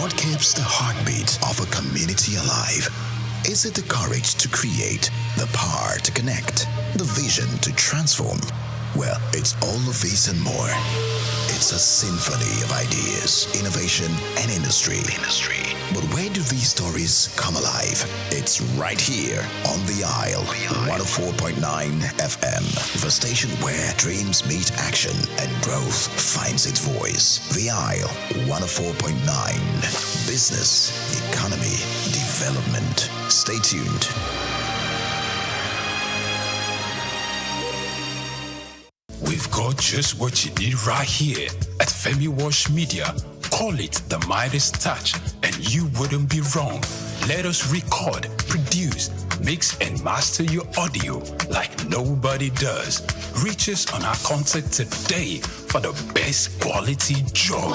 What keeps the heartbeat of a community alive? Is it the courage to create, the power to connect, the vision to transform? Well, it's all of these and more. It's a symphony of ideas, innovation, and industry. But where do these stories come alive? It's right here on The Isle, 104.9 FM, the station where dreams meet action and growth finds its voice. The Isle, 104.9. Business, economy, development. Stay tuned. We've got just what you need right here at Femi Wash Media. Call it the Midas Touch, and you wouldn't be wrong. Let us record, produce, mix, and master your audio like nobody does. Reach us on our contact today for the best quality job.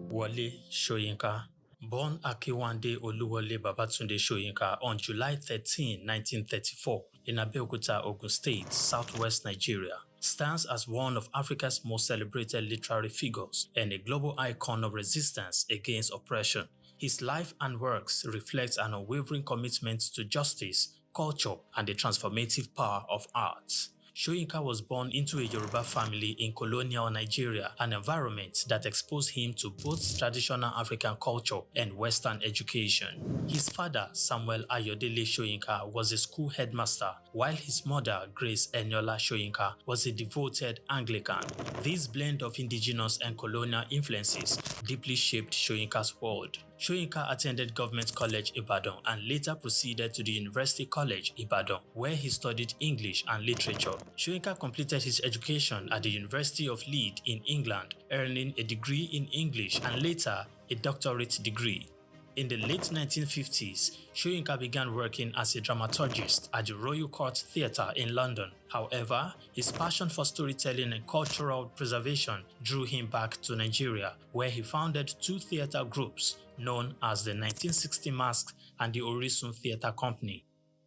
Wole Soyinka, born Akiwande Oluwole Babatunde Soyinka on July 13, 1934, in Abeokuta, Ogun State, southwest Nigeria, stands as one of Africa's most celebrated literary figures and a global icon of resistance against oppression. His life and works reflect an unwavering commitment to justice, culture, and the transformative power of art. Soyinka was born into a Yoruba family in colonial Nigeria, an environment that exposed him to both traditional African culture and Western education. His father, Samuel Ayodele Soyinka, was a school headmaster, while his mother, Grace Eniola Soyinka, was a devoted Anglican. This blend of indigenous and colonial influences deeply shaped Soyinka's world. Soyinka attended Government College Ibadan and later proceeded to the University College Ibadan, where he studied English and literature. Soyinka completed his education at the University of Leeds in England, earning a degree in English and later a doctorate degree. In the late 1950s, Soyinka began working as a dramaturgist at the Royal Court Theatre in London. However, his passion for storytelling and cultural preservation drew him back to Nigeria, where he founded two theatre groups known as the 1960 Masque and the Orisun Theatre Company.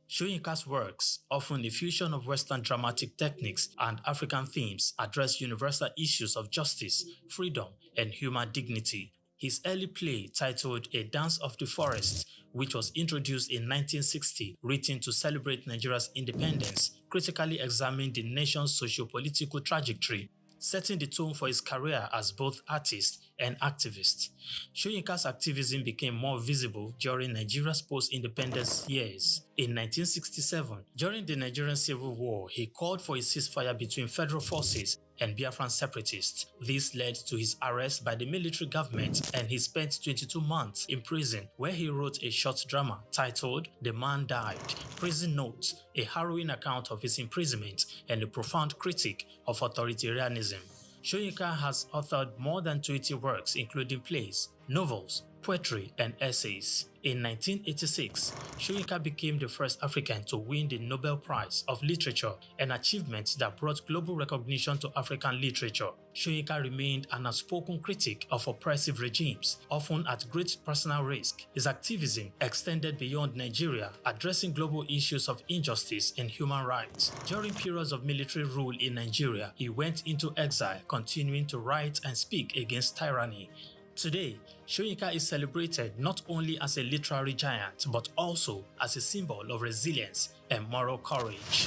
Soyinka's works, often a fusion of Western dramatic techniques and African themes, address universal issues of justice, freedom, and human dignity. His early play, titled A Dance of the Forest, which was introduced in 1960, written to celebrate Nigeria's independence, critically examined the nation's socio-political trajectory, setting the tone for his career as both artist and activist. Soyinka's activism became more visible during Nigeria's post-independence years. In 1967, during the Nigerian Civil War, he called for a ceasefire between federal forces and Biafran separatists. This led to his arrest by the military government, and he spent 22 months in prison, where he wrote a short drama titled The Man Died, Prison Notes, a harrowing account of his imprisonment and a profound critique of authoritarianism. Soyinka has authored more than 20 works, including plays, novels, poetry, and essays. In 1986, Soyinka became the first African to win the Nobel Prize of Literature, an achievement that brought global recognition to African literature. Soyinka remained an outspoken critic of oppressive regimes, often at great personal risk. His activism extended beyond Nigeria, addressing global issues of injustice and human rights. During periods of military rule in Nigeria, he went into exile, continuing to write and speak against tyranny. Today, Soyinka is celebrated not only as a literary giant, but also as a symbol of resilience and moral courage.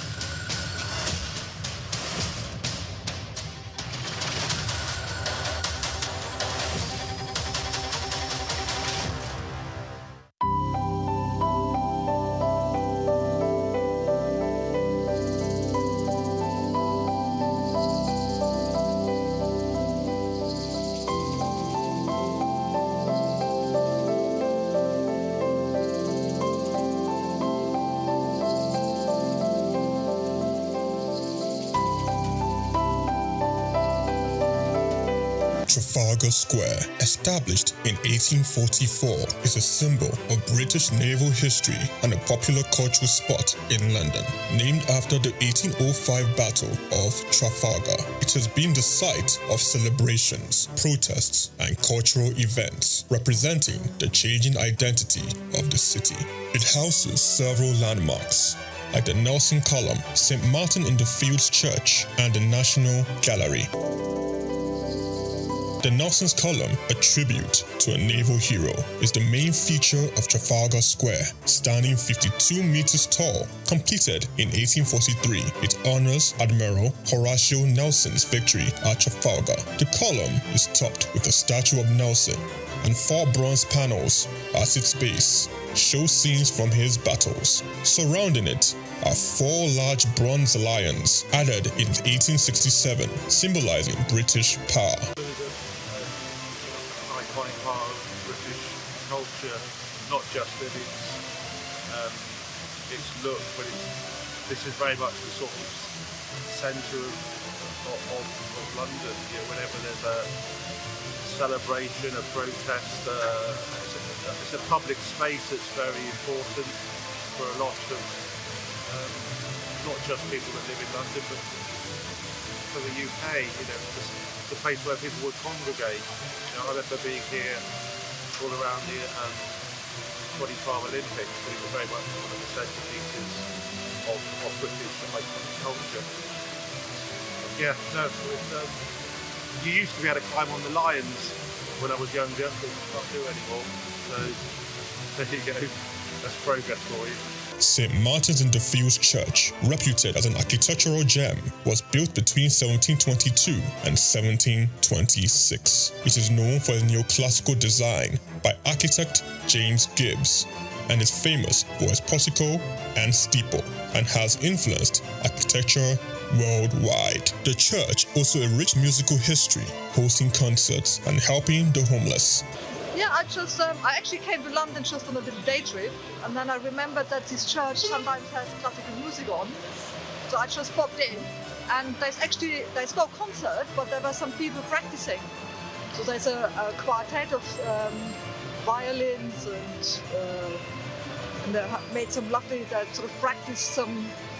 Trafalgar Square, established in 1844, is a symbol of British naval history and a popular cultural spot in London. Named after the 1805 Battle of Trafalgar, it has been the site of celebrations, protests, and cultural events, representing the changing identity of the city. It houses several landmarks, like the Nelson Column, St. Martin in the Fields Church, and the National Gallery. The Nelson's Column, a tribute to a naval hero, is the main feature of Trafalgar Square. Standing 52 meters tall, completed in 1843, it honors Admiral Horatio Nelson's victory at Trafalgar. The column is topped with a statue of Nelson, and 4 bronze panels at its base show scenes from his battles. Surrounding it are 4 large bronze lions added in 1867, symbolizing British power. Iconic part of British culture, not just in its look, but this is very much the sort of centre of London. You know, whenever there's a celebration, a protest, it's a public space that's very important for a lot of not just people that live in London, but for the UK. You know, it's a place where people would congregate. You know, I remember being here all around the 2012 Olympics, but it was very much one of the centerpieces of British iconic culture. Yeah, no, you used to be able to climb on the lions when I was younger, but you can't do it anymore. So there you go, that's progress for you. St. Martin's in the Fields Church, reputed as an architectural gem, was built between 1722 and 1726. It is known for its neoclassical design by architect James Gibbs, and is famous for its portico and steeple, and has influenced architecture worldwide. The church also a rich musical history, hosting concerts and helping the homeless. Yeah, I actually came to London just on a little day trip, and then I remembered that this church sometimes has classical music on, so I just popped in, and there's no concert, but there were some people practicing. So there's a quartet of violins, and they made some lovely, sort of practice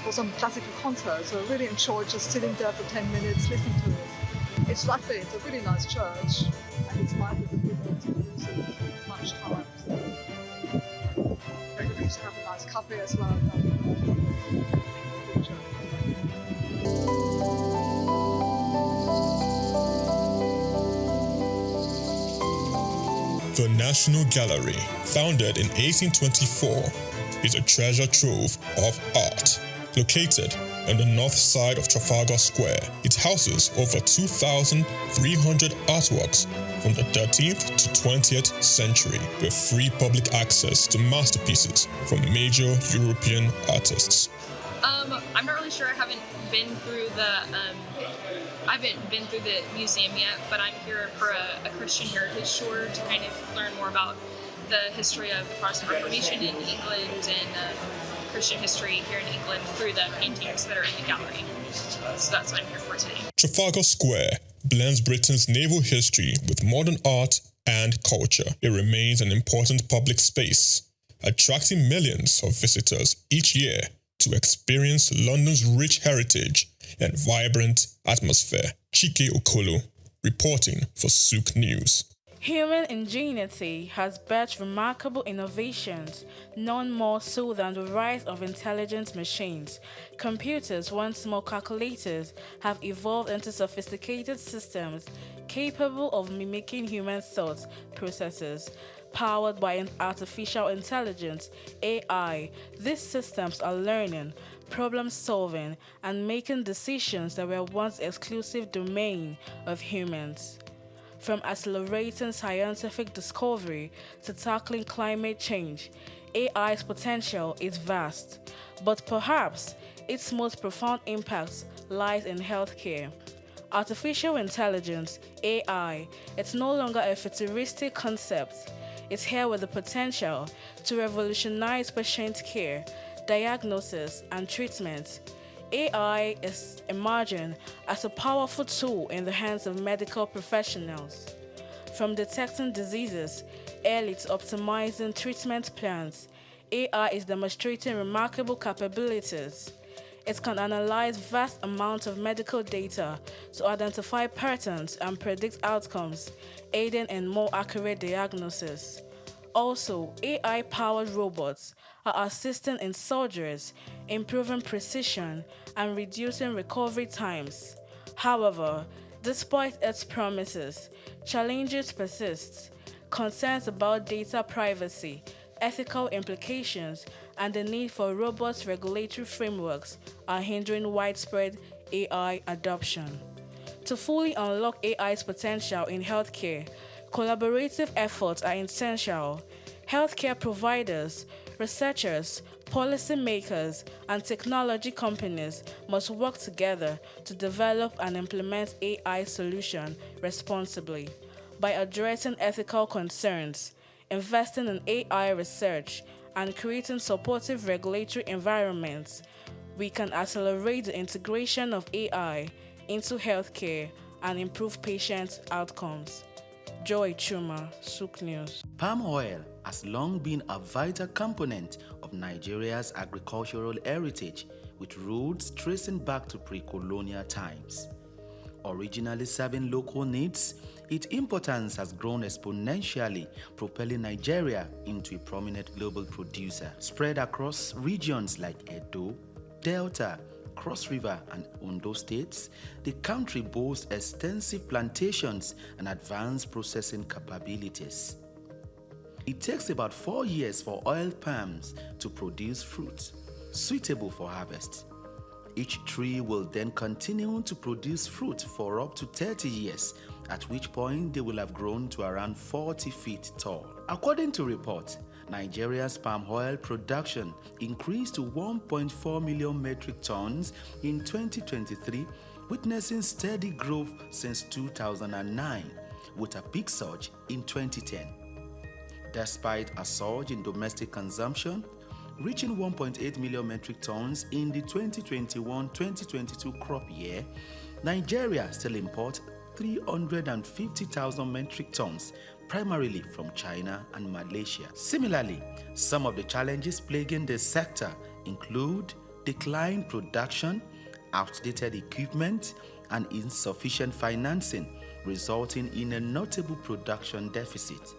for some classical concerts. So I really enjoyed just sitting there for 10 minutes listening to it. It's lovely, it's a really nice church, and it's nice that the people don't use it much time. So maybe we should have a nice coffee as well. The National Gallery, founded in 1824, is a treasure trove of art. Located on the north side of Trafalgar Square, it houses over 2,300 artworks from the 13th to 20th century, with free public access to masterpieces from major European artists. I'm not really sure. I haven't been through the museum yet, but I'm here for a Christian heritage tour to kind of learn more about the history of the Protestant Reformation in England and Christian history here in England through the paintings that are in the gallery. So that's what I'm here for today. Trafalgar Square blends Britain's naval history with modern art and culture. It remains an important public space, attracting millions of visitors each year to experience London's rich heritage and vibrant atmosphere. Chike Okolo, reporting for Souq News. Human ingenuity has birthed remarkable innovations, none more so than the rise of intelligent machines. Computers, once small calculators, have evolved into sophisticated systems capable of mimicking human thought processes. Powered by artificial intelligence, AI, these systems are learning, problem-solving, and making decisions that were once exclusive domain of humans. From accelerating scientific discovery to tackling climate change, AI's potential is vast, but perhaps its most profound impact lies in healthcare. Artificial intelligence, AI, it's no longer a futuristic concept. It's here with the potential to revolutionize patient care, diagnosis, and treatment. AI is emerging as a powerful tool in the hands of medical professionals. From detecting diseases early to optimizing treatment plans, AI is demonstrating remarkable capabilities. It can analyze vast amounts of medical data to identify patterns and predict outcomes, aiding in more accurate diagnosis. Also, AI-powered robots are assisting in surgeries, improving precision, and reducing recovery times. However, despite its promises, challenges persist. Concerns about data privacy, ethical implications, and the need for robust regulatory frameworks are hindering widespread AI adoption. To fully unlock AI's potential in healthcare, collaborative efforts are essential. Healthcare providers, researchers, policymakers, and technology companies must work together to develop and implement AI solutions responsibly. By addressing ethical concerns, investing in AI research, and creating supportive regulatory environments, we can accelerate the integration of AI into healthcare and improve patient outcomes. Joy Chuma, Souq News. Palm oil has long been a vital component of Nigeria's agricultural heritage, with roots tracing back to pre-colonial times. Originally serving local needs, its importance has grown exponentially, propelling Nigeria into a prominent global producer. Spread across regions like Edo, Delta, Cross River, and Ondo states, the country boasts extensive plantations and advanced processing capabilities. It takes about 4 years for oil palms to produce fruit suitable for harvest. Each tree will then continue to produce fruit for up to 30 years, at which point they will have grown to around 40 feet tall. According to reports, Nigeria's palm oil production increased to 1.4 million metric tons in 2023, witnessing steady growth since 2009, with a peak surge in 2010. Despite a surge in domestic consumption, reaching 1.8 million metric tons in the 2021-2022 crop year, Nigeria still imports 350,000 metric tons, primarily from China and Malaysia. Similarly, some of the challenges plaguing the sector include declined production, outdated equipment, and insufficient financing, resulting in a notable production deficit.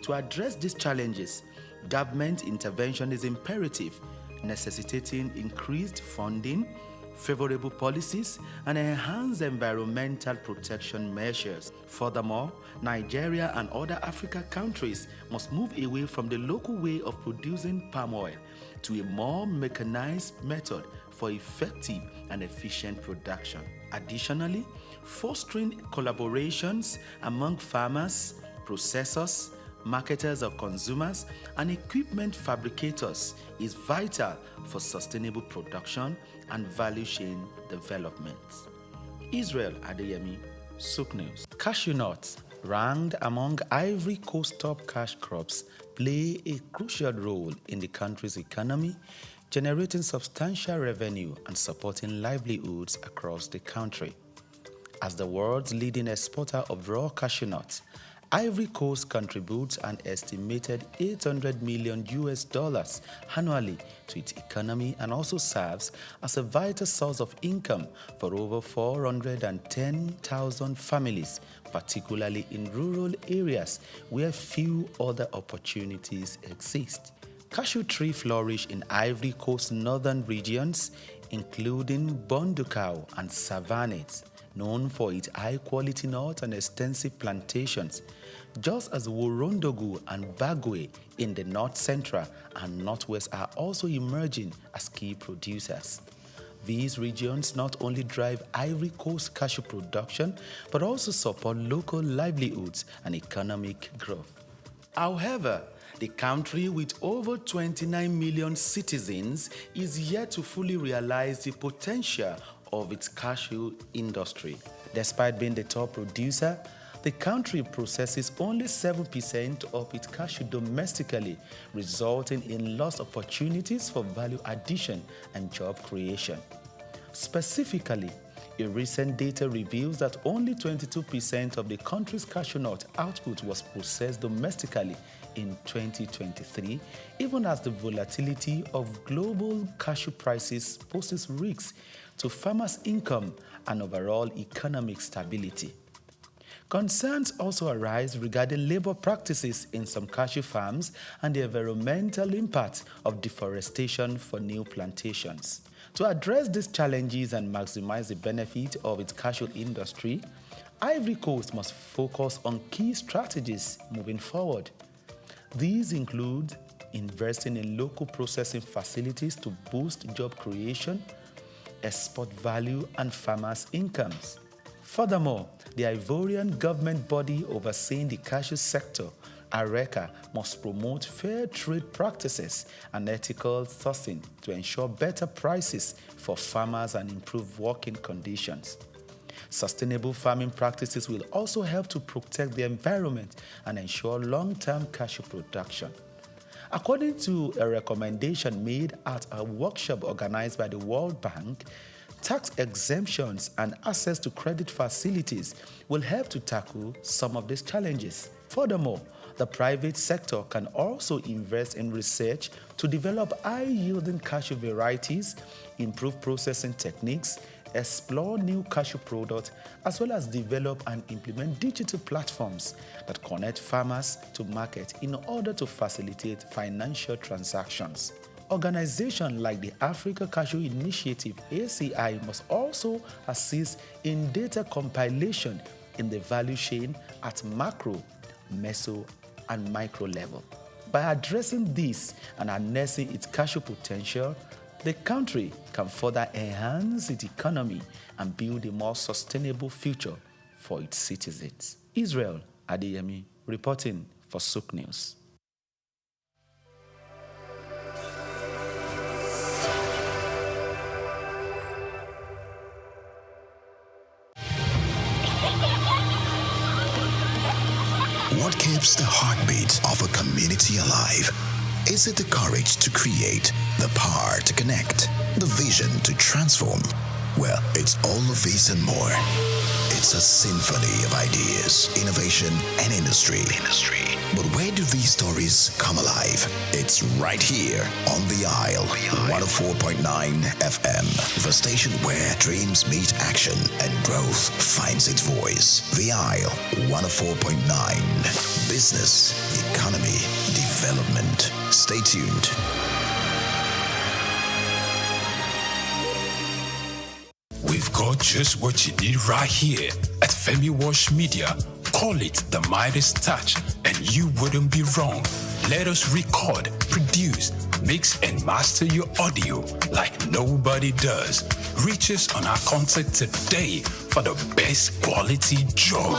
To address these challenges, government intervention is imperative, necessitating increased funding, favorable policies, and enhanced environmental protection measures. Furthermore, Nigeria and other African countries must move away from the local way of producing palm oil to a more mechanized method for effective and efficient production. Additionally, fostering collaborations among farmers, processors, marketers or consumers, and equipment fabricators is vital for sustainable production and value chain development. Israel Adeyemi, Souq News. Cashew nuts, ranked among Ivory Coast top cash crops, play a crucial role in the country's economy, generating substantial revenue and supporting livelihoods across the country. As the world's leading exporter of raw cashew nuts, Ivory Coast contributes an estimated $800 million annually to its economy and also serves as a vital source of income for over 410,000 families, particularly in rural areas where few other opportunities exist. Cashew trees flourish in Ivory Coast northern regions, including Bondukau and Savannah, known for its high-quality nuts and extensive plantations, just as Worondogu and Bagwe in the north central and northwest are also emerging as key producers. These regions not only drive Ivory Coast cashew production, but also support local livelihoods and economic growth. However, the country with over 29 million citizens is yet to fully realize the potential of its cashew industry. Despite being the top producer, the country processes only 7% of its cashew domestically, resulting in lost opportunities for value addition and job creation. Specifically, A recent data reveals that only 22% of the country's cashew nut output was processed domestically in 2023, even as the volatility of global cashew prices poses risks to farmers' income and overall economic stability. Concerns also arise regarding labor practices in some cashew farms and the environmental impact of deforestation for new plantations. To address these challenges and maximize the benefit of its cashew industry, Ivory Coast must focus on key strategies moving forward. These include investing in local processing facilities to boost job creation, export value, and farmers' incomes. Furthermore, the Ivorian government body overseeing the cashew sector, ARECA, must promote fair trade practices and ethical sourcing to ensure better prices for farmers and improve working conditions. Sustainable farming practices will also help to protect the environment and ensure long-term cashew production. According to a recommendation made at a workshop organized by the World Bank, tax exemptions and access to credit facilities will help to tackle some of these challenges. Furthermore, the private sector can also invest in research to develop high-yielding cashew varieties, improve processing techniques, explore new cashew products, as well as develop and implement digital platforms that connect farmers to market in order to facilitate financial transactions. Organizations like the Africa Cashew Initiative, ACI, must also assist in data compilation in the value chain at macro, meso, and micro level. By addressing this and harnessing its cashew potential, the country can further enhance its economy and build a more sustainable future for its citizens. Israel Adeyemi reporting for Souq News. What keeps the heartbeat of a community alive? Is it the courage to create, the power to connect, the vision to transform? Well, it's all of this and more. It's a symphony of ideas, innovation, and industry. But where do these stories come alive? It's right here on The Isle, 104.9 FM, the station where dreams meet action and growth finds its voice. The Isle, 104.9. Business, economy, development. Stay tuned. We've got just what you need right here at Femi Wash Media. Call it the Midas Touch, and you wouldn't be wrong. Let us record, produce, mix, and master your audio like nobody does. Reach us on our contact today for the best quality job.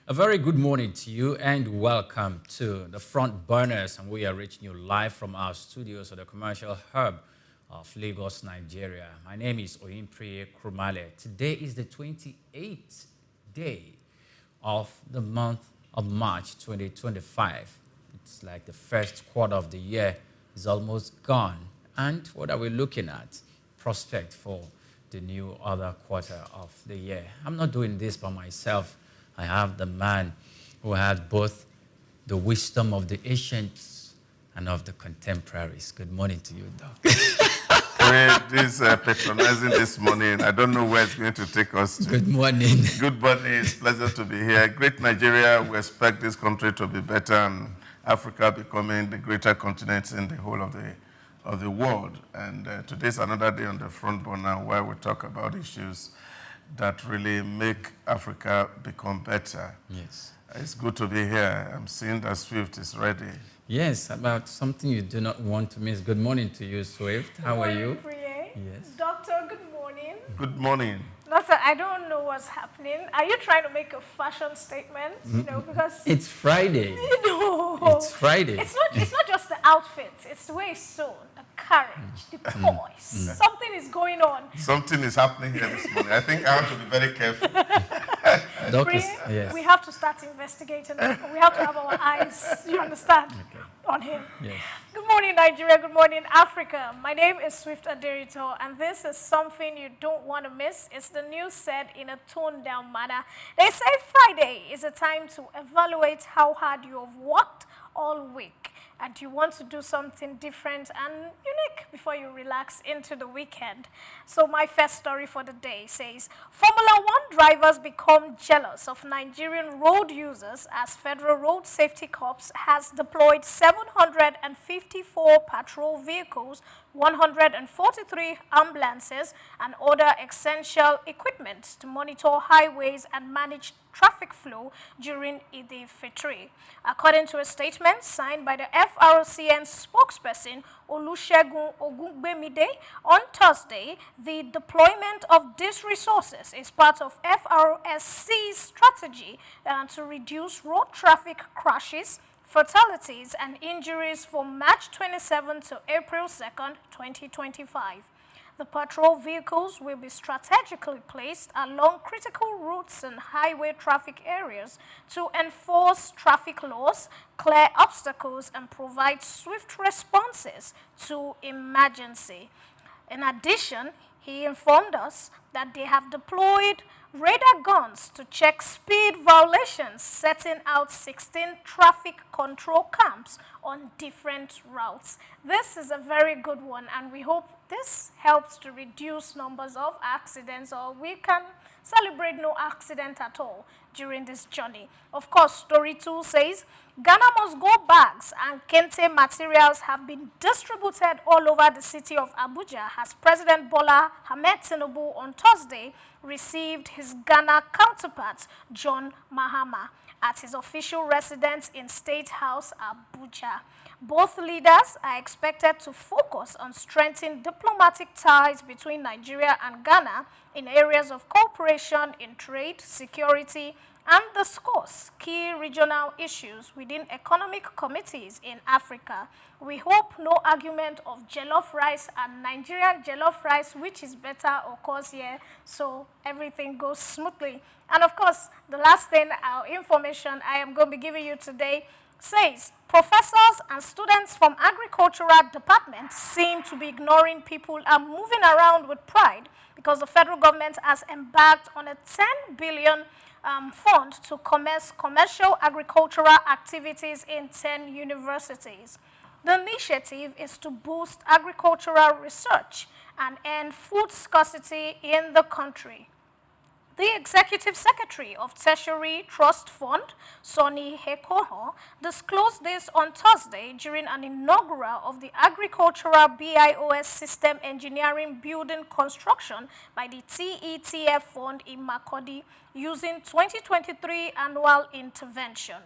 A very good morning to you and welcome to the Front Burners, and we are reaching you live from our studios at the commercial hub of Lagos, Nigeria. My name is Oyinpriye Krumale. Today is the 28th day of the month of March 2025. It's like the first quarter of the year is almost gone. And what are we looking at? Prospect for the new other quarter of the year. I'm not doing this by myself. I have the man who had both the wisdom of the ancients and of the contemporaries. Good morning to you, Doc. This patronizing this morning. I don't know where it's going to take us to. Good morning. Good morning. It's a pleasure to be here. Great Nigeria. We expect this country to be better and Africa becoming the greater continent in the whole of the world. And today's another day on the front burner where we talk about issues that really make Africa become better. Yes. It's good to be here. I'm seeing that Swift is ready. Yes, about something you do not want to miss. Good morning to you, Swift. How are you? Priye. Yes. Doctor, good morning. Good morning. Dr. I don't know what's happening. Are you trying to make a fashion statement? You know, because it's Friday. You know, it's Friday. It's not just the outfit. It's the way it's sewn, the courage, the poise. Something is going on. Something is happening here this morning. I think I have to be very careful. We have to start investigating. We have to have our eyes, you understand, on him. Yes. Good morning, Nigeria. Good morning, Africa. My name is Swift Aderito, and this is something you don't want to miss. It's the news said in a toned-down manner. They say Friday is a time to evaluate how hard you have worked all week, and you want to do something different and unique before you relax into the weekend. So my first story for the day says, Formula One drivers become jealous of Nigerian road users as Federal Road Safety Corps has deployed 754 patrol vehicles, 143 ambulances, and other essential equipment to monitor highways and manage traffic flow during Eid al-Fitr. According to a statement signed by the FRCN spokesperson Olusegun Ogungbemide on Thursday, the deployment of these resources is part of FRSC's strategy to reduce road traffic crashes, fatalities, and injuries from March 27 to April 2nd, 2025. The patrol vehicles will be strategically placed along critical routes and highway traffic areas to enforce traffic laws, clear obstacles, and provide swift responses to emergency. In addition, he informed us that they have deployed radar guns to check speed violations, setting out 16 traffic control camps on different routes. This is a very good one, and we hope this helps to reduce numbers of accidents, or we can celebrate no accident at all during this journey. Of course, Story 2 says, Ghana Must Go bags and kente materials have been distributed all over the city of Abuja as President Bola Ahmed Tinubu on Thursday received his Ghana counterpart, John Mahama, at his official residence in State House, Abuja. Both leaders are expected to focus on strengthening diplomatic ties between Nigeria and Ghana in areas of cooperation in trade, security, and discuss key regional issues within economic committees in Africa. We hope no argument of jollof rice and Nigerian jollof rice, which is better, occurs here, so everything goes smoothly. And of course, the last thing, information I am going to be giving you today says, professors and students from agricultural departments seem to be ignoring people and moving around with pride because the federal government has embarked on a 10 billion fund to commence commercial agricultural activities in 10 universities. The initiative is to boost agricultural research and end food scarcity in the country. The Executive Secretary of Tertiary Trust Fund, Sonny Hekoho, disclosed this on Thursday during an inaugural of the Agricultural BIOS System Engineering Building construction by the TETF Fund in Makurdi using 2023 annual intervention.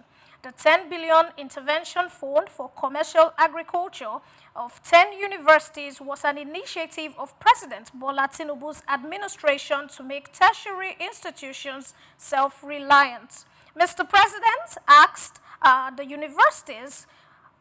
The 10 billion intervention fund for commercial agriculture of 10 universities was an initiative of President Bola Tinubu's administration to make tertiary institutions self-reliant. Mr. President asked the universities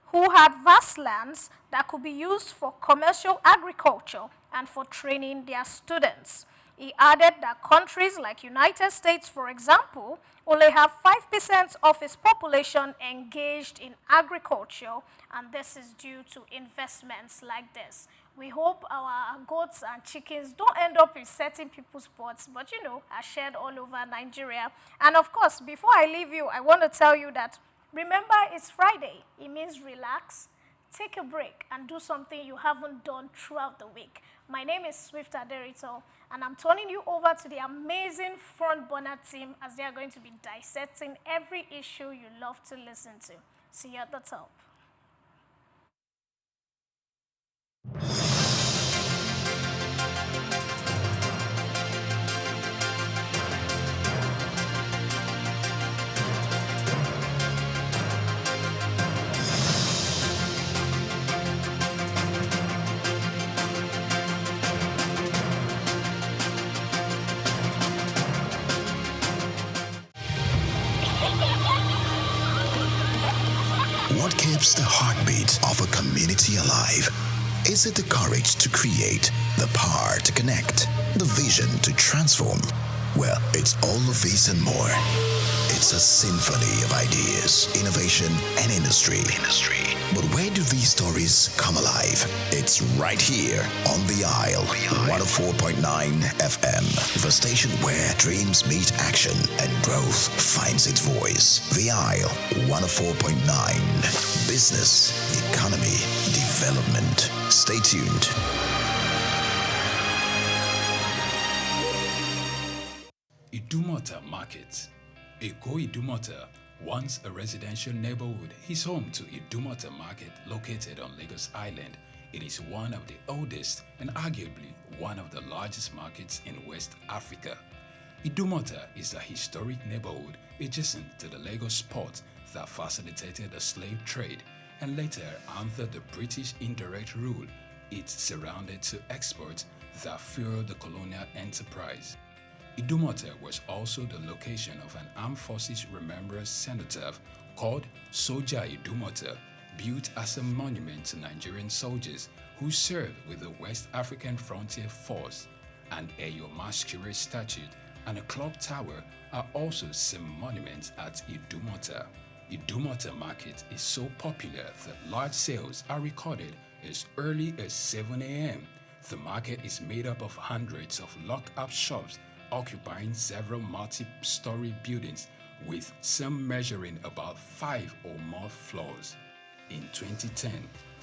who had vast lands that could be used for commercial agriculture and for training their students. He added that countries like United States, for example, only have 5% of its population engaged in agriculture, and this is due to investments like this. We hope our goats and chickens don't end up in certain people's pots, but you know, are shared all over Nigeria. And of course, before I leave you, I want to tell you that, remember, it's Friday. It means relax, take a break, and do something you haven't done throughout the week. My name is Swift Aderito, and I'm turning you over to the amazing front burner team as they are going to be dissecting every issue you love to listen to. See you at the top. keeps the heartbeat of a community alive? Is it the courage to create, the power to connect, the vision to transform? Well, it's all of these and more. It's a symphony of ideas, innovation, and industry. But where do these stories come alive? It's right here on The Isle, 104.9 FM, the station where dreams meet action and growth finds its voice. The Isle, 104.9. Business, economy, development. Stay tuned. Idumota Market. Eko Idumota, once a residential neighborhood, is home to Idumota Market located on Lagos Island. It is one of the oldest and arguably one of the largest markets in West Africa. Idumota is a historic neighborhood adjacent to the Lagos port that facilitated the slave trade and later under the British indirect rule. It's surrounded to exports that fueled the colonial enterprise. Idumota was also the location of an Armed Forces Remembrance Cenotaph called Soja Idumota, built as a monument to Nigerian soldiers who served with the West African Frontier Force. An Eyo Masquerade statue and a clock tower are also some monuments at Idumota. Idumota Market is so popular that large sales are recorded as early as 7 a.m. The market is made up of hundreds of locked-up shops occupying several multi-story buildings, with some measuring about 5 or more floors. In 2010,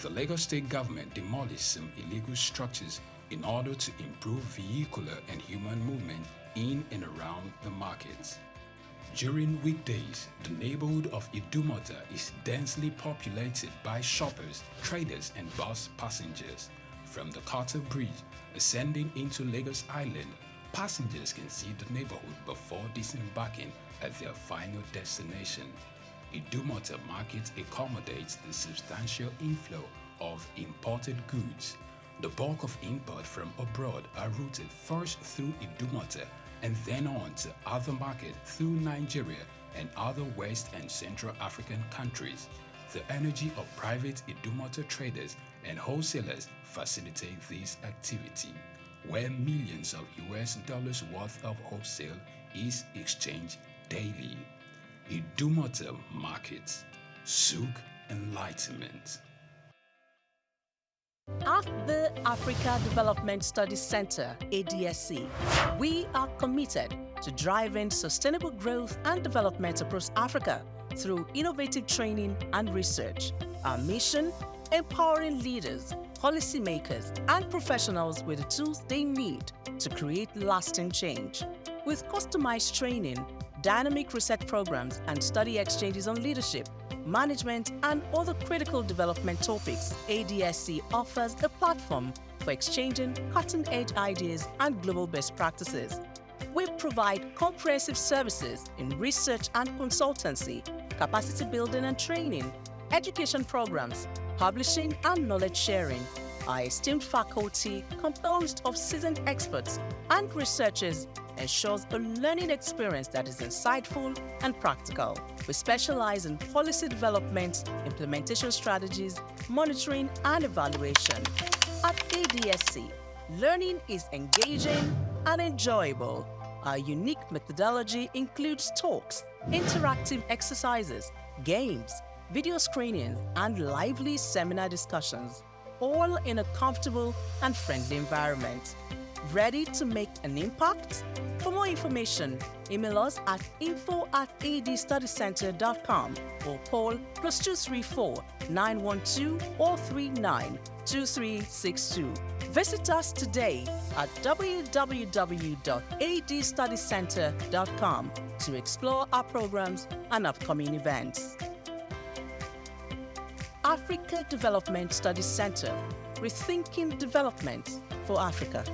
the Lagos State government demolished some illegal structures in order to improve vehicular and human movement in and around the markets. During weekdays, the neighborhood of Idumota is densely populated by shoppers, traders, and bus passengers. From the Carter Bridge ascending into Lagos Island, passengers can see the neighborhood before disembarking at their final destination. Idumota Market accommodates the substantial inflow of imported goods. The bulk of import from abroad are routed first through Idumota and then on to other markets through Nigeria and other West and Central African countries. The energy of private Idumota traders and wholesalers facilitate this activity, where millions of US dollars worth of wholesale is exchanged daily. Idumota Market, Souq Enlightenment. At the Africa Development Studies Center, ADSC, we are committed to driving sustainable growth and development across Africa through innovative training and research. Our mission: empowering leaders, policymakers, and professionals with the tools they need to create lasting change. With customized training, dynamic research programs, and study exchanges on leadership, management, and other critical development topics, ADSC offers a platform for exchanging cutting-edge ideas and global best practices. We provide comprehensive services in research and consultancy, capacity building and training, education programs, publishing, and knowledge sharing. Our esteemed faculty, composed of seasoned experts and researchers, ensures a learning experience that is insightful and practical. We specialize in policy development, implementation strategies, monitoring, and evaluation. At ADSC, learning is engaging and enjoyable. Our unique methodology includes talks, interactive exercises, games, video screenings, and lively seminar discussions, all in a comfortable and friendly environment. Ready to make an impact? For more information, email us at info@adstudycenter.com or call +234 912 439 2362. Visit us today at www.adstudycenter.com to explore our programs and upcoming events. Africa Development Studies Center, rethinking development for Africa.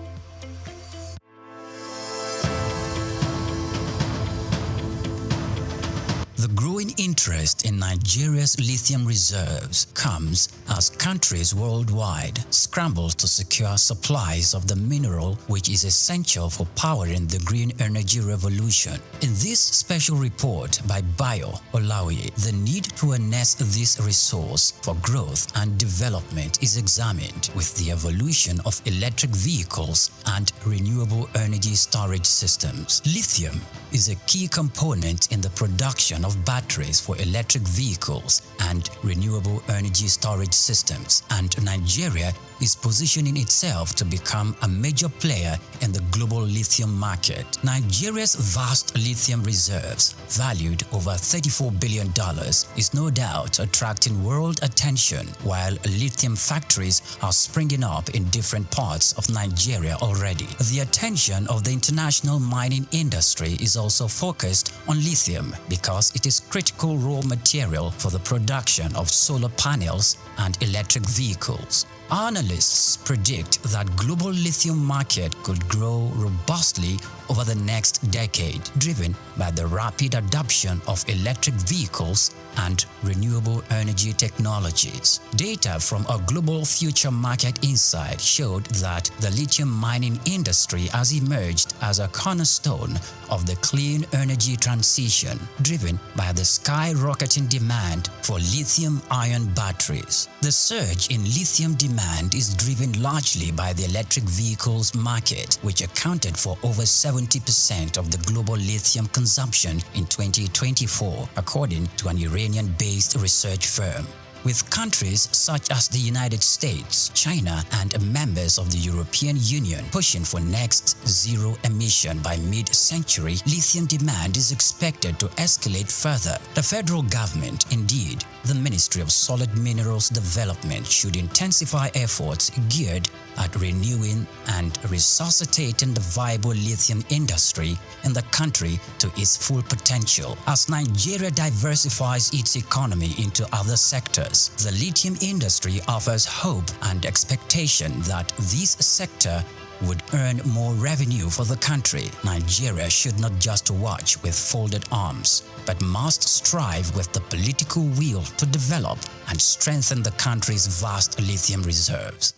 The growing interest interest in Nigeria's lithium reserves comes as countries worldwide scramble to secure supplies of the mineral which is essential for powering the green energy revolution. In this special report by Bayo Olaoye, the need to harness this resource for growth and development is examined with the evolution of electric vehicles and renewable energy storage systems. Lithium is a key component in the production of batteries for electric vehicles and renewable energy storage systems, and Nigeria is positioning itself to become a major player in the global lithium market. Nigeria's vast lithium reserves, valued over $34 billion, is no doubt attracting world attention, while lithium factories are springing up in different parts of Nigeria already. The attention of the international mining industry is also focused on lithium because it is critical raw material for the production of solar panels and electric vehicles. Analysts predict that global lithium market could grow robustly over the next decade, driven by the rapid adoption of electric vehicles and renewable energy technologies. Data from a Global Future Market Insight showed that the lithium mining industry has emerged as a cornerstone of the clean energy transition, driven by the skyrocketing demand for lithium-ion batteries. The surge in lithium demand is driven largely by the electric vehicles market, which accounted for over 70% of the global lithium consumption in 2024, according to an Iranian-based research firm. With countries such as the United States, China, and members of the European Union pushing for next zero emission by mid-century, lithium demand is expected to escalate further. The federal government, indeed, the Ministry of Solid Minerals Development, should intensify efforts geared at renewing and resuscitating the viable lithium industry in the country to its full potential. As Nigeria diversifies its economy into other sectors, the lithium industry offers hope and expectation that this sector would earn more revenue for the country. Nigeria should not just watch with folded arms, but must strive with the political will to develop and strengthen the country's vast lithium reserves.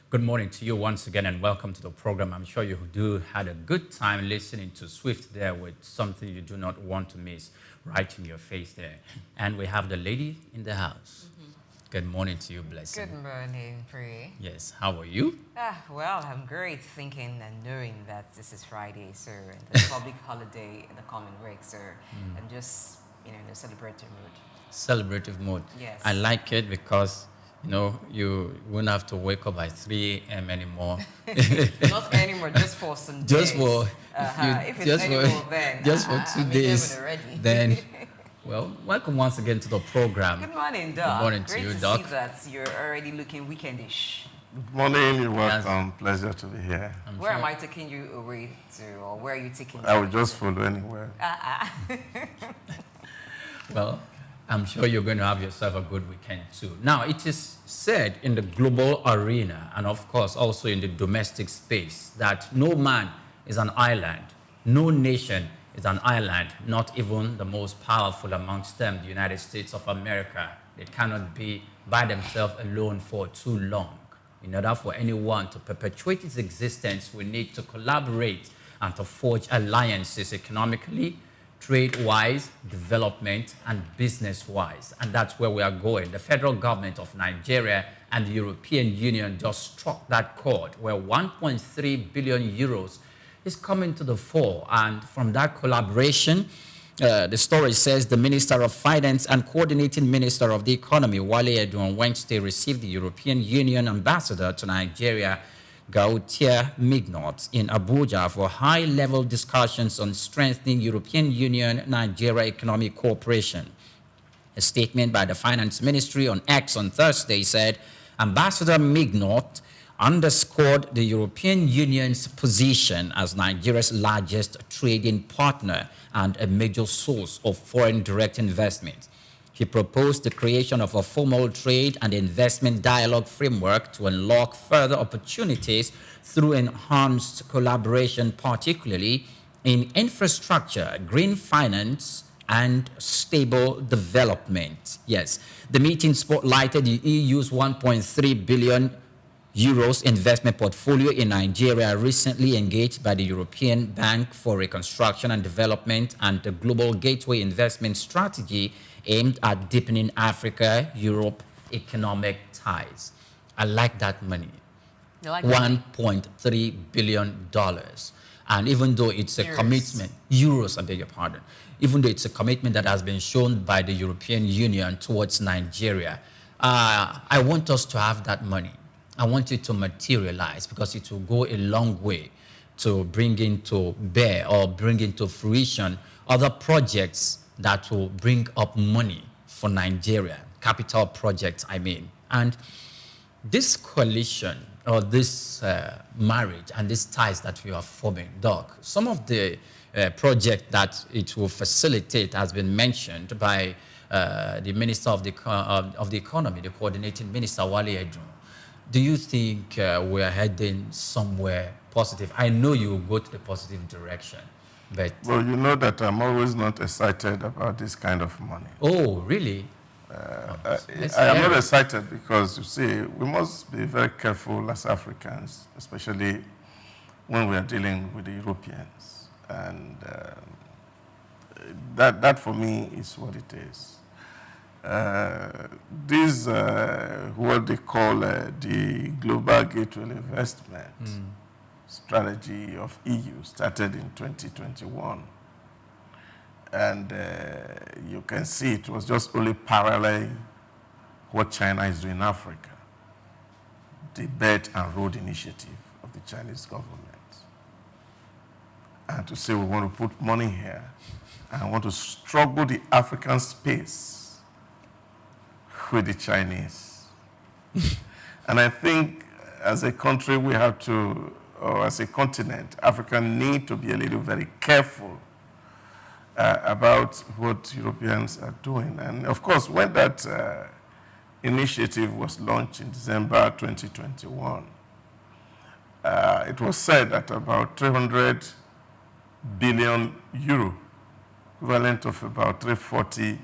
Good morning to you once again and welcome to the program. I'm sure you had a good time listening to Swift there with something you do not want to miss right in your face there. And we have the lady in the house. Good morning to you, Blessing. Good morning, Pri. Yes, how are you? Well, I'm great, thinking and knowing that this is Friday, sir, and the public holiday in the coming week, sir. I'm just, in a celebratory mood. Celebrative mood. Yes. I like it because you won't have to wake up by 3 a.m. anymore. Not anymore, just for some days. Just for, if it's anymore, then just for 2 days. Then, well, welcome once again to the program. Good morning, Doc. Good morning to you, Doc. Great to see that you're already looking weekendish. Good morning, you're welcome. Pleasure to be here. Where am I taking you away to, or where are you taking me? I will just follow anywhere. Well, I'm sure you're going to have yourself a good weekend too. Now, it is said in the global arena and of course also in the domestic space that no man is an island, no nation is an island, not even the most powerful amongst them, the United States of America. They cannot be by themselves alone for too long. In order for anyone to perpetuate its existence, we need to collaborate and to forge alliances economically, trade-wise, development, and business-wise. And that's where we are going. The federal government of Nigeria and the European Union just struck that chord where 1.3 billion euros is coming to the fore. And from that collaboration, the story says the Minister of Finance and Coordinating Minister of the Economy, Wale Edu, on Wednesday received the European Union ambassador to Nigeria, Gautier Mignot in Abuja for high-level discussions on strengthening European Union-Nigeria economic cooperation. A statement by the Finance Ministry on X on Thursday said, Ambassador Mignot underscored the European Union's position as Nigeria's largest trading partner and a major source of foreign direct investment. He proposed the creation of a formal trade and investment dialogue framework to unlock further opportunities through enhanced collaboration, particularly in infrastructure, green finance, and stable development. Yes, the meeting spotlighted the EU's 1.3 billion euros investment portfolio in Nigeria, recently engaged by the European Bank for Reconstruction and Development, and the Global Gateway Investment Strategy aimed at deepening Africa-Europe economic ties. I like that money. You like that money? $1.3 billion. And even though it's a commitment, euros, I beg your pardon, even though it's a commitment that has been shown by the European Union towards Nigeria, I want us to have that money. I want it to materialize because it will go a long way to bring into bear or bring into fruition other projects that will bring up money for Nigeria, capital projects, I mean. And this coalition or this marriage and these ties that we are forming, Doc, some of the project that it will facilitate has been mentioned by the Minister of the Economy, the coordinating minister, Wale Edun. Do you think we are heading somewhere positive? I know you will go to the positive direction, but... Well, you know that I'm always not excited about this kind of money. Oh, really? I am not excited because, you see, we must be very careful as Africans, especially when we are dealing with the Europeans. And that for me is what it is. This, what they call the Global Gateway Investment strategy of EU started in 2021. And you can see it was just only paralleling what China is doing in Africa, the Belt and Road Initiative of the Chinese government. And to say we want to put money here and want to struggle the African space with the Chinese. And I think as a country we have to, or as a continent, Africa need to be a little very careful about what Europeans are doing. And of course, when that initiative was launched in December 2021, it was said that about 300 billion euro, equivalent of about 340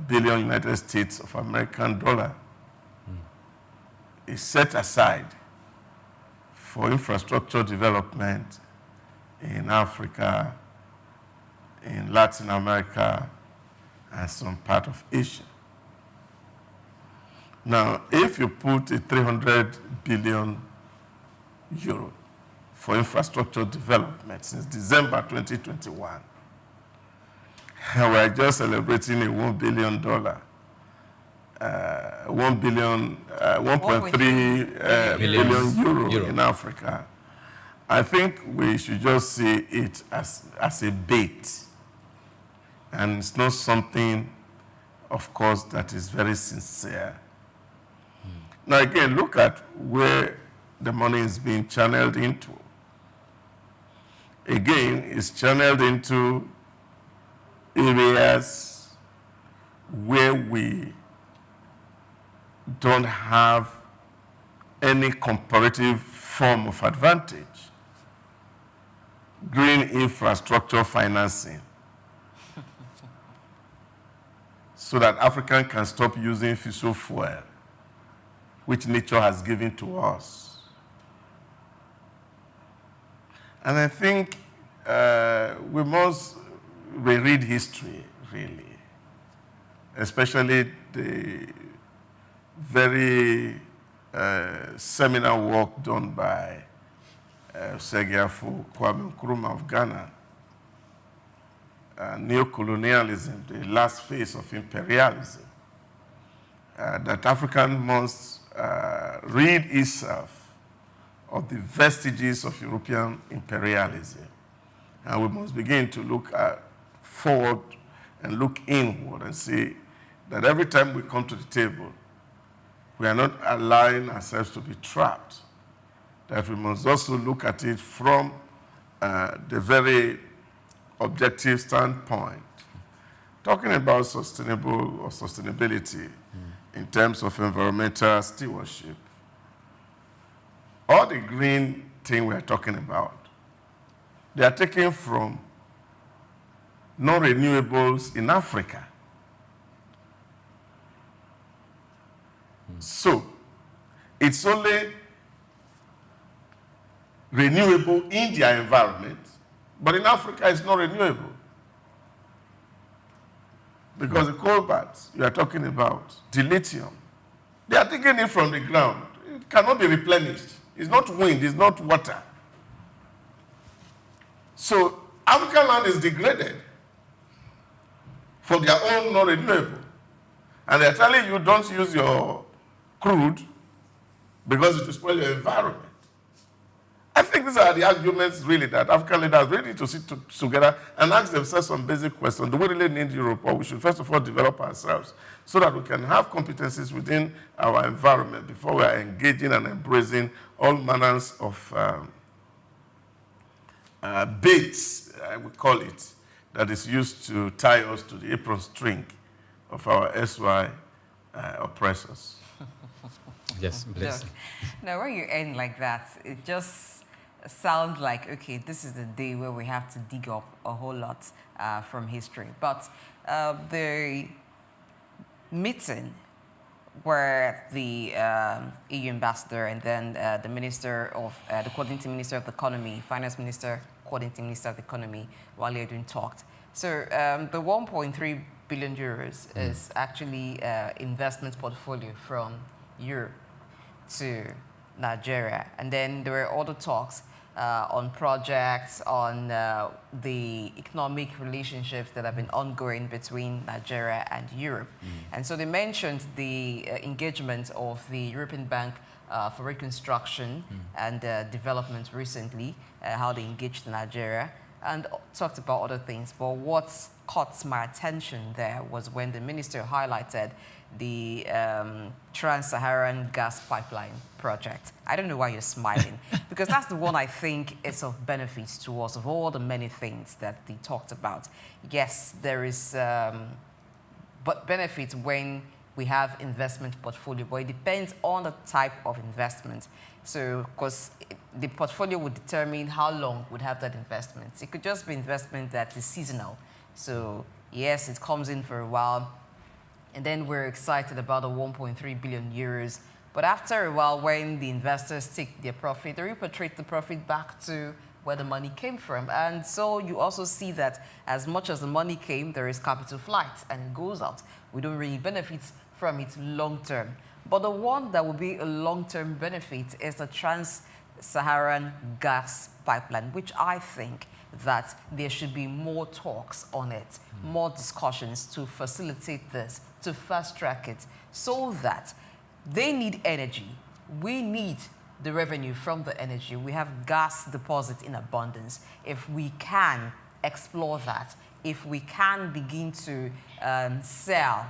billion United States of American dollar, is set aside for infrastructure development in Africa, in Latin America, and some part of Asia. Now, if you put a 300 billion euro for infrastructure development since December 2021, and we're just celebrating a $1 billion, 1.3 billion euro in Africa, I think we should just see it as a bait. And it's not something, of course, that is very sincere. Now, again, look at where the money is being channeled into. Again, it's channeled into areas where we don't have any comparative form of advantage. Green infrastructure financing, so that Africa can stop using fossil fuel, which nature has given to us. And I think we must reread history, really, especially the very seminal work done by Segiafu Kwame Nkrumah of Ghana, neo-colonialism, the last phase of imperialism, that Africa must read itself of the vestiges of European imperialism. And we must begin to look forward and look inward and see that every time we come to the table, we are not allowing ourselves to be trapped, that we must also look at it from the very objective standpoint, talking about sustainable or sustainability in terms of environmental stewardship. All the green thing we're talking about, they are taken from non-renewables in Africa. So, it's only renewable in their environment, but in Africa it's not renewable. Because the cobalts you are talking about, the lithium, they are taking it from the ground. It cannot be replenished. It's not wind, it's not water. So African land is degraded for their own non-renewable. And they're telling you don't use your crude because it will spoil your environment. I think these are the arguments really that African leaders really need to sit together and ask themselves some basic questions. Do we really need Europe, or we should first of all develop ourselves so that we can have competencies within our environment before we are engaging and embracing all manners of baits, I would call it, that is used to tie us to the apron string of our SY oppressors. Yes, please. Now, when you end like that, it just sounds like, okay, this is the day where we have to dig up a whole lot from history. But the meeting where the EU ambassador and then the minister of, the coordinating minister of the economy, finance minister, coordinating minister of the economy, Wale Edun talked. So the 1.3 billion euros is actually investment portfolio from Europe to Nigeria. And then there were other talks on projects, on the economic relationships that have been ongoing between Nigeria and Europe. And so they mentioned the engagement of the European Bank for Reconstruction and Development recently, how they engaged Nigeria, and talked about other things. But what caught my attention there was when the minister highlighted the Trans-Saharan gas pipeline project. I don't know why you're smiling, because that's the one I think is of benefit to us, of all the many things that they talked about. Yes, there is but benefit when we have investment portfolio, but it depends on the type of investment. So, because the portfolio would determine how long we'd have that investment. It could just be investment that is seasonal. So, yes, it comes in for a while, and then we're excited about the 1.3 billion euros. But after a while, when the investors take their profit, they repatriate the profit back to where the money came from. And so you also see that as much as the money came, there is capital flight and it goes out. We don't really benefit from it long term. But the one that will be a long-term benefit is the Trans-Saharan gas pipeline, which I think that there should be more talks on it, more discussions to facilitate this, to fast-track it, so that they need energy. We need the revenue from the energy. We have gas deposit in abundance. If we can explore that, if we can begin to sell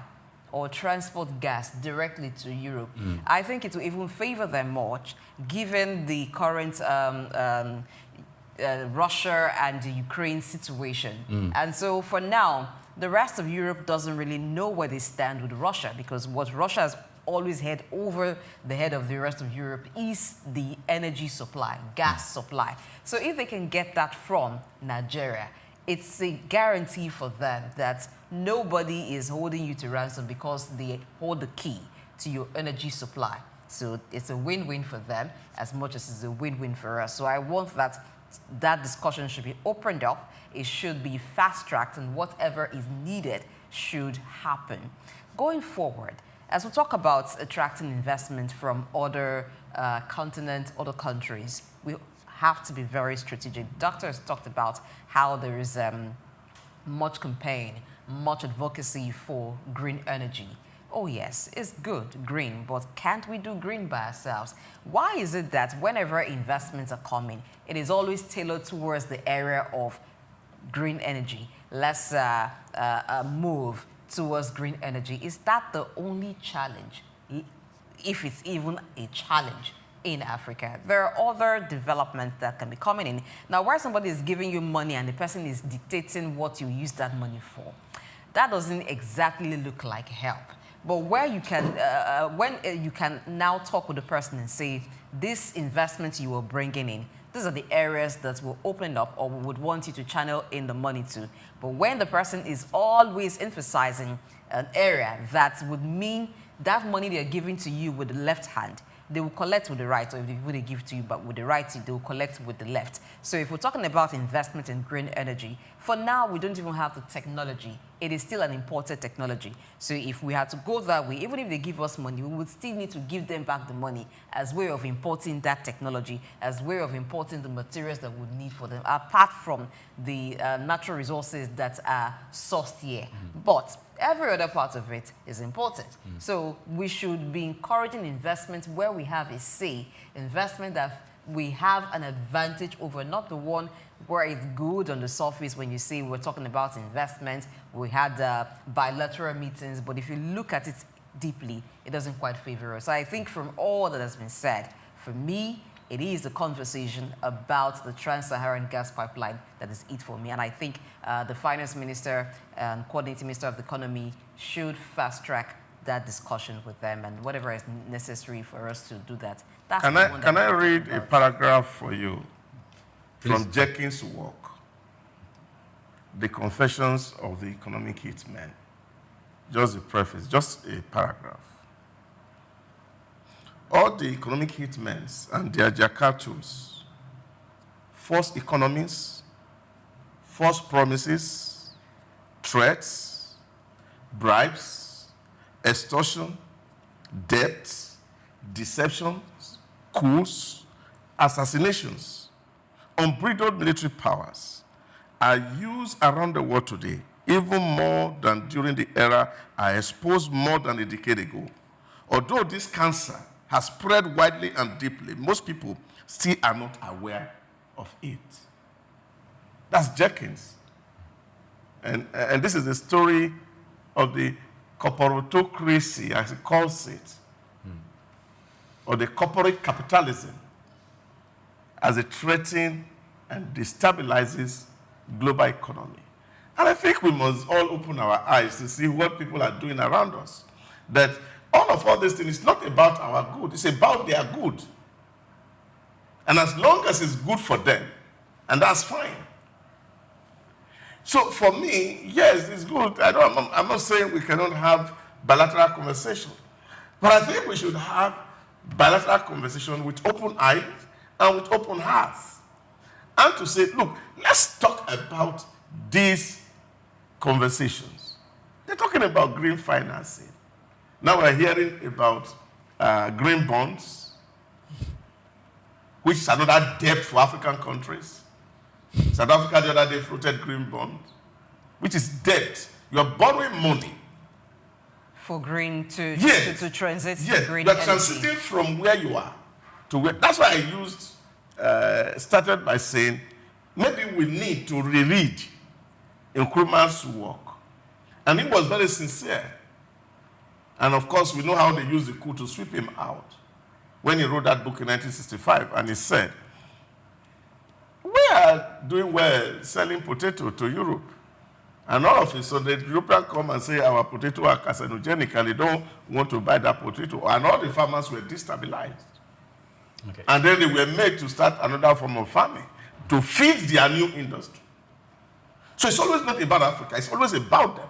or transport gas directly to Europe, I think it will even favor them much, given the current Russia and the Ukraine situation. And so for now, the rest of Europe doesn't really know where they stand with Russia, because what Russia has always had over the head of the rest of Europe is the energy supply, gas supply. So if they can get that from Nigeria, it's a guarantee for them that nobody is holding you to ransom because they hold the key to your energy supply. So it's a win-win for them as much as it's a win-win for us. So I want that discussion should be opened up. It should be fast-tracked, and whatever is needed should happen. Going forward, as we talk about attracting investment from other continents, other countries, we have to be very strategic. Doctors talked about how there is much campaign, much advocacy for green energy. Oh yes, it's good, green, but can't we do green by ourselves? Why is it that whenever investments are coming, it is always tailored towards the area of green energy? Let's move towards green energy. Is that the only challenge, if it's even a challenge in Africa? There are other developments that can be coming in. Now, where somebody is giving you money and the person is dictating what you use that money for, that doesn't exactly look like help. But where you can, when you can now talk with the person and say, this investment you are bringing in, these are the areas that will open up or we would want you to channel in the money to. But when the person is always emphasizing an area that would mean that money they're giving to you with the left hand, they will collect with the right, or if they give to you but with the right, they will collect with the left. So if we're talking about investment in green energy, for now, we don't even have the technology. It is still an imported technology. So if we had to go that way, even if they give us money, we would still need to give them back the money as way of importing that technology, as way of importing the materials that we need for them, apart from the natural resources that are sourced here. But every other part of it is important. So we should be encouraging investment where we have a say, investment that we have an advantage over, not the one where it's good on the surface when you say we're talking about investment, we had bilateral meetings, but if you look at it deeply, it doesn't quite favor us. So I think from all that has been said, for me, it is the conversation about the Trans-Saharan gas pipeline that is it for me. And I think the finance minister and coordinating minister of the economy should fast track that discussion with them and whatever is necessary for us to do that. That's can I read a paragraph for you from Jenkins' work, The Confessions of the Economic Hitmen? Just a preface, just a paragraph. All the economic hitmen and their Jakartas, false economies, false promises, threats, bribes, extortion, debt, deceptions, coups, assassinations, unbridled military powers are used around the world today, even more than during the era I exposed more than a decade ago. Although this cancer has spread widely and deeply, most people still are not aware of it. That's Jenkins. And this is the story of the corporatocracy, as he calls it, or the corporate capitalism, as it threatens and destabilizes global economy. And I think we must all open our eyes to see what people are doing around us. That all these things is not about our good, it's about their good. And as long as it's good for them, and that's fine. So for me, yes, it's good. I'm not saying we cannot have bilateral conversation, but I think we should have bilateral conversation with open eyes and with open hearts. And to say, look, let's talk about these conversations. They're talking about green financing. Now we're hearing about green bonds, which is another debt for African countries. South Africa the other day floated green bond, which is debt. You're borrowing money. For green to transit to green you're energy. transiting from where you are to where. That's why I started by saying, maybe we need to reread Nkrumah's work. And he was very sincere. And of course, we know how they used the coup to sweep him out. When he wrote that book in 1965, and he said, we are doing well selling potato to Europe. And all of a sudden, the Europeans come and say our potato are carcinogenic and they don't want to buy that potato. And all the farmers were destabilized. Okay. And then they were made to start another form of farming to feed their new industry. So it's always not about Africa, it's always about them.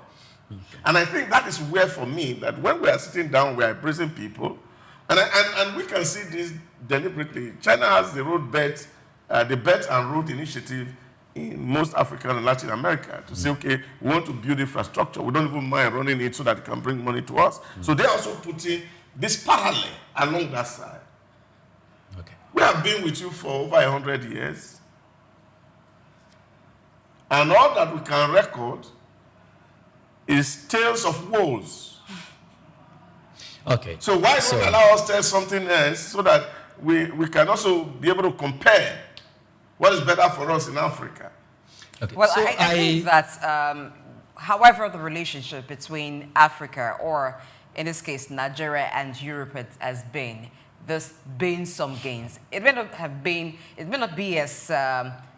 Okay. And I think that is where, for me, that when we are sitting down, we are embracing people, and we can see this deliberately. China has the roadbed, the Belt and Road Initiative in most African and Latin America to say, okay, we want to build infrastructure. We don't even mind running it so that it can bring money to us. So they're also putting this parallel along that side. Okay. We have been with you for over 100 years. And all that we can record is tales of woes. Okay. So why not allow us to tell something else so that we can also be able to compare what is better for us in Africa? Okay. Well, so I think that however the relationship between Africa, or in this case Nigeria and Europe has been, there's been some gains. It may not be as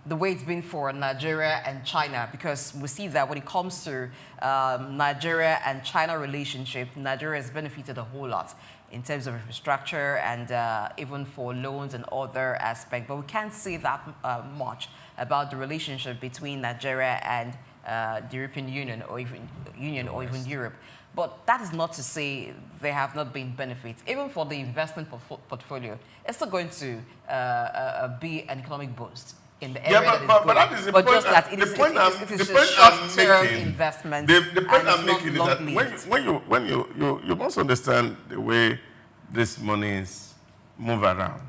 the way it's been for Nigeria and China, because we see that when it comes to Nigeria and China relationship, Nigeria has benefited a whole lot in terms of infrastructure and even for loans and other aspects. But we can't say that much about the relationship between Nigeria and the European Union or even Europe. But that is not to say there have not been benefits. Even for the investment portfolio, it's still going to be an economic boost in the area but that is the point. Just that it is a short-term investment. The point I'm making is that when you must understand the way these monies move around.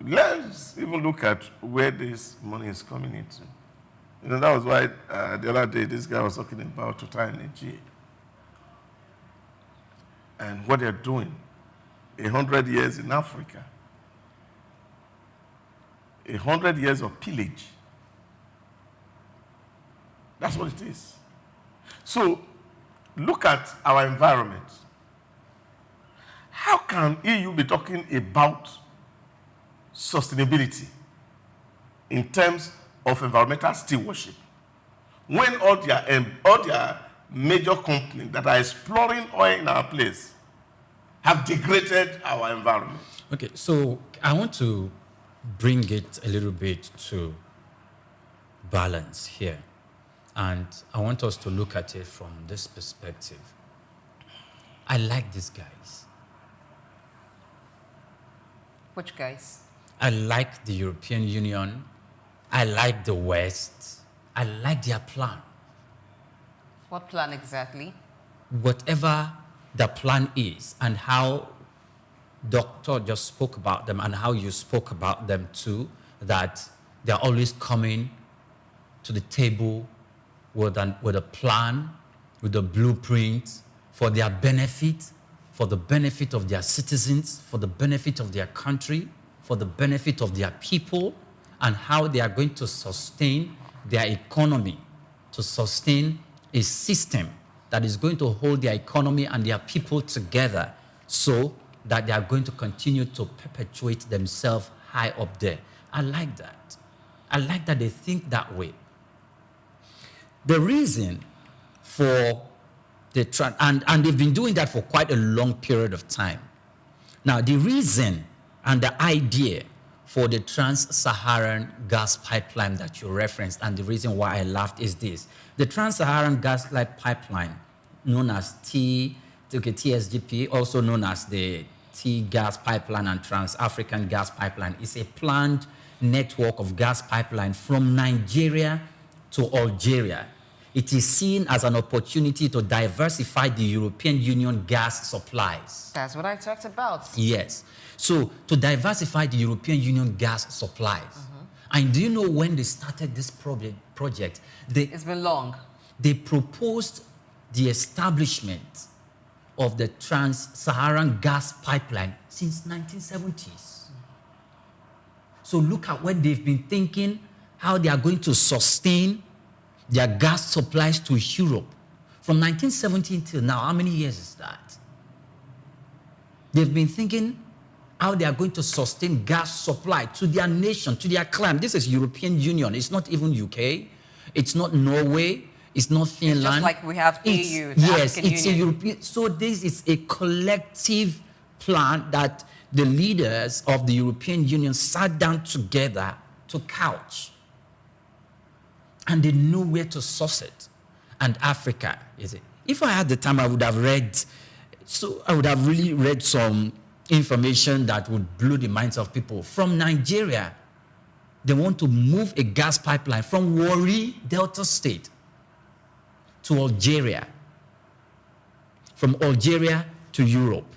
Let's even look at where this money is coming into. You know, that was why the other day this guy was talking about Total Energy and what they're doing 100 years in Africa. 100 years of pillage. That's what it is. So, look at our environment. How can EU be talking about sustainability in terms of environmental stewardship when all their major companies that are exploring oil in our place have degraded our environment? Okay, so I want to bring it a little bit to balance here. And I want us to look at it from this perspective. I like these guys. Which guys? I like the European Union. I like the West. I like their plan. What plan exactly? Whatever the plan is, and how Doctor just spoke about them and how you spoke about them too, that they're always coming to the table with a plan, with a blueprint for their benefit, for the benefit of their citizens, for the benefit of their country, for the benefit of their people, and how they are going to sustain their economy, to sustain a system that is going to hold their economy and their people together so that they are going to continue to perpetuate themselves high up there. I like that. I like that they think that way. The reason for the and they've been doing that for quite a long period of time. Now, the reason and the idea for the Trans-Saharan gas pipeline that you referenced, and the reason why I laughed, is this. The Trans-Saharan gas pipeline, known as TSGP, also known as the T-Gas Pipeline and Trans-African Gas Pipeline, is a planned network of gas pipeline from Nigeria to Algeria. It is seen as an opportunity to diversify the European Union gas supplies. That's what I talked about. Yes. So, to diversify the European Union gas supplies. And do you know when they started this project? It's been long. They proposed the establishment of the Trans-Saharan gas pipeline since 1970s. So look at what they've been thinking, how they are going to sustain their gas supplies to Europe. From 1970 till now, how many years is that? They've been thinking how they are going to sustain gas supply to their nation, to their climate. This is European Union. It's not even UK. It's not Norway. It's not Finland. It's just like we have EU, yes, African it's Union. a European. So this is a collective plan that the leaders of the European Union sat down together to couch. And they know where to source it. And Africa is it. If I had the time, I would have really read some information that would blow the minds of people. From Nigeria, they want to move a gas pipeline from Warri, Delta State, to Algeria. From Algeria to Europe.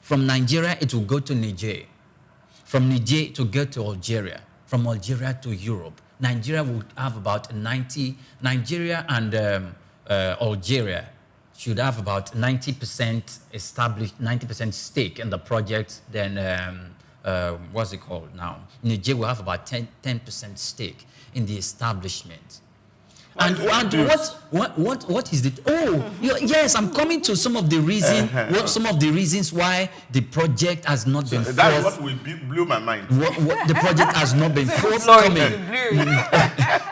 From Nigeria, it will go to Niger. From Niger, it will go to Algeria. From Algeria to Europe. Nigeria would have about 90, Nigeria and Algeria should have about 90% established, 90% stake in the project, then what's it called now? Niger will have about 10% stake in the establishment. And what is it? Oh, yes, I'm coming to some of the reasons why the project has not been. That's what blew my mind. The project has not been forthcoming.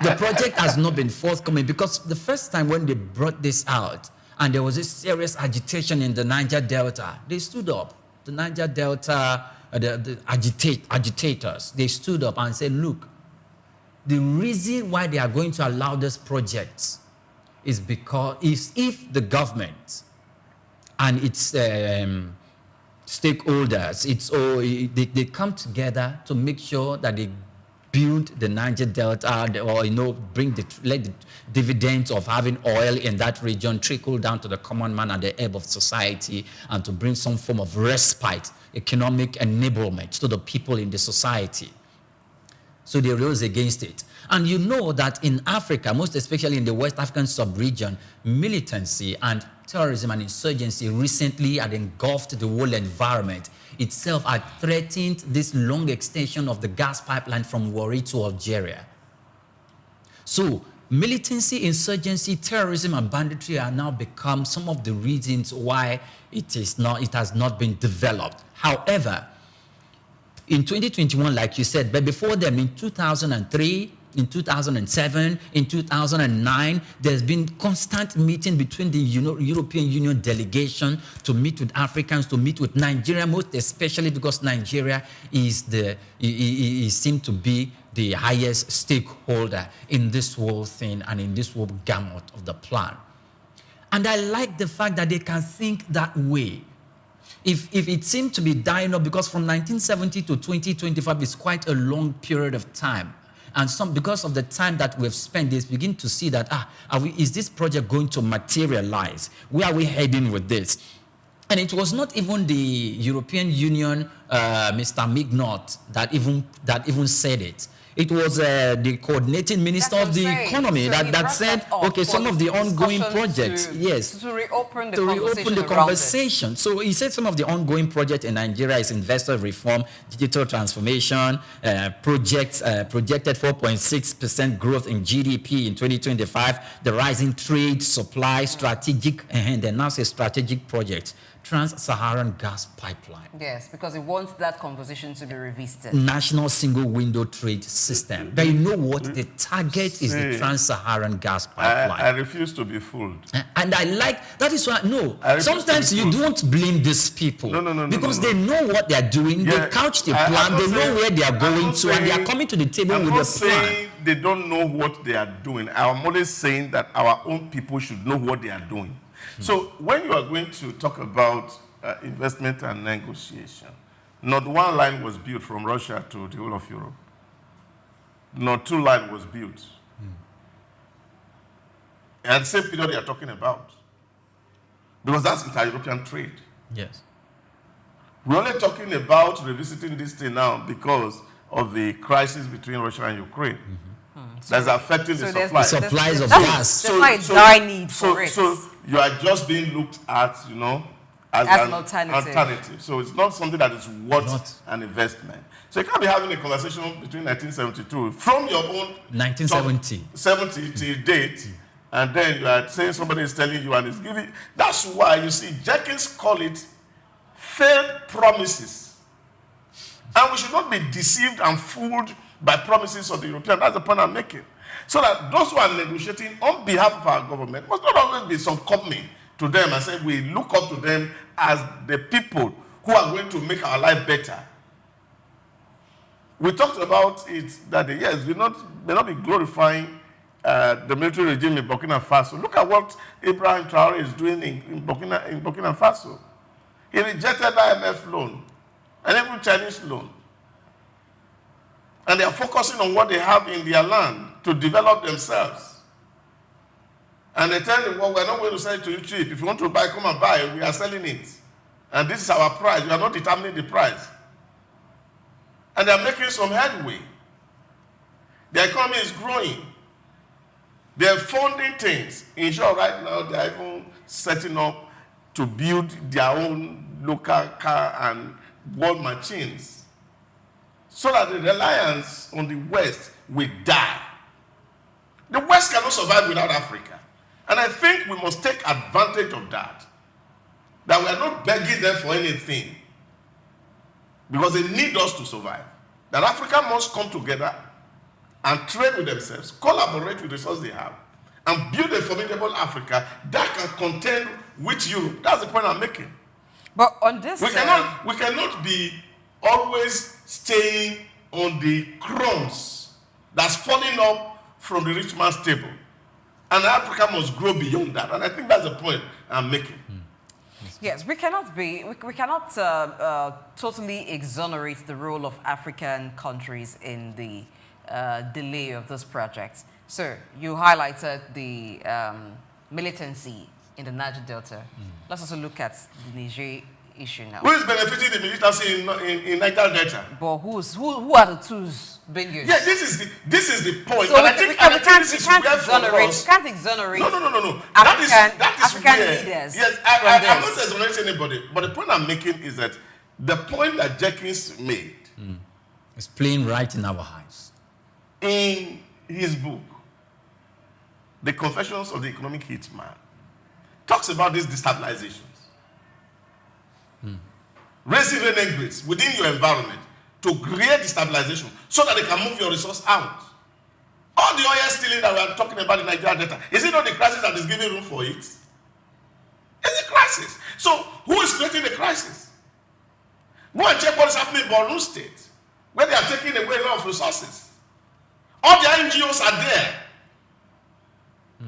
The project has not been forthcoming because the first time when they brought this out and there was this serious agitation in the Niger Delta, they stood up. The Niger Delta, the agitators, they stood up and said, look, the reason why they are going to allow this project is because if the government and its stakeholders, they come together to make sure that they build the Niger Delta, or let the dividends of having oil in that region trickle down to the common man and the ebb of society, and to bring some form of respite, economic enablement to the people in the society. So they rose against it. And you know that in Africa, most especially in the West African sub-region, militancy and terrorism and insurgency recently had engulfed the whole environment. Itself had threatened this long extension of the gas pipeline from Warri to Algeria. So militancy, insurgency, terrorism, and banditry are now become some of the reasons why it has not been developed. However, in 2021, like you said, but before them, in 2003, in 2007, in 2009, there's been constant meeting between the European Union delegation to meet with Africans, to meet with Nigeria, most especially because Nigeria is seemed to be the highest stakeholder in this whole thing and in this whole gamut of the plan. And I like the fact that they can think that way. If it seemed to be dying up, because from 1970 to 2025 is quite a long period of time. And because of the time that we've spent, they begin to see that, is this project going to materialize? Where are we heading with this? And it was not even the European Union, Mr. Mignot, that even said it. It was the coordinating minister of the economy that said, okay, some of the ongoing projects, to reopen the conversation. So he said some of the ongoing projects in Nigeria is investor reform, digital transformation, projects projected 4.6% growth in GDP in 2025, the rising trade, supply, strategic, and then now say strategic projects. Trans-Saharan gas pipeline. Yes, because it wants that conversation to be revisited. National single window trade system. But you know what? The target is the Trans-Saharan gas pipeline. I refuse to be fooled. And I like, that is why, sometimes you don't blame these people. No. Because they know what they are doing. Yeah, they couch the plan. They know where they are going to, and they are coming to the table with a plan. They don't know what they are doing. I'm always saying that our own people should know what they are doing. So when you are going to talk about investment and negotiation, not one line was built from Russia to the whole of Europe. Not two lines was built. And the same period they are talking about. Because that's inter-European trade. Yes. We're only talking about revisiting this thing now because of the crisis between Russia and Ukraine. That's affecting the supply. Supplies of gas. So you are just being looked at, as an alternative. So it's not something that is worth an investment. So you can't be having a conversation between 1972 from your own 1970 till date, and then you are saying somebody is telling you and is giving. That's why you see Jenkins call it failed promises, and we should not be deceived and fooled by promises of the European. That's the point I'm making. So that those who are negotiating on behalf of our government must not always be succumbing to them and say we look up to them as the people who are going to make our life better. We talked about it that yes, we may not be glorifying the military regime in Burkina Faso. Look at what Ibrahim Traore is doing in Burkina Faso. He rejected IMF loan and even Chinese loan. And they are focusing on what they have in their land to develop themselves. And they tell them, well, we're not going to sell it to you cheap. If you want to buy, come and buy. We are selling it. And this is our price. We are not determining the price. And they are making some headway. The economy is growing. They're funding things. In short, right now, they're even setting up to build their own local car and war machines so that the reliance on the West will die. The West cannot survive without Africa. And I think we must take advantage of that. That we are not begging them for anything. Because they need us to survive. That Africa must come together and trade with themselves, collaborate with the resources they have, and build a formidable Africa that can contend with Europe. That's the point I'm making. But on this... We cannot be always staying on the crumbs that's falling up from the rich man's table. And Africa must grow beyond that. And I think that's the point I'm making. Yes, we cannot totally exonerate the role of African countries in the delay of this project. So you highlighted the militancy in the Niger Delta. Let's also look at the Niger issue now. Who is benefiting the militancy in Niger Delta? But who are the tools being used? Yeah, this is the point. So we can't exonerate. No. African leaders. Yes, I'm not exonerating anybody. But the point I'm making is that the point that Jenkins made is playing right in our eyes. In his book, The Confessions of the Economic Hitman, talks about these destabilizations. Raising renegades within your environment to create destabilization so that they can move your resource out. All the oil stealing that we are talking about in Nigeria Delta, is it not the crisis that is giving room for it? It's a crisis. So who is creating the crisis? Go and check what is happening in Borno State, where they are taking away a lot of resources. All the NGOs are there.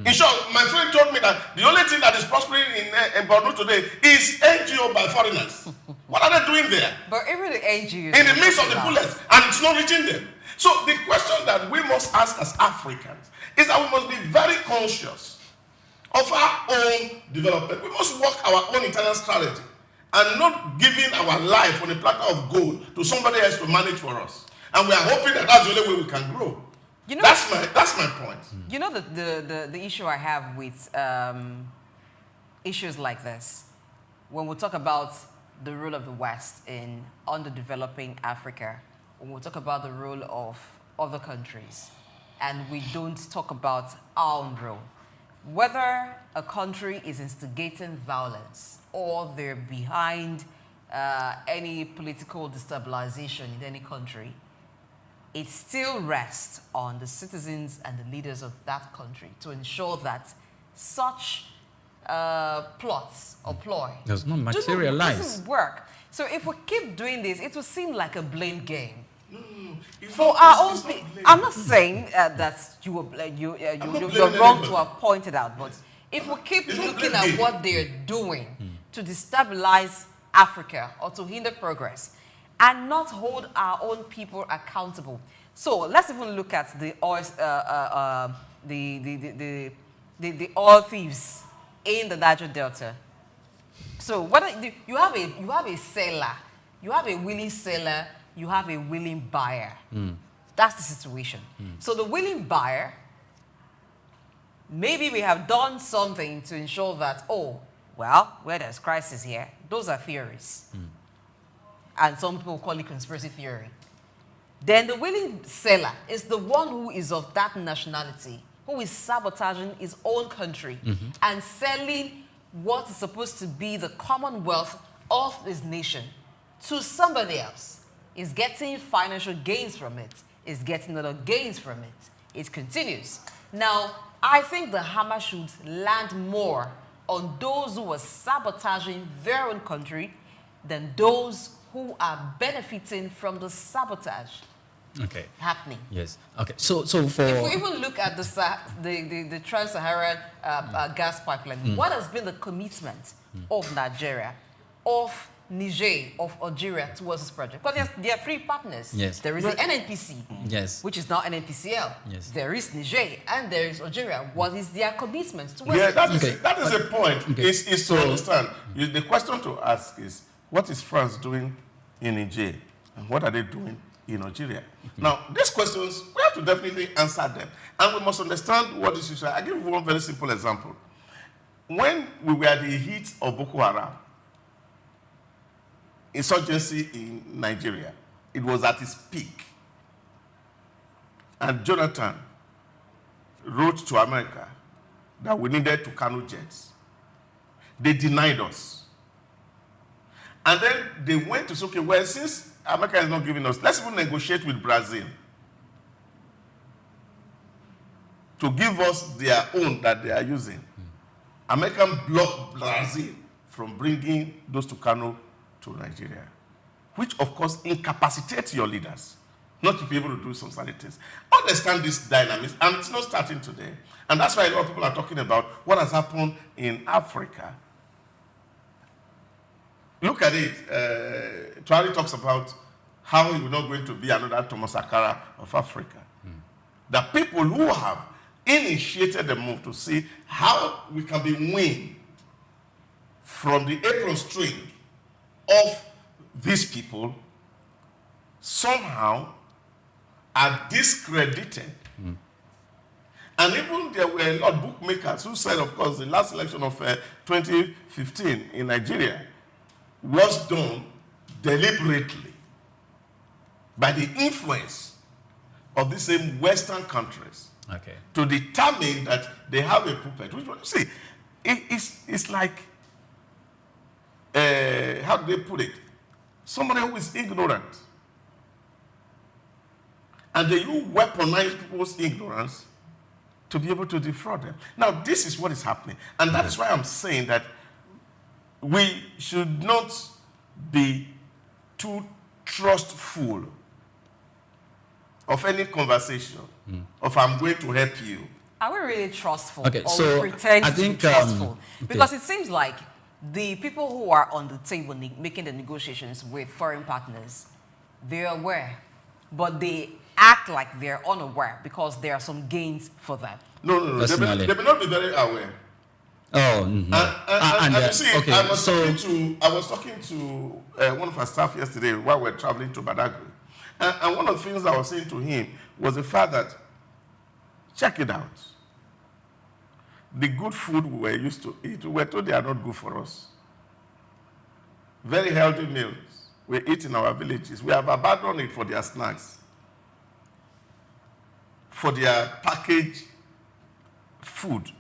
In short, my friend told me that the only thing that is prospering in Borno today is NGO by foreigners. What are they doing there? But even the NGOs... In the midst of the bullets, and it's not reaching them. So the question that we must ask as Africans is that we must be very conscious of our own development. We must work our own internal strategy and not giving our life on a platter of gold to somebody else to manage for us. And we are hoping that that's the only way we can grow. You know, that's my point. You know the issue I have with issues like this, when we talk about the role of the West in underdeveloping Africa, when we talk about the role of other countries, and we don't talk about our own role, whether a country is instigating violence or they're behind any political destabilization in any country, it still rests on the citizens and the leaders of that country to ensure that such plots or ploy does not materialize. Doesn't work. So if we keep doing this, it will seem like a blame game. For our own people, I'm not saying that you're wrong to have pointed out, but if we keep looking at what they're doing to destabilize Africa or to hinder progress, and not hold our own people accountable. So let's even look at the oil, the oil thieves in the Niger Delta. So what you have a seller, you have a willing seller, you have a willing buyer. That's the situation. So the willing buyer, maybe we have done something to ensure that, oh, well, where there's crisis here, those are theories. And some people call it conspiracy theory. Then the willing seller is the one who is of that nationality, who is sabotaging his own country and selling what is supposed to be the commonwealth of his nation to somebody else. Is getting financial gains from it, is getting other gains from it. It continues. Now, I think the hammer should land more on those who are sabotaging their own country than those who are benefiting from the sabotage happening. Yes. Okay. So for... If we even look at the Trans-Saharan gas pipeline, what has been the commitment of Nigeria, of Niger, of Algeria towards this project? Because there are three partners. Yes. There is the NNPC, yes, which is now NNPCL. Yes. There is Niger, and there is Algeria. What is their commitment towards it? That is a point. Is to understand. The question to ask is, what is France doing in Niger? And what are they doing in Nigeria? Now, these questions, we have to definitely answer them. And we must understand what this is. I give you one very simple example. When we were at the heat of Boko Haram, insurgency in Nigeria, it was at its peak. And Jonathan wrote to America that we needed to Kano jets. They denied us. And then they went to say, okay, well, since America is not giving us, let's even negotiate with Brazil to give us their own that they are using. American blocked Brazil from bringing those to Kano to Nigeria, which of course incapacitates your leaders not to be able to do some certain things. Understand this dynamics, and it's not starting today. And that's why a lot of people are talking about what has happened in Africa. Look at it. Tuari talks about how he will not going to be another Thomas Sankara of Africa. The people who have initiated the move to see how we can be weaned from the apron string of these people somehow are discredited. And even there were a lot of bookmakers who said, of course, the last election of 2015 in Nigeria was done deliberately by the influence of these same Western countries to determine that they have a puppet. Which, you see, it's like, how do they put it? Somebody who is ignorant. And they will weaponize people's ignorance to be able to defraud them. Now, this is what is happening. And that is why I'm saying that we should not be too trustful of any conversation of I'm going to help you. Are we really trustful? Okay, or so we pretend I to think, be trustful? Because okay. it seems like the people who are on the table making the negotiations with foreign partners, they're aware, but they act like they're unaware because there are some gains for them. No. They may not be very aware. Oh, and you see, okay, I was talking to one of our staff yesterday while we were traveling to Badagry. And one of the things I was saying to him was the fact that, check it out. The good food we were used to eat, we were told they are not good for us. Very healthy meals we eat in our villages. We have abandoned it for their snacks, for their packaged food.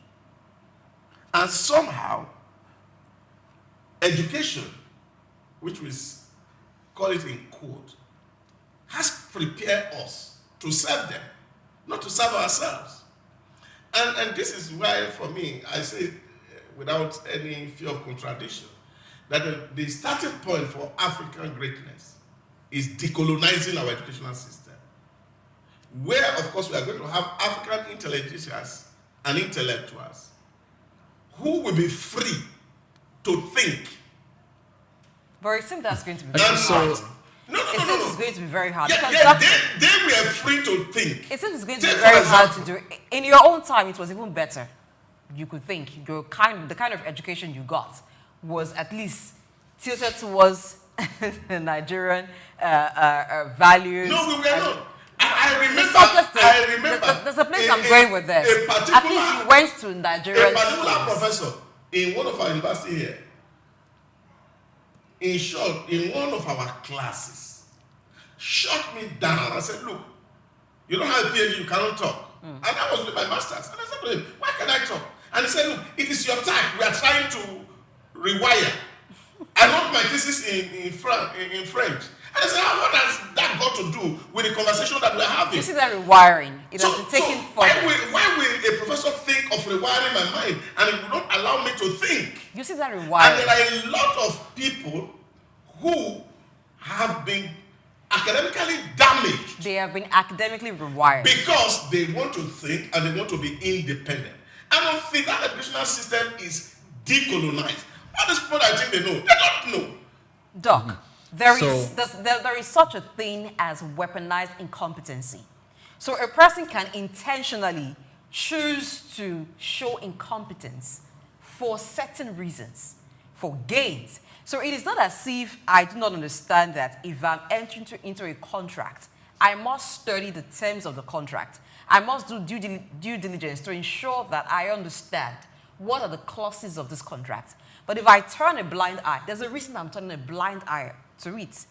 And somehow, education, which we call it in quote, has prepared us to serve them, not to serve ourselves. And this is why, for me, I say, without any fear of contradiction, that the starting point for African greatness is decolonizing our educational system, where, of course, we are going to have African intellectuals and intellectuals who will be free to think. But it seems that's going to be very hard. No. It's going to be very hard. Yeah, they were free to think. It seems it's going to be very hard to do. In your own time, it was even better. You could think the kind of education you got was at least tilted towards Nigerian values. No, we were not. I remember. There's a place I'm going with this. At least you went to Nigerian A particular schools. professor in one of our universities here, in short, in one of our classes, shut me down. I said, look, you don't have a PhD, you cannot talk. And I was doing my master's. And I said to him, why can I talk? And he said, look, it is your time. We are trying to rewire. I wrote my thesis in French. And I said, what has that got to do with the conversation that we're having? You see that rewiring? It has been taken further. Why will a professor think of rewiring my mind and it will not allow me to think? You see that rewiring? And there are a lot of people who have been academically damaged. They have been academically rewired. Because they want to think and they want to be independent. I don't think that educational system is decolonized. What is people I think they know? They don't know. Doc, there is such a thing as weaponized incompetency. So a person can intentionally choose to show incompetence for certain reasons, for gains. So it is not as if I do not understand that if I'm entering into a contract I must study the terms of the contract. I must do due diligence to ensure that I understand what are the clauses of this contract. But if I turn a blind eye, there's a reason I'm turning a blind eye to it.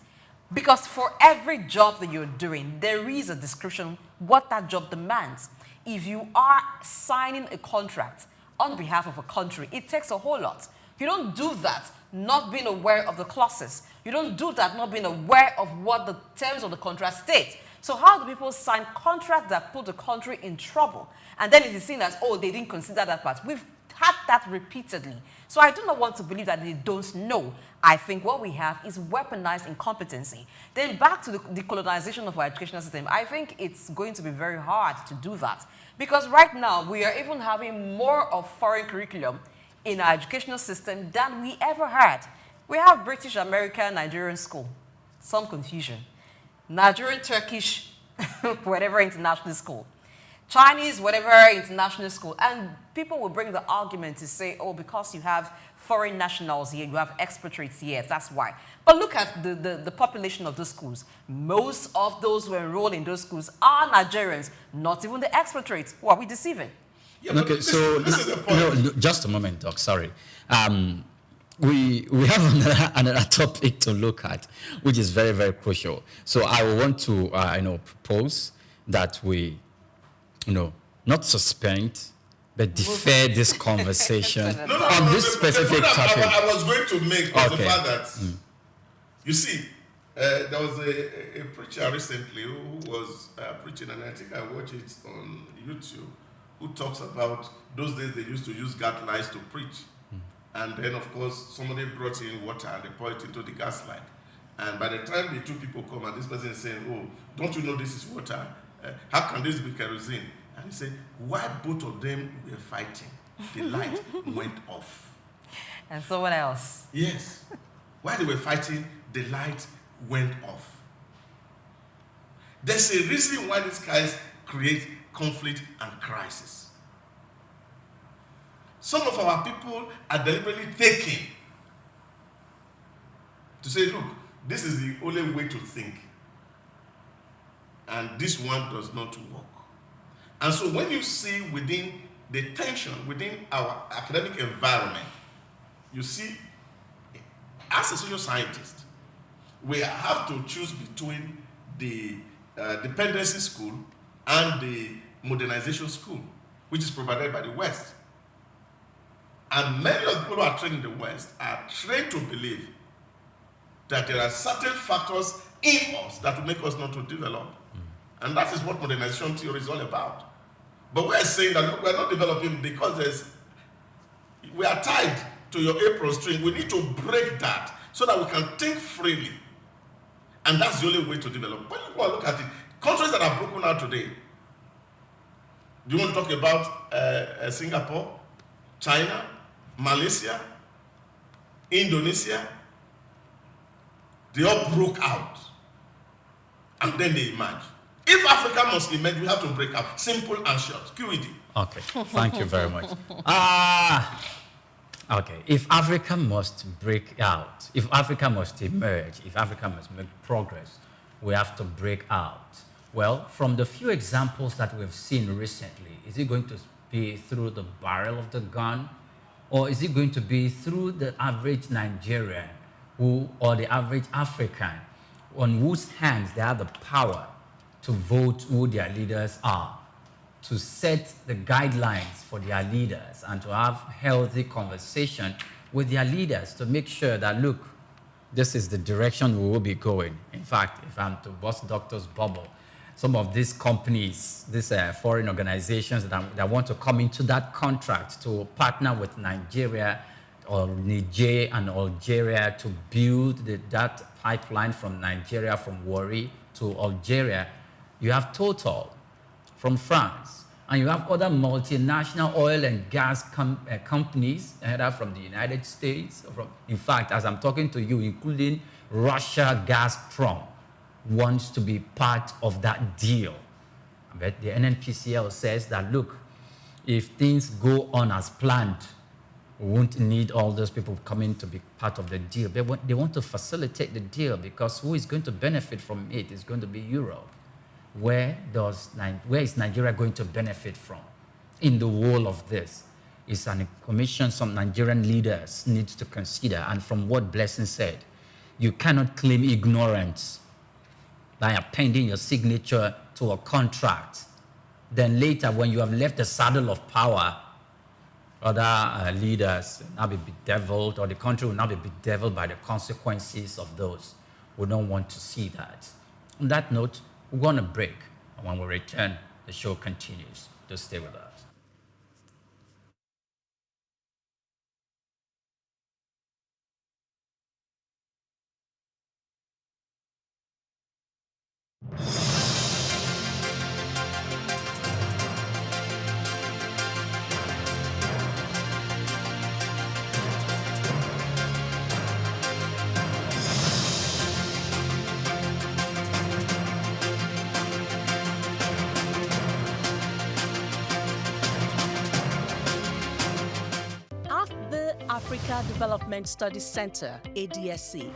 Because for every job that you're doing, there is a description what that job demands. If you are signing a contract on behalf of a country, it takes a whole lot. You don't do that not being aware of the clauses. You don't do that not being aware of what the terms of the contract state. So how do people sign contracts that put the country in trouble? And then it is seen as, oh, they didn't consider that part. We've had that repeatedly. So I do not want to believe that they don't know. I think what we have is weaponized incompetency. Then back to the decolonization of our educational system, I think it's going to be very hard to do that. Because right now, we are even having more of foreign curriculum in our educational system than we ever had. We have British, American, Nigerian school. Some confusion. Nigerian, Turkish, whatever international school. Chinese, whatever international school. And people will bring the argument to say, oh, because you have foreign nationals here, you have expatriates here, that's why. But look at the population of those schools. Most of those who enroll in those schools are Nigerians, not even the expatriates. Who are we deceiving? Yeah, okay, so this is the point. No, just a moment, Doc, sorry. We have another topic to look at, which is very, very crucial. So I want to, propose that we, not suspend, but defer this conversation on this specific topic. I was going to make the fact that, you see, there was a preacher recently who was preaching, and I think I watched it on YouTube, who talks about those days they used to use gas lights to preach. And then, of course, somebody brought in water and they poured it into the gas light. And by the time the two people come and this person is saying, oh, don't you know this is water? How can this be kerosene? And he said, why both of them were fighting, the light went off. And someone else. Yes. While they were fighting, the light went off. There's a reason why these guys create conflict and crisis. Some of our people are deliberately taking to say, look, this is the only way to think. And this one does not work. And so when you see within the tension, within our academic environment, you see, as a social scientist, we have to choose between the dependency school and the modernization school, which is provided by the West. And many of the people who are trained in the West are trained to believe that there are certain factors in us that will make us not to develop. And that is what modernization theory is all about. But we're saying that, look, we're not developing because we are tied to your apron string. We need to break that so that we can think freely. And that's the only way to develop. When you go and look at it, countries that are broken out today, do you want to talk about Singapore, China, Malaysia, Indonesia? They all broke out. And then they emerged. If Africa must emerge, we have to break out. Simple and short. QED. Okay, thank you very much. Okay, if Africa must break out, if Africa must emerge, if Africa must make progress, we have to break out. Well, from the few examples that we've seen recently, is it going to be through the barrel of the gun? Or is it going to be through the average Nigerian or the average African on whose hands they have the power to vote who their leaders are, to set the guidelines for their leaders, and to have healthy conversation with their leaders to make sure that, look, this is the direction we will be going. In fact, if I'm to bust Doctor's bubble, some of these companies, these foreign organizations that want to come into that contract to partner with Nigeria or Niger and Algeria to build that pipeline from Nigeria, from Warri to Algeria. You have Total from France, and you have other multinational oil and gas companies, either from the United States, in fact, as I'm talking to you, including Russia, Gazprom, wants to be part of that deal. But the NNPCL says that, look, if things go on as planned, we won't need all those people coming to be part of the deal. They want to facilitate the deal because who is going to benefit from it is going to be Europe. where is Nigeria going to benefit from in the whole of this? It's a commission some Nigerian leaders need to consider. And from what Blessing said, you cannot claim ignorance by appending your signature to a contract. Then later, when you have left the saddle of power, other leaders will now be bedeviled, or the country will now be bedeviled by the consequences of those. We don't want to see that. On that note, we're going to break. And when we return, the show continues. Just stay with us. Africa Development Studies Center, ADSC,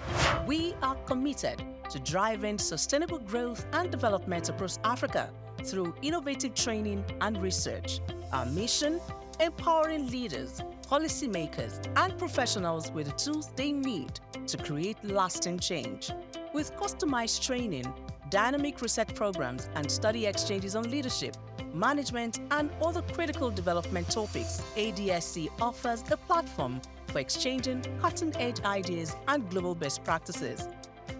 we are committed to driving sustainable growth and development across Africa through innovative training and research. Our mission, empowering leaders, policymakers, and professionals with the tools they need to create lasting change. With customized training, dynamic research programs, and study exchanges on leadership, management, and other critical development topics, ADSC offers a platform for exchanging cutting-edge ideas and global best practices.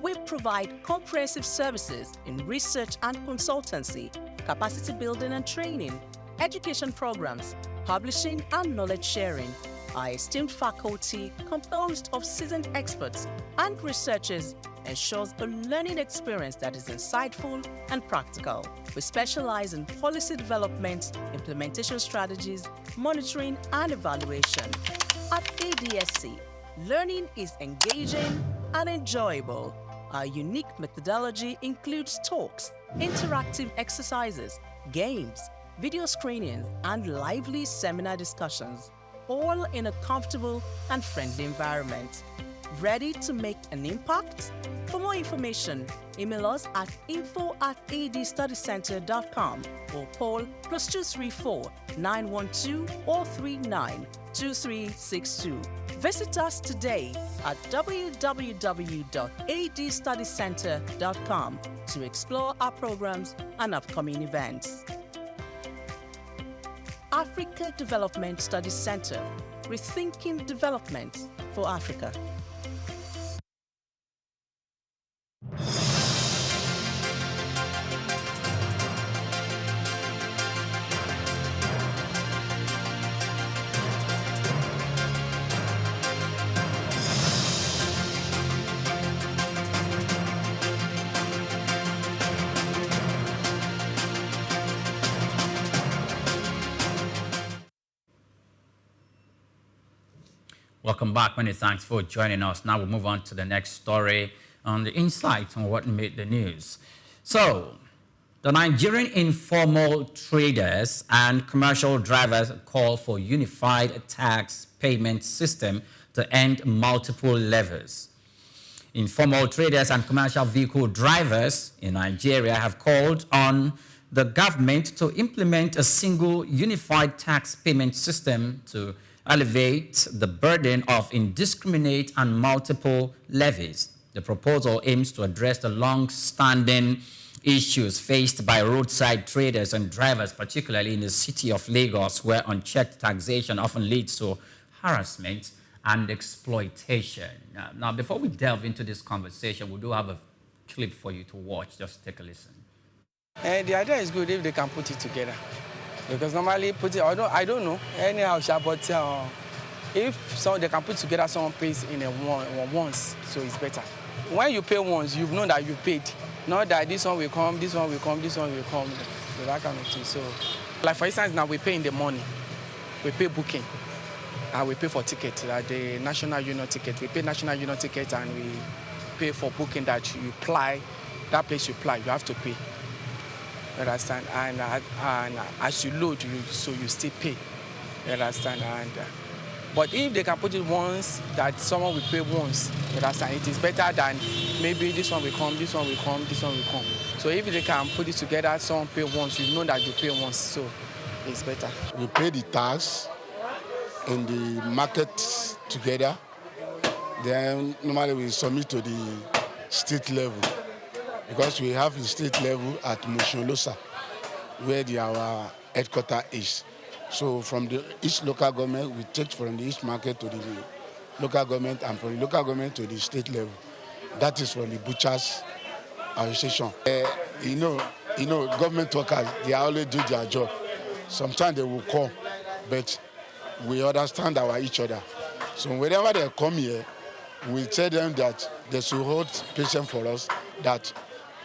We provide comprehensive services in research and consultancy, capacity building and training, education programs, publishing, and knowledge sharing. Our esteemed faculty, composed of seasoned experts and researchers, ensures a learning experience that is insightful and practical. We specialize in policy development, implementation strategies, monitoring, and evaluation. At ADSC, learning is engaging and enjoyable. Our unique methodology includes talks, interactive exercises, games, video screenings, and lively seminar discussions, all in a comfortable and friendly environment. Ready to make an impact? For more information, email us at info@adstudycenter.com or call +234 912 439 2362. Visit us today at www.adstudycenter.com to explore our programs and upcoming events. Africa Development Studies Center, rethinking development for Africa. Welcome back. Many thanks for joining us. Now we'll move on to the next story on the insight on what made the news. So, the Nigerian informal traders and commercial drivers call for unified tax payment system to end multiple levies. Informal traders and commercial vehicle drivers in Nigeria have called on the government to implement a single unified tax payment system to alleviate the burden of indiscriminate and multiple levies. The proposal aims to address the long-standing issues faced by roadside traders and drivers, particularly in the city of Lagos, where unchecked taxation often leads to harassment and exploitation. Now, before we delve into this conversation, we do have a clip for you to watch. Just take a listen. The idea is good if they can put it together. Because normally I don't know, anyhow, but if they can put together, someone pays in once, so it's better. When you pay once, you know that you paid. Not that this one will come, this one will come, this one will come, so that kind of thing. So, like for instance, now we pay in the morning, we pay booking, and we pay for ticket, like the National Union ticket. We pay National Union ticket and we pay for booking that you apply, that place you apply, you have to pay. You understand? And as you load, you still pay. You understand? But if they can put it once, that someone will pay once, you understand? It is better than maybe this one will come, this one will come, this one will come. So if they can put it together, someone pay once, you know that you pay once, so it's better. We pay the tax in the market together. Then normally we submit to the state level because we have the state level at Mosholosa, where our headquarters is. So from each local government, we take from the each market to the local government, and from the local government to the state level. That is from the butchers association. Government workers, they always do their job. Sometimes they will come, but we understand each other. So whenever they come here, we tell them that they should hold patience for us, that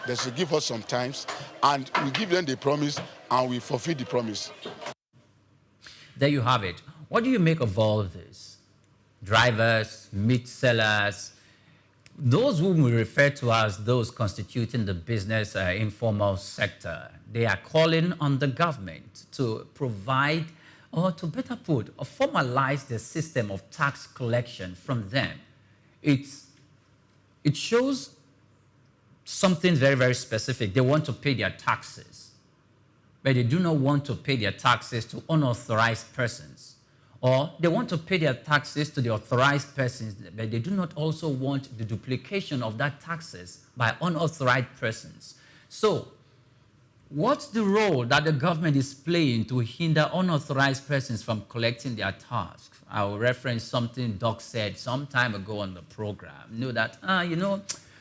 they should give us some time, and we give them the promise, and we fulfill the promise. There you have it. What do you make of all of this? Drivers, meat sellers, those whom we refer to as those constituting the business informal sector, they are calling on the government to provide, or to better put, formalize the system of tax collection from them. It shows something very, very specific. They want to pay their taxes, but they do not want to pay their taxes to unauthorized persons. Or they want to pay their taxes to the authorized persons, but they do not also want the duplication of that taxes by unauthorized persons. So, what's the role that the government is playing to hinder unauthorized persons from collecting their tasks? I will reference something Doc said some time ago on the program. That,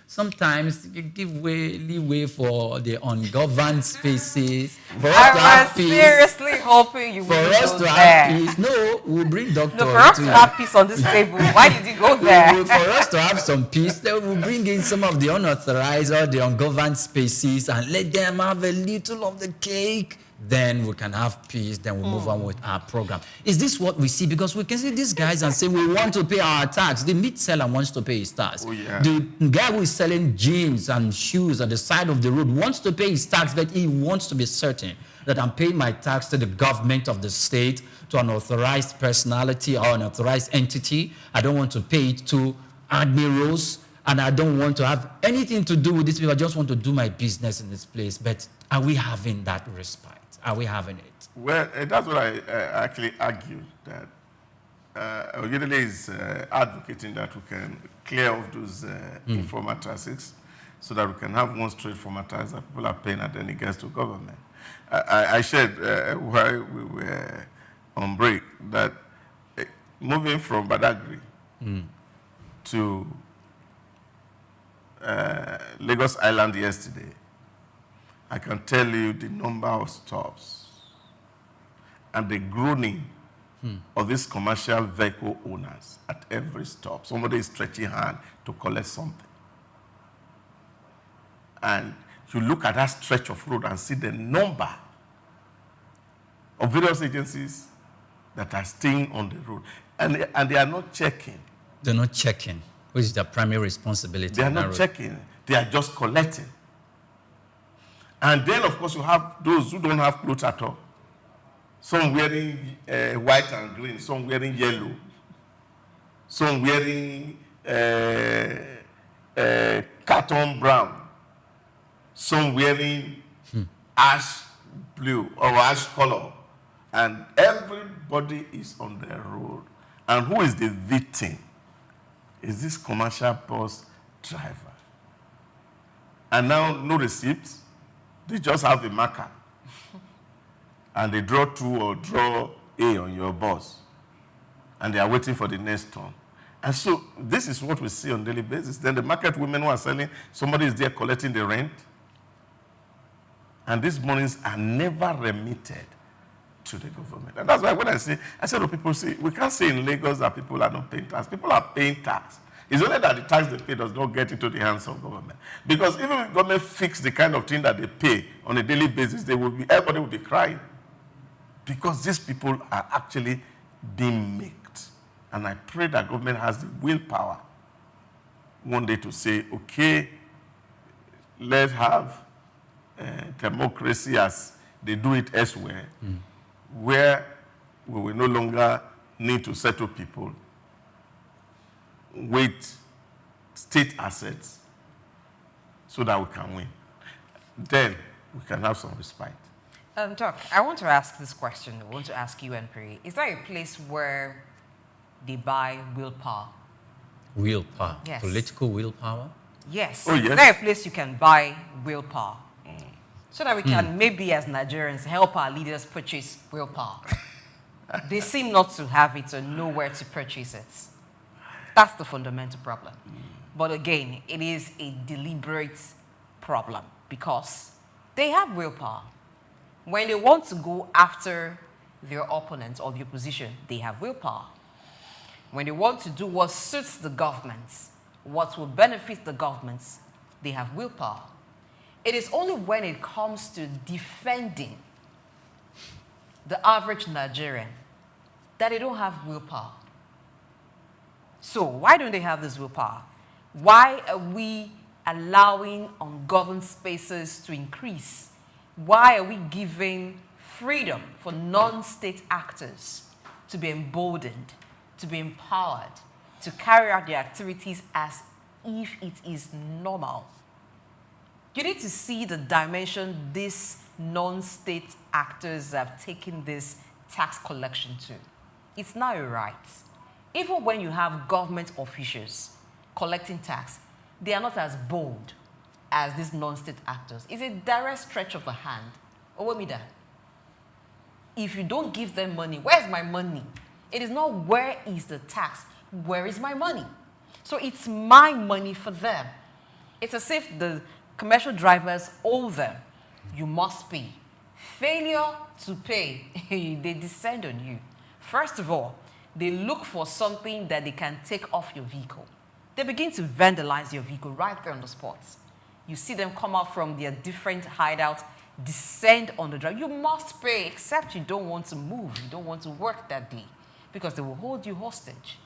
sometimes you give leeway for the ungoverned spaces. I was seriously hoping you would go there. For us to have peace, no, we'll bring doctors. No, for us to have peace on this table. Why did you go there? For us to have some peace, then we'll bring in some of the unauthorized or the ungoverned spaces and let them have a little of the cake. Then we can have peace, then we'll move on with our program. Is this what we see? Because we can see these guys and say, we want to pay our tax. The meat seller wants to pay his tax. Oh, yeah. The guy who is selling jeans and shoes at the side of the road wants to pay his tax, but he wants to be certain that I'm paying my tax to the government of the state, to an authorized personality or an authorized entity. I don't want to pay it to admirals, and I don't want to have anything to do with these people. I just want to do my business in this place. But are we having that respite? Are we having it? Well, that's what I actually argue, that Oyedele is advocating that we can clear off those informal taxes so that we can have one straight formal tax that people are paying and then it gets to government. I shared while we were on break that moving from Badagry to Lagos Island yesterday, I can tell you the number of stops and the groaning of these commercial vehicle owners at every stop. Somebody is stretching hand to collect something. And you look at that stretch of road and see the number of various agencies that are staying on the road. And they are not checking. They're not checking, which is their primary responsibility. They are not checking. They are just collecting. And then, of course, you have those who don't have clothes at all. Some wearing white and green, some wearing yellow, some wearing carton brown, some wearing ash blue or ash color. And everybody is on the road. And who is the victim? Is this commercial bus driver. And now, no receipts. They just have the marker. And they draw 2 or draw A on your bus. And they are waiting for the next turn. And so this is what we see on a daily basis. Then the market women who are selling, somebody is there collecting the rent. And these monies are never remitted to the government. And that's why when I say to people, see, we can't say in Lagos that people are not paying tax. People are paying tax. It's only that the tax they pay does not get into the hands of government. Because even if government fix the kind of thing that they pay on a daily basis, everybody will be crying. Because these people are actually being milked. And I pray that government has the willpower one day to say, okay, let's have democracy as they do it elsewhere, where we will no longer need to settle people with state assets so that we can win. then we can have some respite. Doc, I want to ask this question. I want to ask you and Pri. Is there a place where they buy willpower? Willpower? Yes. Political willpower? Yes. Oh, yes. Is there a place you can buy willpower? So that we can maybe as Nigerians help our leaders purchase willpower. They seem not to have it or know where to purchase it. That's the fundamental problem. But again, it is a deliberate problem because they have willpower. When they want to go after their opponent or the opposition, they have willpower. When they want to do what suits the government, what will benefit the government, they have willpower. It is only when it comes to defending the average Nigerian that they don't have willpower. So why don't they have this willpower? Why are we allowing ungoverned spaces to increase? Why are we giving freedom for non-state actors to be emboldened, to be empowered, to carry out their activities as if it is normal? You need to see the dimension these non-state actors have taken this tax collection to. It's not a right. Even when you have government officials collecting tax, they are not as bold as these non-state actors. It's a direct stretch of the hand. Owomida, if you don't give them money, where's my money? It is not where is the tax, where is my money? So it's my money for them. It's as if the commercial drivers owe them. You must pay. Failure to pay, they descend on you. First of all, they look for something that they can take off your vehicle. They begin to vandalize your vehicle right there on the spot. You see them come out from their different hideouts, descend on the drive. You must pay, except you don't want to move. You don't want to work that day because they will hold you hostage.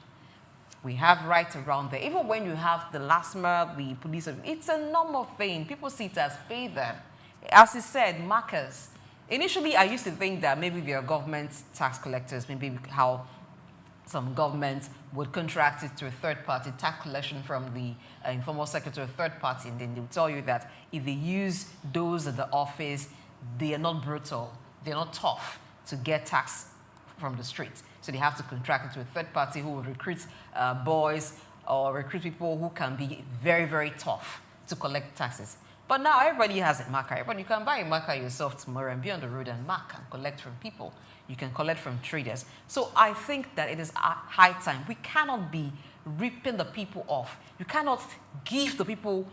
We have right around there. Even when you have the LASMA, the police, it's a normal thing. People see it as pay them. As he said, markers. Initially, I used to think that maybe they are government tax collectors, maybe how some governments would contract it to a third-party tax collection from the informal sector to a third party, and then they will tell you that if they use those at the office, they are not brutal, they're not tough to get tax from the streets. So they have to contract it to a third party who will recruit boys or recruit people who can be very, very tough to collect taxes. But now everybody has a marker. Everybody, you can buy a marker yourself tomorrow and be on the road and mark and collect from people. You can collect from traders. So I think that it is high time. We cannot be ripping the people off. You cannot give the people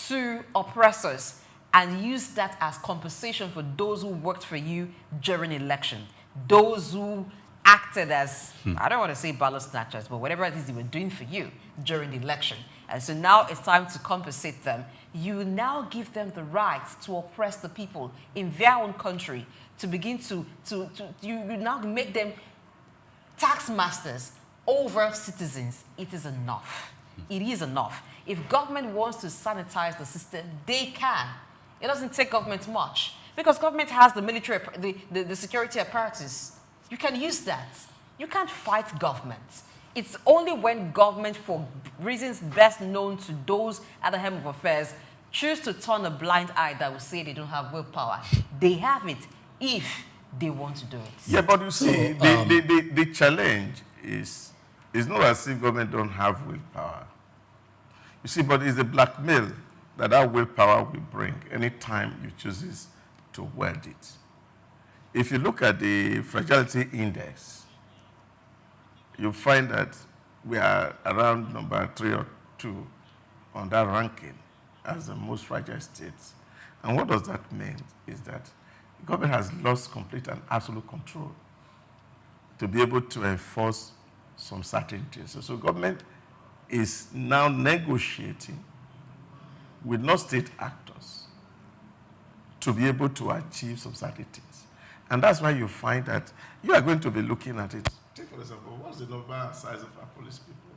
to oppressors and use that as compensation for those who worked for you during election. Those who acted as, I don't want to say ballot snatchers, but whatever it is they were doing for you during the election. And so now it's time to compensate them. You now give them the right to oppress the people in their own country, to begin you now make them tax masters over citizens. It is enough. It is enough. If government wants to sanitize the system, they can. It doesn't take government much because government has the military, the security apparatus. You can use that. You can't fight government. It's only when government, for reasons best known to those at the helm of affairs, choose to turn a blind eye that will say they don't have willpower. They have it if they want to do it. Yeah, but you see, the challenge is not as if government don't have willpower. You see, but it's the blackmail that willpower will bring anytime you choose to weld it. If you look at the fragility index, you find that we are around number 3 or 2 on that ranking as the most fragile states. And what does that mean is that the government has lost complete and absolute control to be able to enforce some certainties. So government is now negotiating with non-state actors to be able to achieve some certainties. And that's why you find that you are going to be looking at it. Take, for example, what's the number and size of our police people?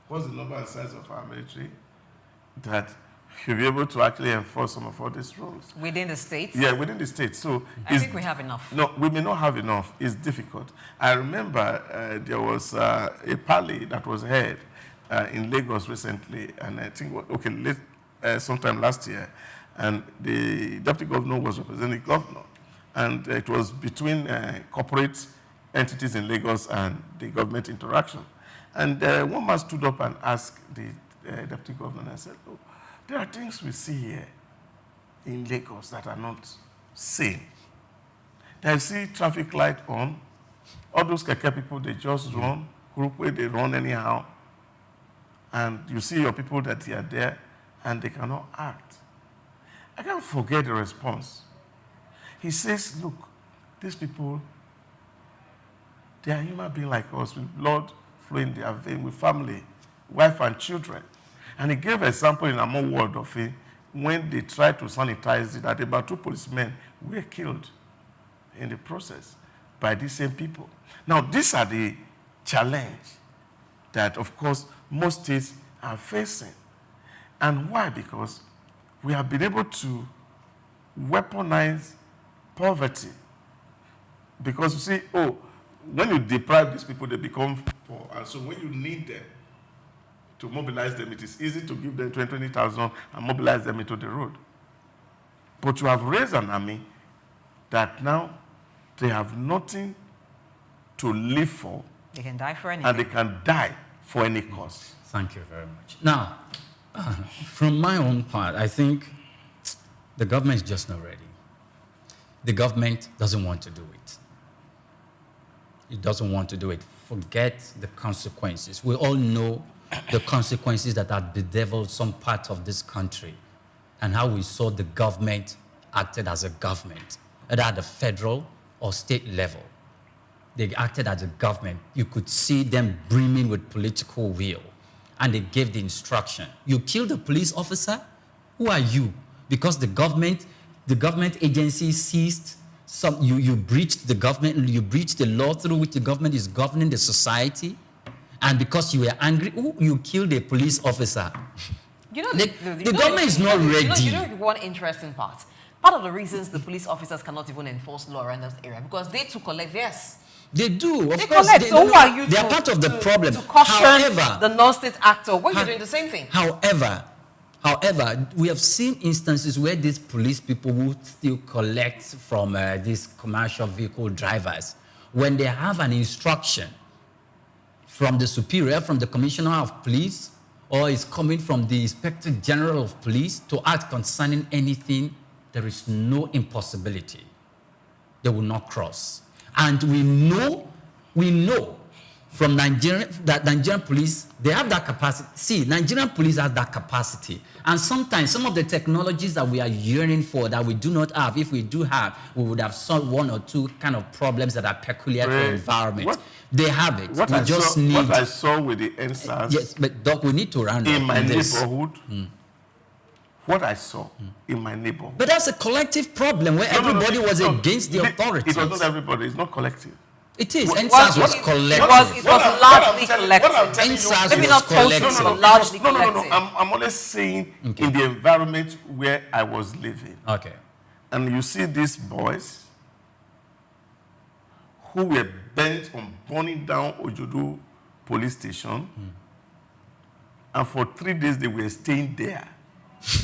What's the number and size of our military? That you'll be able to actually enforce some of all these rules. Within the states? Yeah, within the states. So I think we have enough. No, we may not have enough. It's difficult. I remember there was a parley that was held in Lagos recently, and I think, sometime last year. and the deputy governor was representing the governor. And it was between corporate entities in Lagos and the government interaction. And one man stood up and asked the deputy governor, and said, "Oh, there are things we see here in Lagos that are not sane. I see traffic light on, all those keke people, they just run, group way they run anyhow, and you see your people that they are there, and they cannot act." I can't forget the response. He says, "Look, these people, they are human beings like us, with blood flowing in their vein, with family, wife and children." And he gave an example in Amon ward of it, when they tried to sanitize it, that about 2 policemen were killed in the process by these same people. Now, these are the challenge that, of course, most states are facing. And why? Because we have been able to weaponize poverty. Because you see, oh, when you deprive these people, they become poor. And so when you need them to mobilize them, it is easy to give them 20,000 and mobilize them into the road. But you have raised an army that now they have nothing to live for. They can die for anything. And they can die for any cause. Thank you very much. Now, from my own part, I think the government is just not ready. The government doesn't want to do it. It doesn't want to do it. Forget the consequences. We all know the consequences that have bedeviled some part of this country and how we saw the government acted as a government, either at the federal or state level. They acted as a government. You could see them brimming with political will. And they gave the instruction. You killed a police officer? Who are you? Because the government agency seized some, you breached the government, you breached the law through which the government is governing the society. And because you were angry, you killed a police officer. You know, the government is not ready. You know one interesting part. Part of the reasons the police officers cannot even enforce law around this area, because they too collect, yes. They do, of they course. Collect. So who are you they are part of the problem. To caution however, the non-state actor when you're doing the same thing. However, we have seen instances where these police people will still collect from these commercial vehicle drivers when they have an instruction from the superior, from the commissioner of police, or is coming from the inspector general of police to act concerning anything. There is no impossibility. They will not cross. And we know from Nigerian police, they have that capacity. See, Nigerian police have that capacity. And sometimes some of the technologies that we are yearning for that we do not have, if we do have, we would have solved 1 or 2 kind of problems that are peculiar to the environment. They have it. What I saw with the NSAS. Yes, but Doc, we need to round in up my this. neighborhood. What I saw in my neighborhood. But that's a collective problem where everybody was against the authorities. It was not everybody. It's not collective. It is. NSAS was collective. It was largely collective. NSAS Maybe was not collective. largely collective. No. I'm only saying in the environment where I was living. Okay. And you see these boys who were bent on burning down Ojodo police station. And for 3 days they were staying there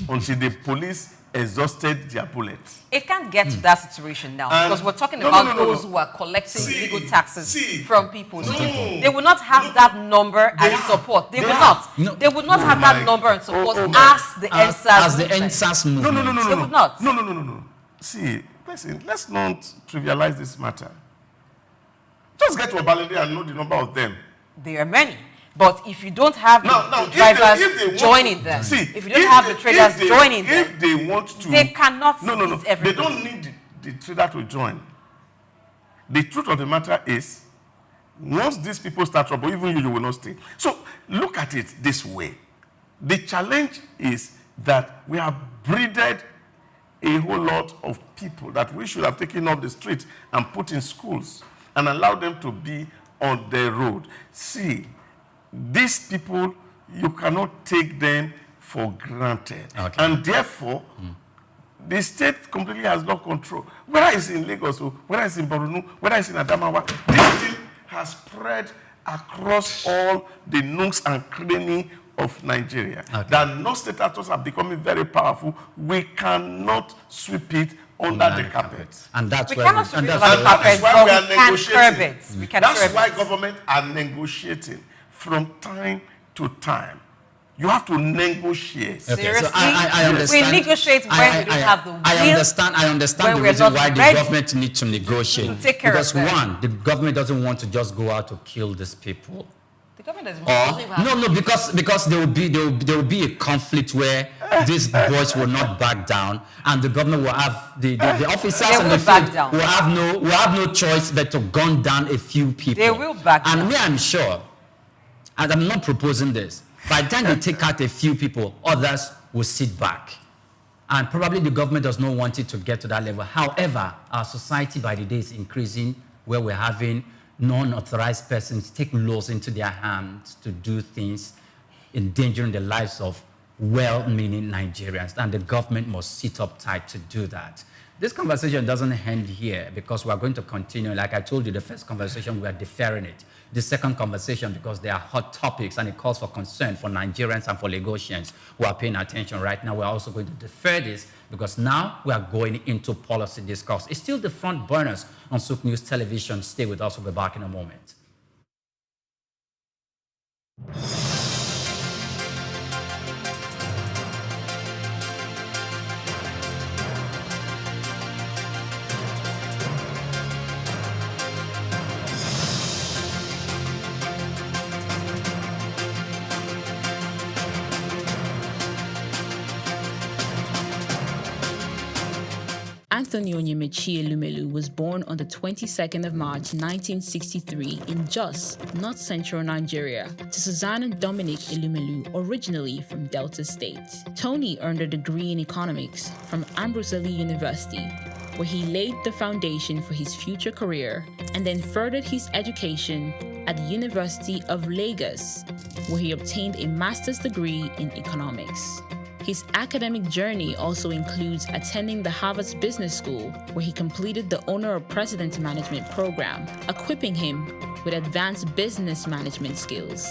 until the police exhausted their bullets. It can't get to that situation now, because we're talking about those who are collecting illegal taxes from people. So they will not have that number and support. They will not. They would not have that number and support as the NSAS movement. No. They would not. No. See, listen, let's not trivialize this matter. Just get to Obalende and know the number of them. There are many. But if you don't have the drivers joining them, if you don't have the traders joining them, if they want to, they cannot. No. They don't need the trader to join. The truth of the matter is, once these people start trouble, even you will not stay. So look at it this way. The challenge is that we have breeded a whole lot of people that we should have taken off the street and put in schools and allowed them to be on the road. See, these people, you cannot take them for granted. Okay. And therefore, the state completely has no control. Whether it's in Lagos, whether it's in Borno, whether it's in Adamawa, this thing has spread across all the nooks and crannies of Nigeria. Okay. That non-state actors are becoming very powerful. We cannot sweep it under the carpet. And that's We where cannot sweep it under the that carpet, is why but we are we can curb negotiating. it. We can That's curb why it. government are negotiating from time to time. You have to negotiate. Okay, Seriously? so I understand. We negotiate when we don't have the will. I understand the when we're reason not why the ready government needs to negotiate. to take care because of them. one, the government doesn't want to just go out to kill these people. The government Because there will be a conflict where these boys will not back down, and the government will have the officers in the field will have no choice but to gun down a few people. They will back down. And me, I'm sure, and I'm not proposing this, by the time they take out a few people, others will sit back. And probably the government does not want it to get to that level. However, our society by the day is increasing, where we're having non-authorized persons take laws into their hands to do things endangering the lives of well-meaning Nigerians, and the government must sit up tight to do that. This conversation doesn't end here, because we are going to continue. Like I told you, the first conversation, we are deferring it. The second conversation, because they are hot topics and it calls for concern for Nigerians and for Lagosians who are paying attention right now. We're also going to defer this, because now we are going into policy discourse. It's still the front burners on Souq News Television. Stay with us. We'll be back in a moment. Anthony Onyemaechi Elumelu was born on the 22nd of March 1963 in Jos, North Central Nigeria, to Susanna Dominic Elumelu, originally from Delta State. Tony earned a degree in economics from Ambrose Ali University, where he laid the foundation for his future career, and then furthered his education at the University of Lagos, where he obtained a master's degree in economics. His academic journey also includes attending the Harvard Business School, where he completed the Owner of President Management program, equipping him with advanced business management skills.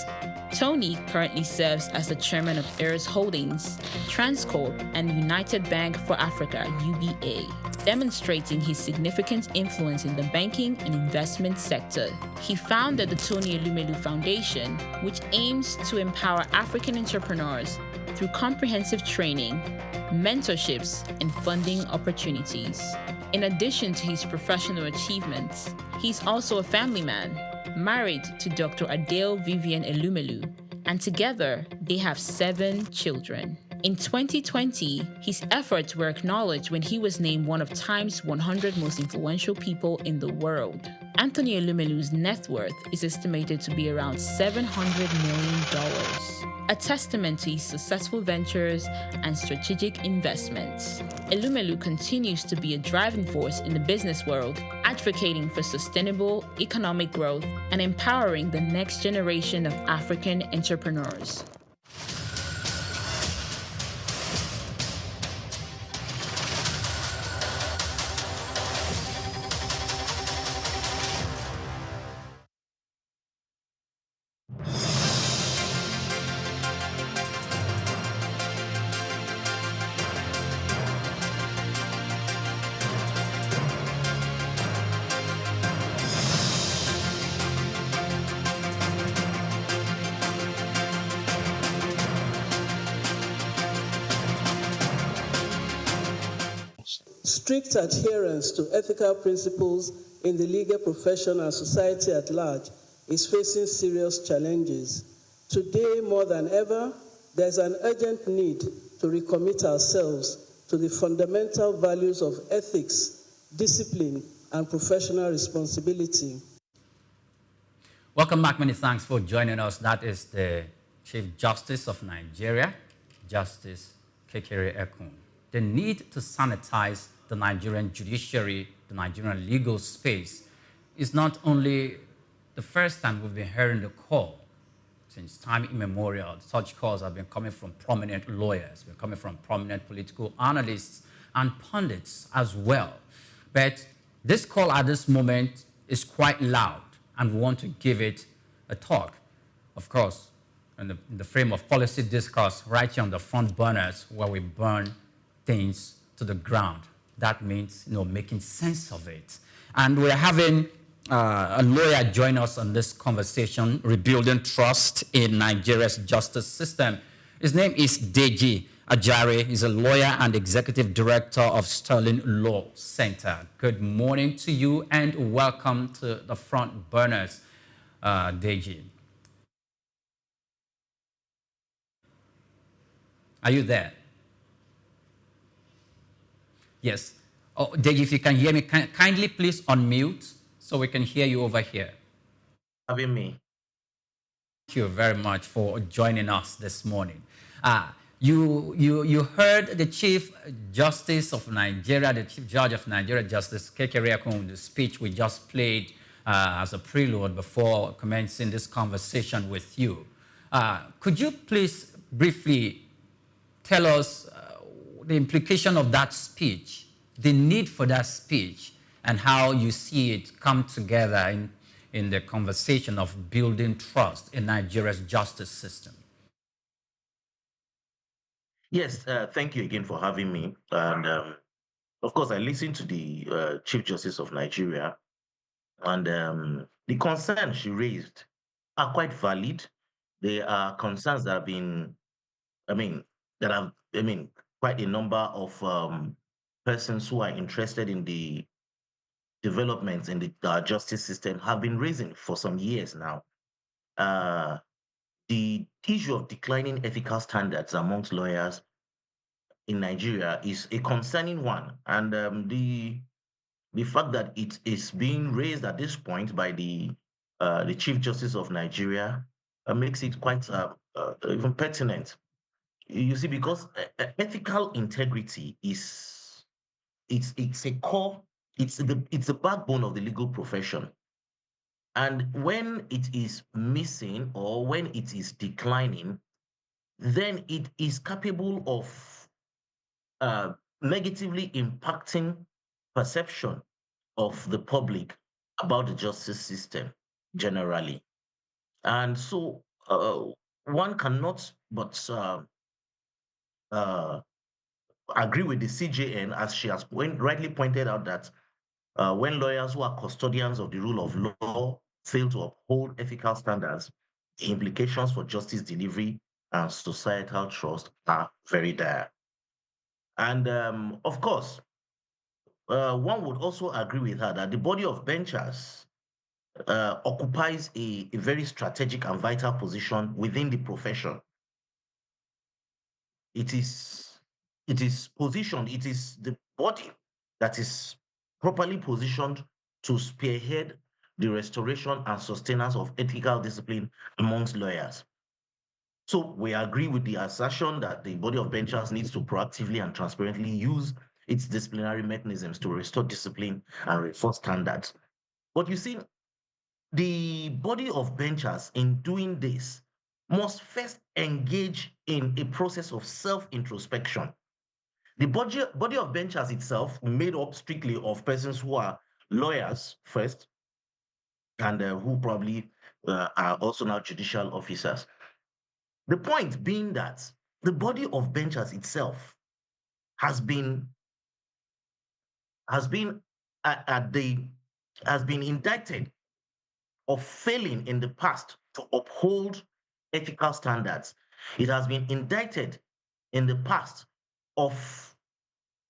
Tony currently serves as the chairman of Ayers Holdings, Transcorp, and United Bank for Africa, UBA, demonstrating his significant influence in the banking and investment sector. He founded the Tony Elumelu Foundation, which aims to empower African entrepreneurs through comprehensive training, mentorships, and funding opportunities. In addition to his professional achievements, he's also a family man, married to Dr. Adele Vivian Elumelu, and together they have 7 children. In 2020, his efforts were acknowledged when he was named one of Time's 100 most influential people in the world. Anthony Elumelu's net worth is estimated to be around $700 million, a testament to his successful ventures and strategic investments. Elumelu continues to be a driving force in the business world, advocating for sustainable economic growth and empowering the next generation of African entrepreneurs. Strict adherence to ethical principles in the legal profession and society at large is facing serious challenges. Today, more than ever, there's an urgent need to recommit ourselves to the fundamental values of ethics, discipline, and professional responsibility. Welcome back. Many thanks for joining us. That is the Chief Justice of Nigeria, Justice Kekere Ekun. The need to sanitize the Nigerian judiciary, the Nigerian legal space, is not only the first time we've been hearing the call. Since time immemorial, such calls have been coming from prominent lawyers, they're coming from prominent political analysts and pundits as well. But this call at this moment is quite loud, and we want to give it a talk. Of course, in the frame of policy discourse right here on the front burners where we burn things to the ground. That means, making sense of it. And we're having a lawyer join us on this conversation, Rebuilding Trust in Nigeria's Justice System. His name is Deji Ajare. He's a lawyer and executive director of Sterling Law Center. Good morning to you and welcome to the front burners, Deji. Are you there? Yes. Oh, Deji, if you can hear me, kindly please unmute so we can hear you over here. Having me. Thank you very much for joining us this morning. You heard the Chief Justice of Nigeria, the Chief Judge of Nigeria, Justice Kekere, the speech we just played as a prelude before commencing this conversation with you. Could you please briefly tell us the implication of that speech, the need for that speech, and how you see it come together in the conversation of building trust in Nigeria's justice system? Yes, thank you again for having me. And of course, I listened to the Chief Justice of Nigeria, and the concerns she raised are quite valid. They are concerns that have been, quite a number of persons who are interested in the developments in the justice system have been raising for some years now. The issue of declining ethical standards amongst lawyers in Nigeria is a concerning one, and the fact that it is being raised at this point by the Chief Justice of Nigeria makes it quite even pertinent. You see, because ethical integrity is it's a core, it's the backbone of the legal profession. And when it is missing or when it is declining, then it is capable of negatively impacting perception of the public about the justice system generally. And so one cannot but agree with the CJN, as she has rightly pointed out, that when lawyers who are custodians of the rule of law fail to uphold ethical standards, the implications for justice delivery and societal trust are very dire. And of course, one would also agree with her that the body of benchers occupies a very strategic and vital position within the profession. It is positioned, it is the body that is properly positioned to spearhead the restoration and sustenance of ethical discipline amongst lawyers. So we agree with the assertion that the body of benchers needs to proactively and transparently use its disciplinary mechanisms to restore discipline and reinforce standards. But you see, the body of benchers in doing this must first engage in a process of self-introspection. The body of benchers itself, made up strictly of persons who are lawyers first, and who probably are also now judicial officers. The point being that the body of benchers itself has been indicted of failing in the past to uphold ethical standards. It has been indicted in the past of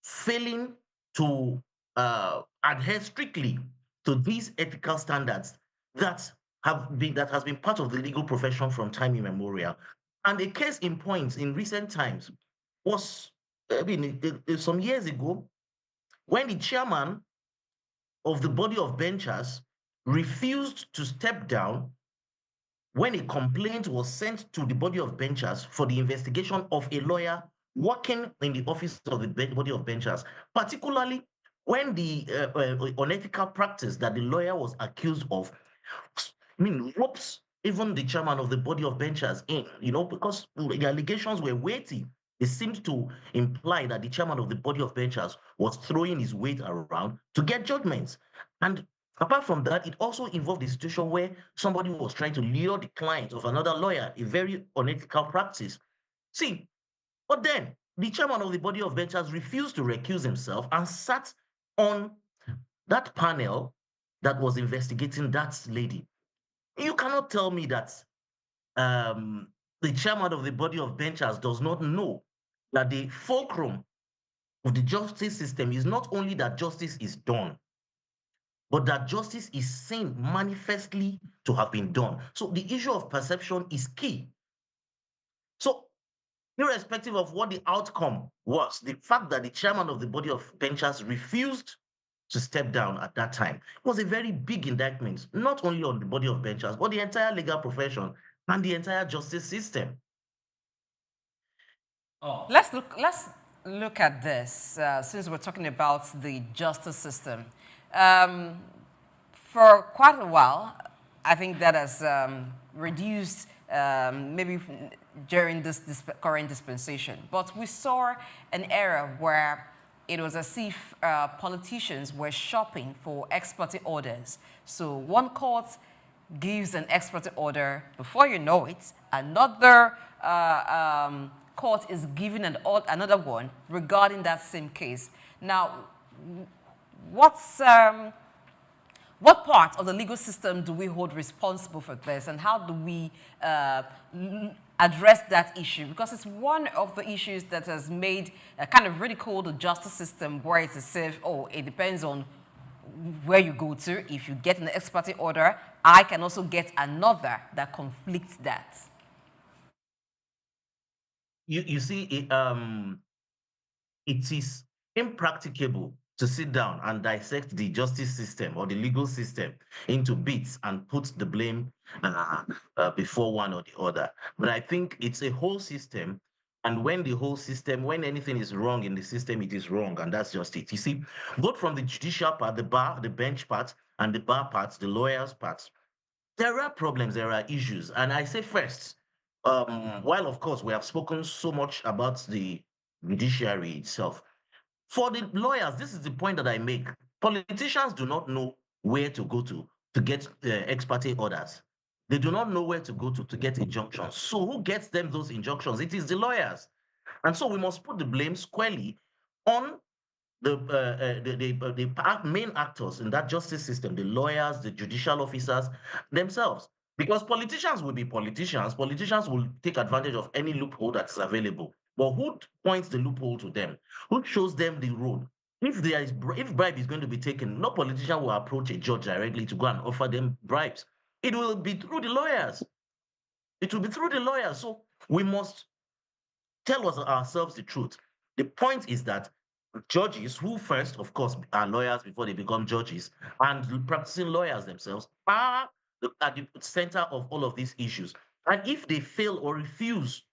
failing to adhere strictly to these ethical standards that has been part of the legal profession from time immemorial. And a case in point in recent times was, some years ago, when the chairman of the body of benchers refused to step down when a complaint was sent to the body of benchers for the investigation of a lawyer working in the office of the body of benchers, particularly when the unethical practice that the lawyer was accused of, ropes even the chairman of the body of benchers in, because the allegations were weighty. It seemed to imply that the chairman of the body of benchers was throwing his weight around to get judgments. And Apart from that, it also involved a situation where somebody was trying to lure the client of another lawyer, a very unethical practice. See, but then the chairman of the body of benchers refused to recuse himself and sat on that panel that was investigating that lady. You cannot tell me that the chairman of the body of benchers does not know that the fulcrum of the justice system is not only that justice is done, but that justice is seen manifestly to have been done. So the issue of perception is key. So irrespective of what the outcome was, the fact that the chairman of the body of benchers refused to step down at that time was a very big indictment, not only on the body of benchers, but the entire legal profession and the entire justice system. Let's look at this since we're talking about the justice system. Um, for quite a while, I think that has reduced maybe during this current dispensation. But we saw an era where it was as if politicians were shopping for expert orders. So one court gives an expert order, before you know it, another court is giving another one regarding that same case. Now, what part of the legal system do we hold responsible for this, and how do we address that issue? Because it's one of the issues that has made kind of ridicule the justice system, where it's as if, oh, it depends on where you go to. If you get an ex parte order, I can also get another that conflicts that. You see, it is impracticable to sit down and dissect the justice system or the legal system into bits and put the blame before one or the other. But I think it's a whole system. And when the whole system, when anything is wrong in the system, it is wrong. And that's just it. You see, both from the judicial part, the bar, the bench part, and the bar parts, the lawyers parts, there are problems, there are issues. And I say first, while of course we have spoken so much about the judiciary itself, for the lawyers, this is the point that I make. Politicians do not know where to go to get ex parte orders. They do not know where to go to get injunctions. So who gets them those injunctions? It is the lawyers. And so we must put the blame squarely on the main actors in that justice system, the lawyers, the judicial officers themselves. Because politicians will be politicians. Politicians will take advantage of any loophole that's available. But who points the loophole to them? Who shows them the road? If bribe is going to be taken, no politician will approach a judge directly to go and offer them bribes. It will be through the lawyers. It will be through the lawyers. So we must tell ourselves the truth. The point is that judges, who first, of course, are lawyers before they become judges, and practicing lawyers themselves, are at the center of all of these issues. And if they fail or refuse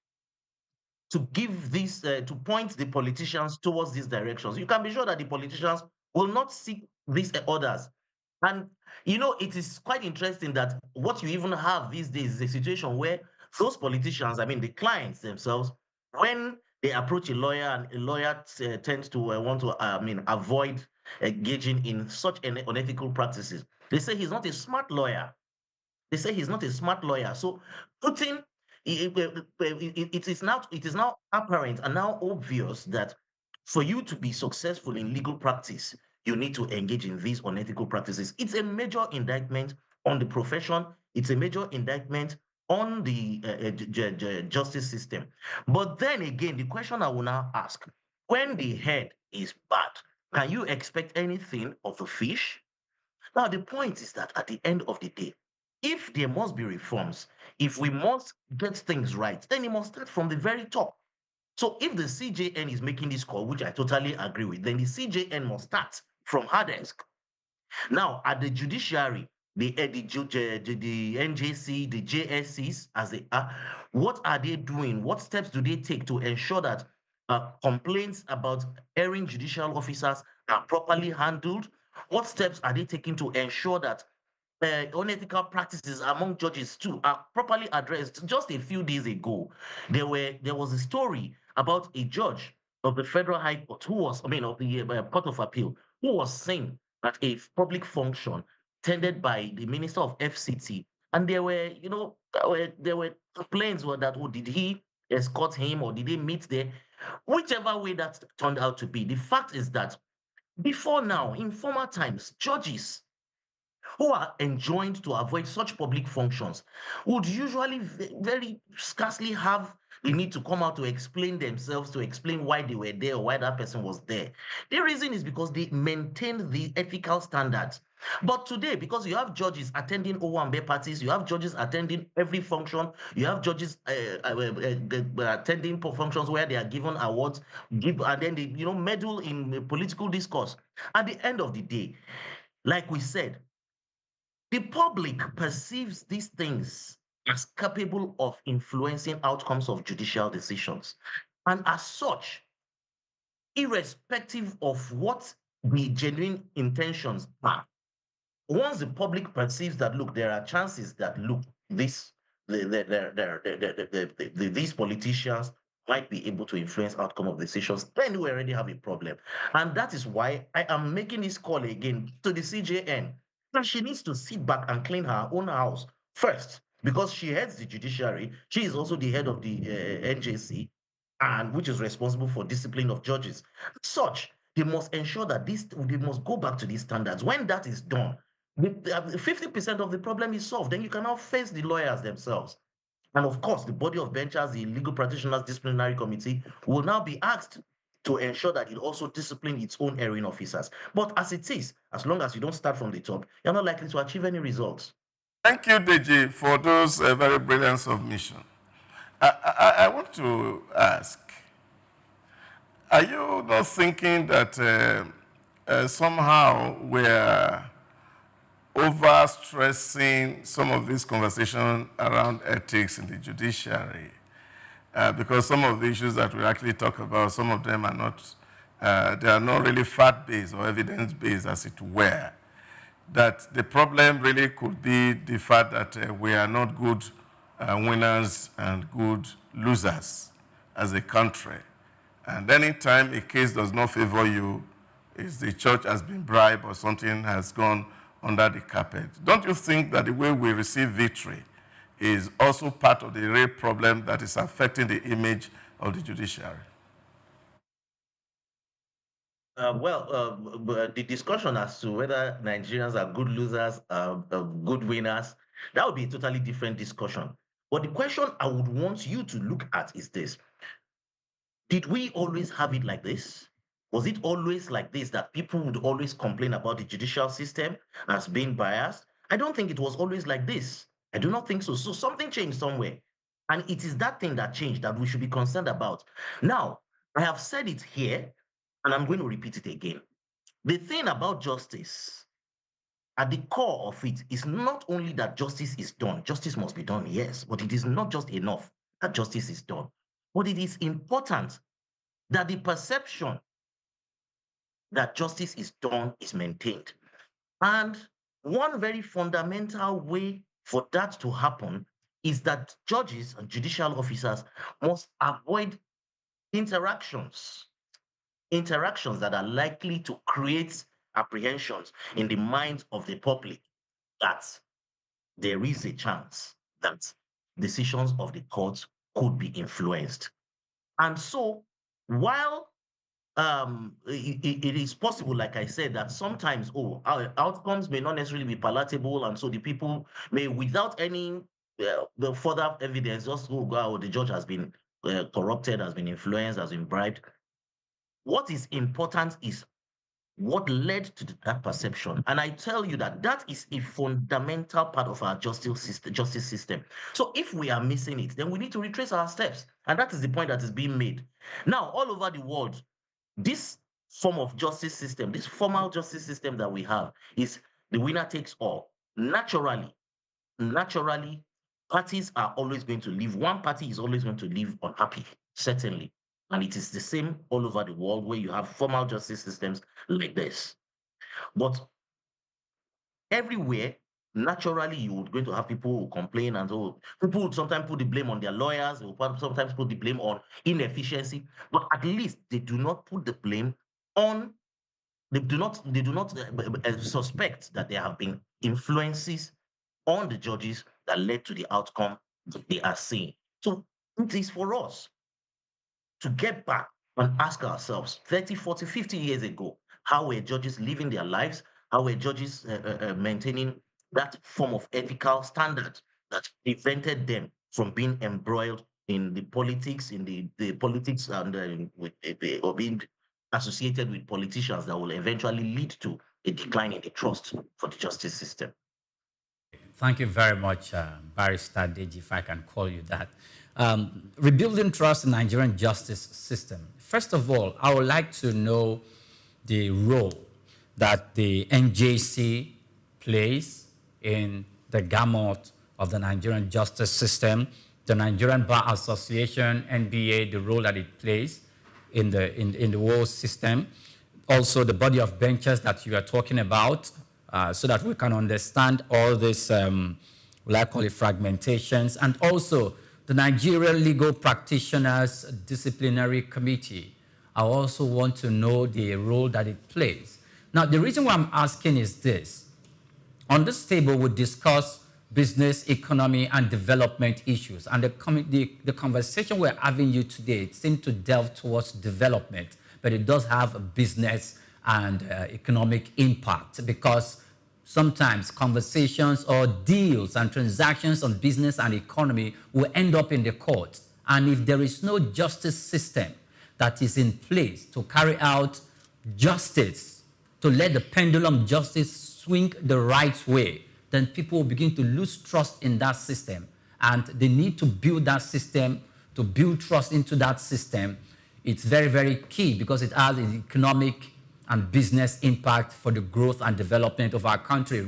to give this, to point the politicians towards these directions, you can be sure that the politicians will not seek these orders. And you know, it is quite interesting that what you even have these days is a situation where those politicians, I mean, the clients themselves, when they approach a lawyer and a lawyer tends to want to, avoid engaging in such unethical practices, they say he's not a smart lawyer. They say he's not a smart lawyer. So putting it is now apparent and now obvious that for you to be successful in legal practice, you need to engage in these unethical practices. It's a major indictment on the profession. It's a major indictment on the justice system. But then again, the question I will now ask: when the head is bad, can you expect anything of the fish? Now, the point is that at the end of the day, if there must be reforms, if we must get things right, then it must start from the very top. So if the CJN is making this call, which I totally agree with, then the CJN must start from her desk. Now, at the judiciary, the NJC, the JSCs, as they are, what are they doing? What steps do they take to ensure that complaints about erring judicial officers are properly handled? What steps are they taking to ensure that unethical practices among judges too are properly addressed? Just a few days ago, there was a story about a judge of the Federal High Court of the Court of Appeal, who was saying at a public function attended by the Minister of FCT, and there were, there were complaints that, oh, did he escort him or did they meet there? Whichever way that turned out to be, the fact is that before now, in former times, judges who are enjoined to avoid such public functions would usually very scarcely have the need to come out to explain themselves, to explain why they were there or why that person was there. The reason is because they maintained the ethical standards. But today, because you have judges attending Owambe parties, you have judges attending every function, you have judges attending functions where they are given awards, and then they meddle in the political discourse. At the end of the day, like we said, the public perceives these things as capable of influencing outcomes of judicial decisions. And as such, irrespective of what the genuine intentions are, once the public perceives that, look, there are chances that, look, these politicians might be able to influence outcome of decisions, then we already have a problem. And that is why I am making this call again to the CJN that she needs to sit back and clean her own house first, because she heads the judiciary. She is also the head of the NJC, and which is responsible for discipline of judges. Such, they must ensure that they must go back to these standards. When that is done, 50% of the problem is solved. Then you can now face the lawyers themselves. And of course, the body of benchers, the legal practitioners disciplinary committee, will now be asked to ensure that it also disciplines its own erring officers. But as it is, as long as you don't start from the top, you're not likely to achieve any results. Thank you, Deji, for those very brilliant submissions. I want to ask, are you not thinking that somehow we're overstressing some of this conversation around ethics in the judiciary? Because some of the issues that we actually talk about, some of them are not, they are not really fact-based or evidence-based, as it were. That the problem really could be the fact that we are not good winners and good losers as a country. And anytime a case does not favor you, is the church has been bribed or something has gone under the carpet. Don't you think that the way we receive victory is also part of the real problem that is affecting the image of the judiciary? The discussion as to whether Nigerians are good losers, good winners, that would be a totally different discussion. But the question I would want you to look at is this. Did we always have it like this? Was it always like this, that people would always complain about the judicial system as being biased? I don't think it was always like this. I do not think so. So something changed somewhere. And it is that thing that changed that we should be concerned about. Now, I have said it here, and I'm going to repeat it again. The thing about justice, at the core of it, is not only that justice is done. Justice must be done, yes, but it is not just enough that justice is done. But it is important that the perception that justice is done is maintained. And one very fundamental way for that to happen is that judges and judicial officers must avoid interactions that are likely to create apprehensions in the minds of the public that there is a chance that decisions of the courts could be influenced. And so, while it is possible, like I said, that sometimes outcomes may not necessarily be palatable, and so the people may, without any the further evidence, just go, oh, the judge has been corrupted, has been influenced, has been bribed. What is important is what led to that perception. And I tell you that that is a fundamental part of our justice system. So if we are missing it, then we need to retrace our steps. And that is the point that is being made. Now, all over the world, this form of justice system, this formal justice system that we have, is the winner takes all. Naturally, parties are always going to leave. One party is always going to leave unhappy, certainly. And it is the same all over the world where you have formal justice systems like this. But everywhere, naturally, you're going to have people who complain, and so people would sometimes put the blame on their lawyers, they will sometimes put the blame on inefficiency, but at least they do not put the blame on they do not suspect that there have been influences on the judges that led to the outcome that they are seeing. So it is for us to get back and ask ourselves 30, 40, 50 years ago, how were judges living their lives? How were judges maintaining that form of ethical standard that prevented them from being embroiled in the politics, in the politics and or being associated with politicians that will eventually lead to a decline in the trust for the justice system. Thank you very much, Barrister Deji, if I can call you that. Rebuilding trust in Nigerian justice system. First of all, I would like to know the role that the NJC plays in the gamut of the Nigerian justice system, the Nigerian Bar Association, NBA, the role that it plays in the whole system. Also, the body of benches that you are talking about, so that we can understand all this, what I call it, fragmentations, and also the Nigerian Legal Practitioners Disciplinary Committee. I also want to know the role that it plays. Now, the reason why I'm asking is this. On this table, we discuss business, economy, and development issues. And the conversation we're having you today seems to delve towards development, but it does have a business and economic impact, because sometimes conversations or deals and transactions on business and economy will end up in the court. And if there is no justice system that is in place to carry out justice, to let the pendulum justice swing the right way, then people will begin to lose trust in that system. And they need to build that system, to build trust into that system. It's very, very key, because it has an economic and business impact for the growth and development of our country.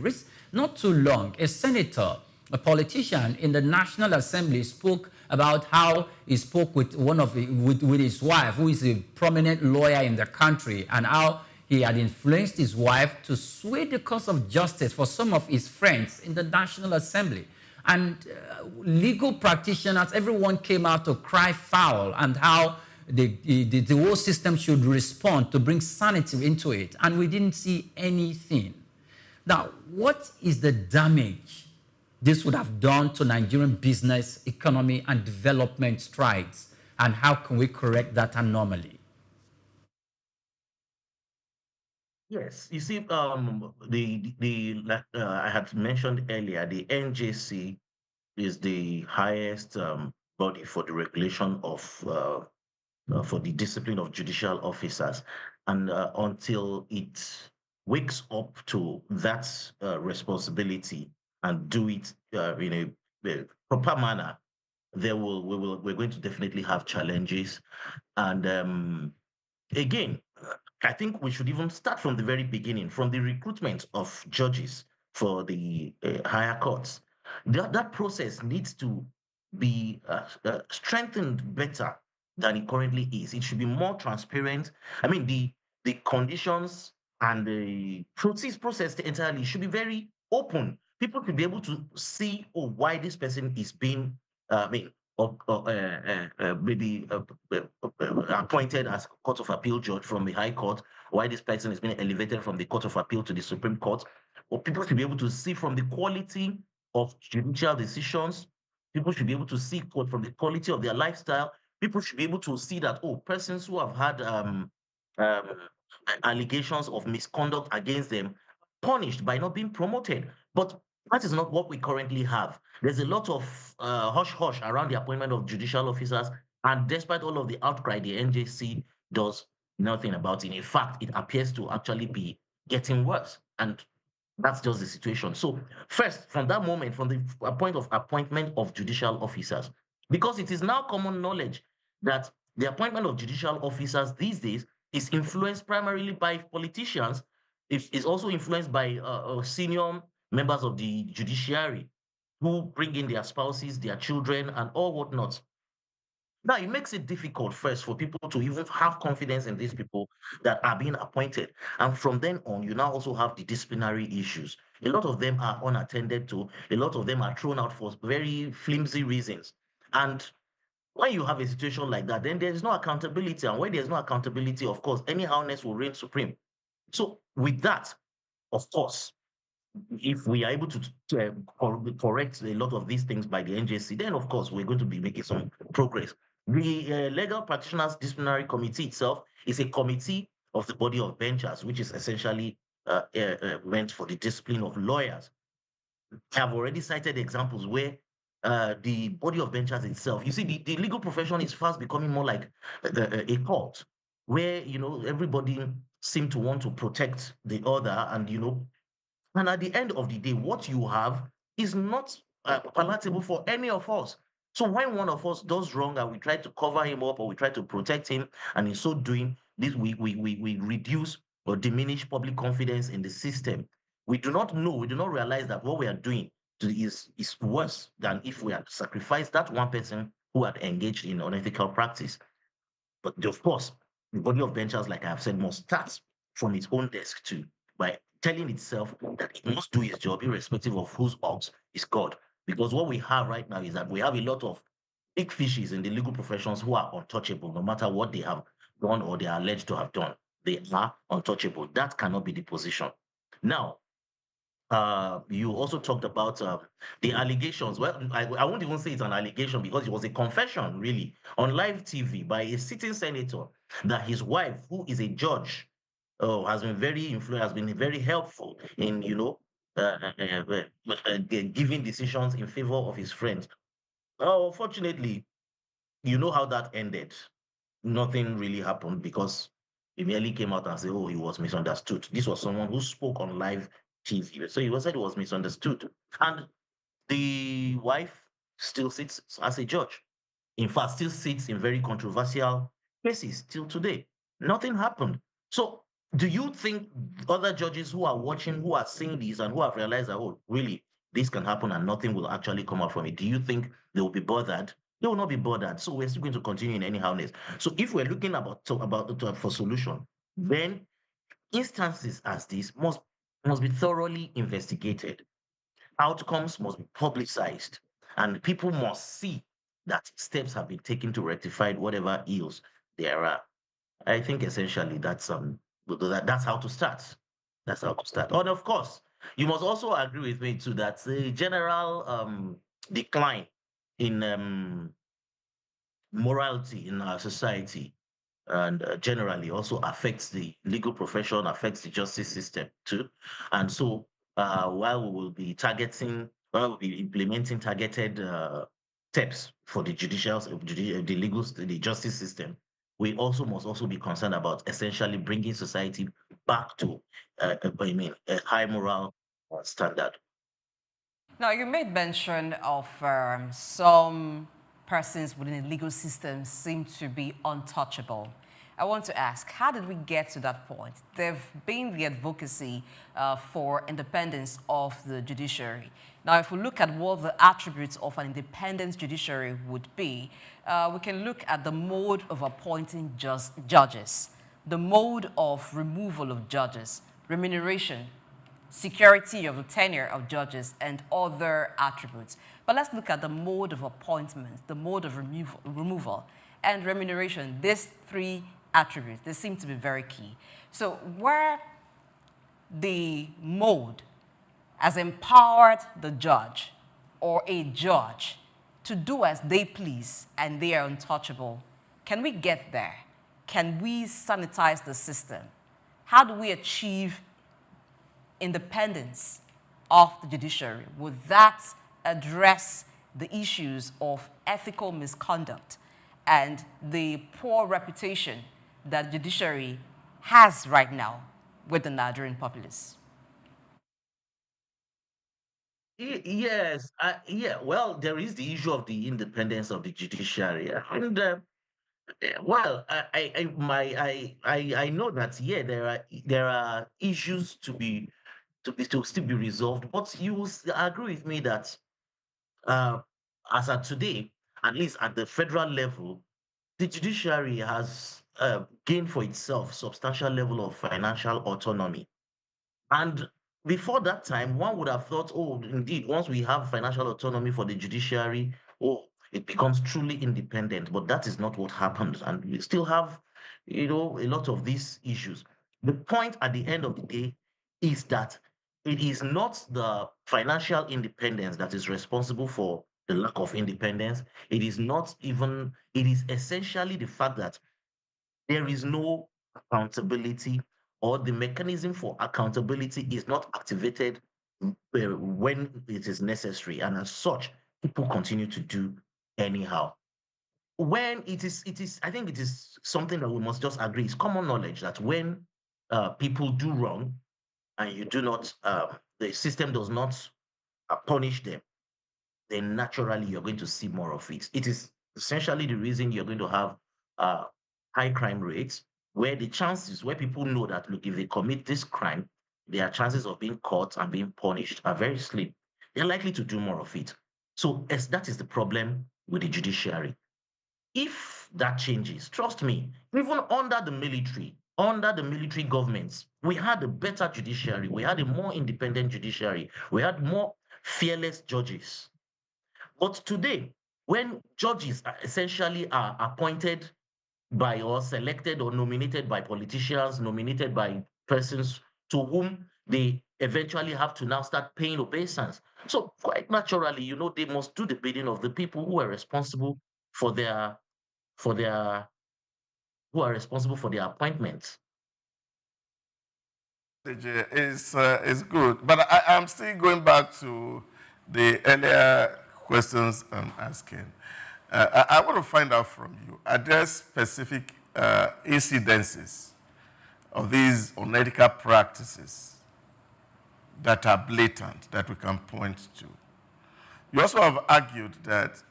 Not too long, a senator, a politician in the National Assembly spoke about how he spoke with with his wife, who is a prominent lawyer in the country, and how he had influenced his wife to sway the cause of justice for some of his friends in the National Assembly. And legal practitioners, everyone came out to cry foul, and how the whole system should respond to bring sanity into it. And we didn't see anything. Now, what is the damage this would have done to Nigerian business, economy, and development strides? And how can we correct that anomaly? Yes, you see, like I had mentioned earlier, the NJC is the highest body for the regulation of for the discipline of judicial officers, and until it wakes up to that responsibility and do it in a proper manner, we're going to definitely have challenges, and again, I think we should even start from the very beginning, from the recruitment of judges for the higher courts. That process needs to be strengthened better than it currently is. It should be more transparent. I mean, the conditions and the process entirely should be very open. People should be able to see, oh, why this person is being, I mean, maybe appointed as Court of Appeal judge from the High Court, why this person is being elevated from the Court of Appeal to the Supreme Court, or people should be able to see from the quality of judicial decisions. People should be able to see from the quality of their lifestyle. People should be able to see that, oh, persons who have had um, allegations of misconduct against them punished by not being promoted. But that is not what we currently have. There's a lot of hush-hush around the appointment of judicial officers, and despite all of the outcry, the NJC does nothing about it. In fact, it appears to actually be getting worse, and that's just the situation. So first, from that moment, from the point of appointment of judicial officers, because it is now common knowledge that the appointment of judicial officers these days is influenced primarily by politicians. It is also influenced by senior members of the judiciary who bring in their spouses, their children, and all whatnot. Now, it makes it difficult first for people to even have confidence in these people that are being appointed. And from then on, you now also have the disciplinary issues. A lot of them are unattended to, a lot of them are thrown out for very flimsy reasons. And when you have a situation like that, then there is no accountability. And when there's no accountability, of course, anyhowness will reign supreme. So with that, of course, if we are able to correct a lot of these things by the NJC, then of course we're going to be making some progress. The Legal Practitioners Disciplinary Committee itself is a committee of the body of benchers, which is essentially meant for the discipline of lawyers. I have already cited examples where the body of benchers itself, you see, the legal profession is fast becoming more like a cult, where everybody seem to want to protect the other, and at the end of the day, what you have is not palatable for any of us. So when one of us does wrong and we try to cover him up or we try to protect him, and in so doing, this we reduce or diminish public confidence in the system. We do not know, we do not realize that what we are doing is worse than if we had sacrificed that one person who had engaged in unethical practice. But of course, the body of benchers, like I have said, must start from its own desk too, by telling itself that it must do its job irrespective of whose ox is God. Because what we have right now is that we have a lot of big fishes in the legal professions who are untouchable, no matter what they have done or they are alleged to have done. They are untouchable. That cannot be the position. Now, you also talked about the allegations. Well, I won't even say it's an allegation because it was a confession, really, on live TV by a sitting senator that his wife, who is a judge, has been very has been very helpful in, giving decisions in favor of his friends. Unfortunately, you know how that ended. Nothing really happened because he merely came out and said, "Oh, he was misunderstood." This was someone who spoke on live TV, so he was said he was misunderstood, and the wife still sits as a judge. In fact, still sits in very controversial cases till today. Nothing happened. So, do you think other judges who are watching, who are seeing this, and who have realized that, oh, really, this can happen and nothing will actually come out from it, do you think they will be bothered? They will not be bothered. So we're still going to continue in anyhowness. So if we're looking for solution, then instances as this must be thoroughly investigated. Outcomes must be publicized, and people must see that steps have been taken to rectify whatever ills there are. I think essentially that's how to start. That's how to start. And of course, you must also agree with me too that the general decline in morality in our society and generally also affects the legal profession, affects the justice system too. And so while we will be while we'll be implementing targeted steps for the the legal, the justice system, we also must also be concerned about essentially bringing society back to, a high moral standard. Now, you made mention of some persons within the legal system seem to be untouchable. I want to ask, how did we get to that point? There've been the advocacy for independence of the judiciary. Now, if we look at what the attributes of an independent judiciary would be, we can look at the mode of appointing judges, the mode of removal of judges, remuneration, security of the tenure of judges, and other attributes. But let's look at the mode of appointment, the mode of removal, and remuneration. These three attributes, they seem to be very key. So where the mode has empowered the judge or a judge to do as they please and they are untouchable, can we get there? Can we sanitize the system? How do we achieve independence of the judiciary? Would that address the issues of ethical misconduct and the poor reputation that the judiciary has right now with the Nigerian populace? Yes, yeah. Well, there is the issue of the independence of the judiciary, and well, I know that, yeah, there are issues to still be resolved, but you will agree with me that uh, as at today, at least at the federal level, the judiciary has gained for itself substantial level of financial autonomy. And before that time, one would have thought, oh, indeed, once we have financial autonomy for the judiciary, oh, it becomes truly independent. But that is not what happened. And we still have, a lot of these issues. The point at the end of the day is that it is not the financial independence that is responsible for the lack of independence. It is not even, it is essentially the fact that there is no accountability, or the mechanism for accountability is not activated when it is necessary. And as such, people continue to do anyhow. When I think it is something that we must just agree. It's common knowledge that when people do wrong and you do not, the system does not punish them, then naturally you're going to see more of it. It is essentially the reason you're going to have uh, high crime rates, where the chances, where people know that, look, if they commit this crime, their chances of being caught and being punished are very slim. They're likely to do more of it. So as that is the problem with the judiciary. If that changes, trust me, even under the military governments, we had a better judiciary, we had a more independent judiciary, we had more fearless judges. But today, when judges essentially are appointed by, or selected or nominated by politicians, nominated by persons to whom they eventually have to now start paying obeisance. So quite naturally, they must do the bidding of the people who are responsible for their for their who are responsible for their appointments. Is good, but I'm still going back to the earlier questions I'm asking. I want to find out from you, are there specific incidences of these unethical practices that are blatant that we can point to? You also have argued that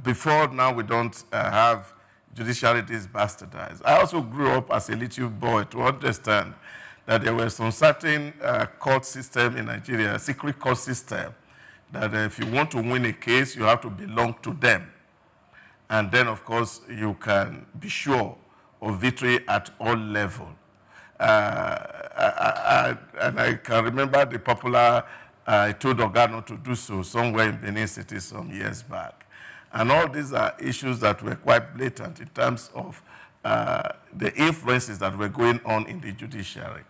before now we don't have judiciary is bastardized. I also grew up as a little boy to understand that there were some certain court system in Nigeria, secret court system, that if you want to win a case, you have to belong to them. And then, of course, you can be sure of victory at all levels. And I can remember the popular, I told Oga not to do so, somewhere in Benin City some years back. And all these are issues that were quite blatant in terms of the influences that were going on in the judiciary.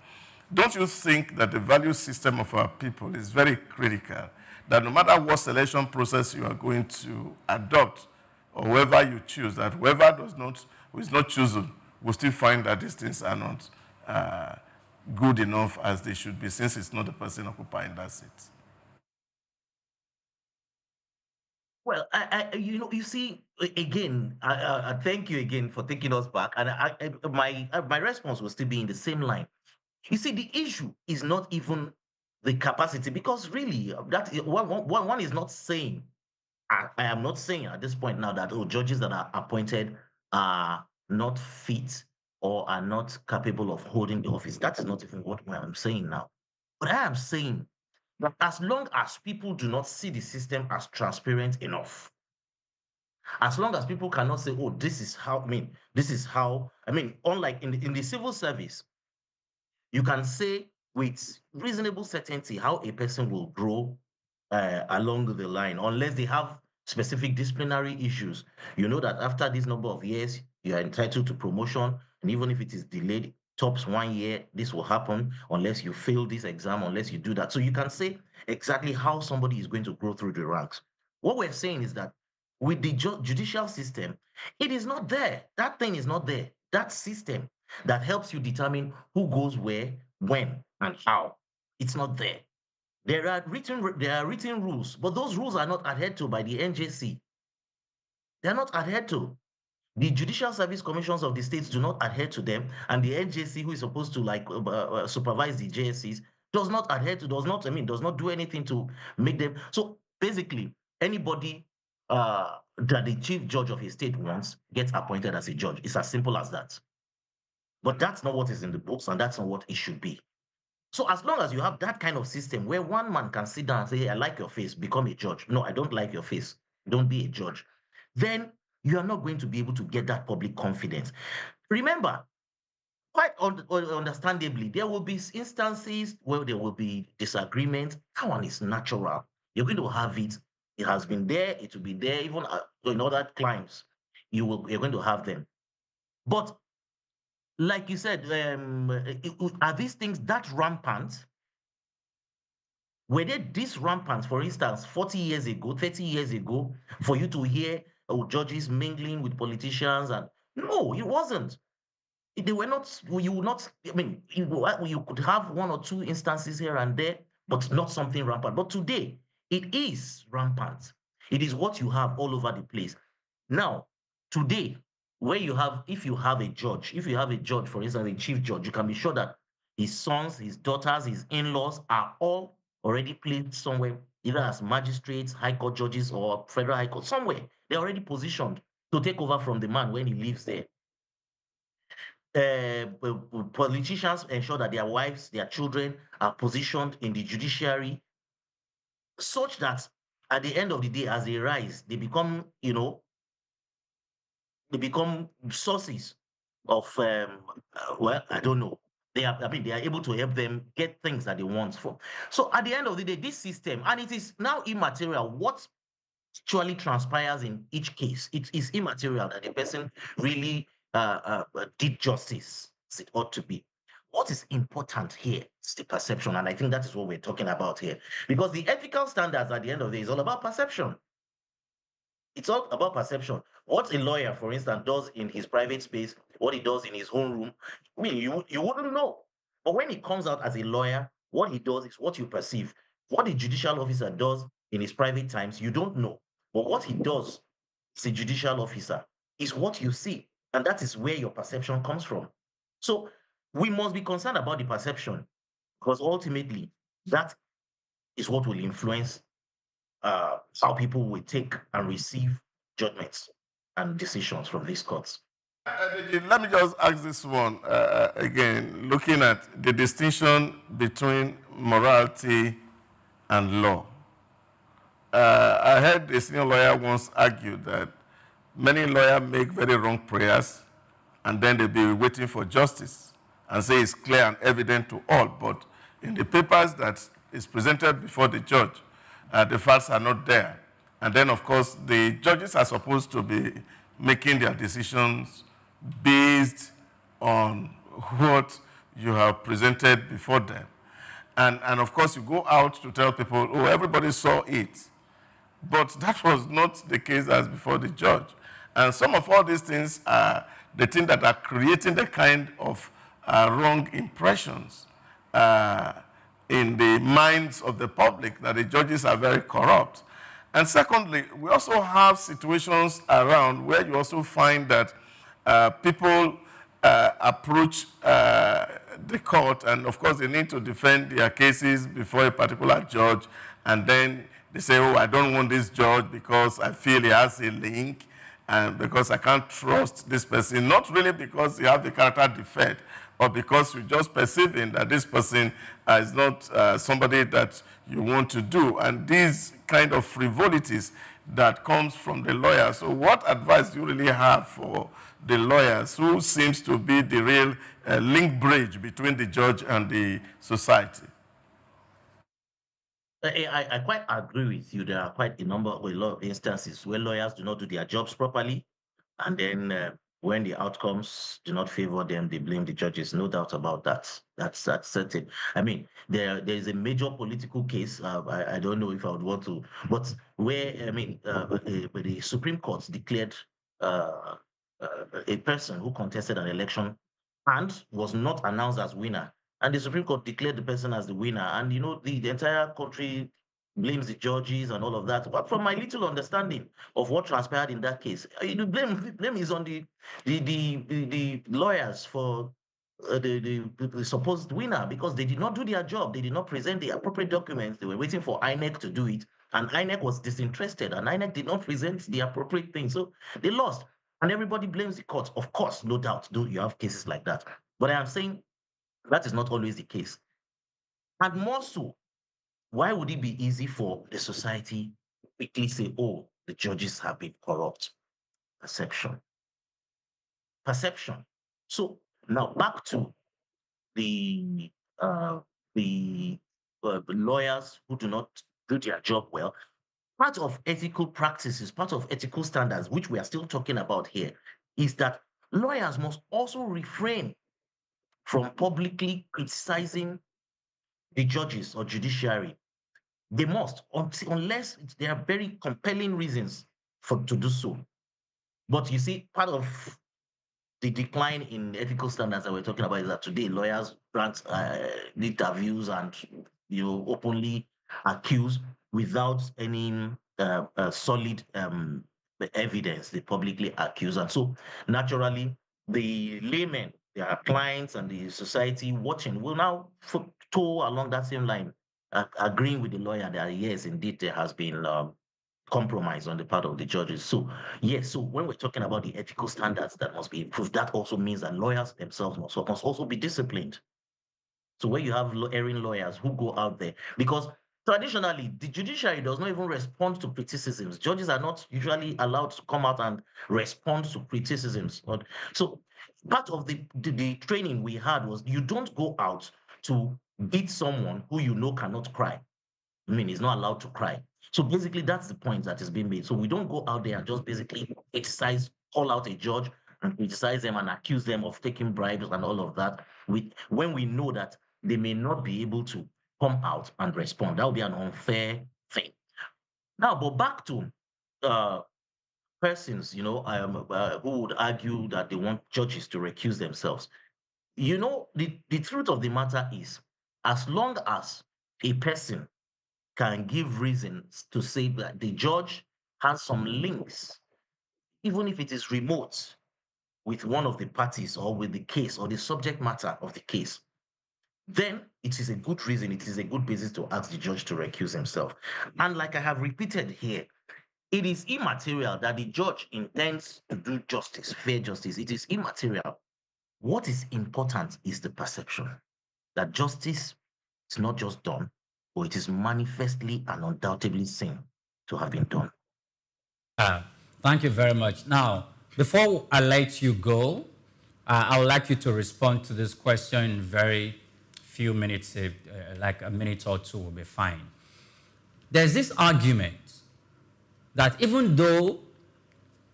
Don't you think that the value system of our people is very critical? That no matter what selection process you are going to adopt, or whoever you choose, that whoever who is not chosen will still find that these things are not good enough as they should be, since it's not the person occupying that seat? Well, you see, again, I thank you again for taking us back, and my response will still be in the same line. You see, the issue is not even the capacity, because really, one is not saying. I am not saying at this point now that judges that are appointed are not fit or are not capable of holding the office. That is not even what I'm saying now. But I am saying that as long as people do not see the system as transparent enough, as long as people cannot say, oh, unlike in the civil service, you can say with reasonable certainty how a person will grow along the line, unless they have specific disciplinary issues. You know that after this number of years, you are entitled to promotion, and even if it is delayed, tops 1 year, this will happen unless you fail this exam, unless you do that. So you can say exactly how somebody is going to grow through the ranks. What we're saying is that with the judicial system, it is not there. That thing is not there. That system that helps you determine who goes where, when, and how. It's not there. There are written rules, but those rules are not adhered to by the NJC. They're not adhered to. The Judicial Service Commissions of the states do not adhere to them, and the NJC, who is supposed to supervise the JSCs, does not do anything to make them. So basically, anybody that the chief judge of a state wants gets appointed as a judge. It's as simple as that. But that's not what is in the books, and that's not what it should be. So as long as you have that kind of system where one man can sit down and say, hey, I like your face, become a judge. No, I don't like your face, don't be a judge. Then you are not going to be able to get that public confidence. Remember, quite understandably, there will be instances where there will be disagreement. That one is natural. You're going to have it. It has been there. It will be there. Even in other climes, you're going to have them. But like you said, are these things that rampant? Were they this rampant, for instance, 40 years ago, 30 years ago, for you to hear judges mingling with politicians? And no, it wasn't. They were not, you would not, I mean, you could have one or two instances here and there, but not something rampant. But today, it is rampant. It is what you have all over the place. Now, today, where you have, if you have a judge, for instance, a chief judge, you can be sure that his sons, his daughters, his in-laws are all already placed somewhere, either as magistrates, high court judges, or federal high court, somewhere. They're already positioned to take over from the man when he lives there. Politicians ensure that their wives, their children are positioned in the judiciary such that at the end of the day, as they rise, they become, they become sources of, well, I don't know. They are, I mean, they are able to help them get things that they want for. So at the end of the day, this system, and it is now immaterial what actually transpires in each case. It is immaterial that the person really did justice as it ought to be. What is important here is the perception, and I think that is what we're talking about here. Because the ethical standards at the end of the day is all about perception. It's all about perception. What a lawyer, for instance, does in his private space, what he does in his own room, I mean, you wouldn't know. But when he comes out as a lawyer, what he does is what you perceive. What the judicial officer does in his private times, you don't know. But what he does as a judicial officer is what you see. And that is where your perception comes from. So we must be concerned about the perception because ultimately that is what will influence how people will take and receive judgments and decisions from these courts. Let me just ask this one again, looking at the distinction between morality and law. I heard a senior lawyer once argue that many lawyers make very wrong prayers and then they'll be waiting for justice and say it's clear and evident to all, but in the papers that is presented before the judge, the facts are not there. And then, of course, the judges are supposed to be making their decisions based on what you have presented before them. And of course, you go out to tell people, oh, everybody saw it. But that was not the case as before the judge. And some of all these things are the things that are creating the kind of wrong impressions in the minds of the public that the judges are very corrupt. And secondly, we also have situations around where you also find that people approach the court, and of course they need to defend their cases before a particular judge, and then they say, oh, I don't want this judge because I feel he has a link, and because I can't trust this person, not really because you have the character defect, but because you're just perceiving that this person is not somebody that you want to do. And these kind of frivolities that comes from the lawyer. So what advice do you really have for the lawyers who seems to be the real link bridge between the judge and the society? I quite agree with you. There are quite a lot of instances where lawyers do not do their jobs properly, and then when the outcomes do not favor them, they blame the judges. No doubt about that. That's certain. I mean, there is a major political case. I don't know if I would want to, but where the Supreme Court declared a person who contested an election and was not announced as winner, and the Supreme Court declared the person as the winner, and the entire country blames the judges and all of that. But from my little understanding of what transpired in that case, the blame is on the lawyers for the supposed winner, because they did not do their job. They did not present the appropriate documents. They were waiting for INEC to do it, and INEC was disinterested, and INEC did not present the appropriate thing. So they lost, and everybody blames the court. Of course, no doubt, you have cases like that. But I am saying that is not always the case. And more so, why would it be easy for the society to quickly say, oh, the judges have been corrupt? Perception. Perception. So now back to the lawyers who do not do their job well. Part of ethical practices, part of ethical standards, which we are still talking about here, is that lawyers must also refrain from publicly criticizing the judges or judiciary. They must, unless there are very compelling reasons for to do so. But you see, part of the decline in ethical standards that we're talking about is that today lawyers grant interviews and openly accuse without any solid evidence. They publicly accuse, and so naturally the laymen, their clients, and the society watching will now toe along that same line, agreeing with the lawyer that yes, indeed there has been compromise on the part of the judges. So, yes, so when we're talking about the ethical standards that must be improved, that also means that lawyers themselves must also be disciplined. So when you have erring lawyers who go out there, because traditionally the judiciary does not even respond to criticisms. Judges are not usually allowed to come out and respond to criticisms. So part of the training we had was you don't go out to beat someone who you know cannot cry. I mean, he's not allowed to cry. So basically, that's the point that is being made. So we don't go out there and just basically criticize, call out a judge and criticize them and accuse them of taking bribes and all of that. When we know that they may not be able to come out and respond, that would be an unfair thing. Now, but back to persons, who would argue that they want judges to recuse themselves. The truth of the matter is, as long as a person can give reasons to say that the judge has some links, even if it is remote, with one of the parties or with the case or the subject matter of the case, then it is a good reason, it is a good basis to ask the judge to recuse himself. And like I have repeated here, it is immaterial that the judge intends to do justice, fair justice. It is immaterial. What is important is the perception that justice is not just done, but it is manifestly and undoubtedly seen to have been done. Thank you very much. Now, before I let you go, I would like you to respond to this question in very few minutes, like a minute or two will be fine. There's this argument that even though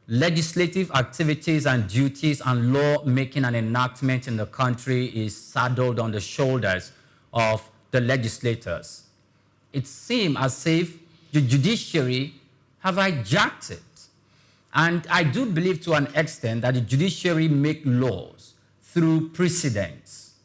legislative activities and duties and law making and enactment in the country is saddled on the shoulders of the legislators, it seems as if the judiciary have hijacked it. And I do believe to an extent that the judiciary make laws through precedents.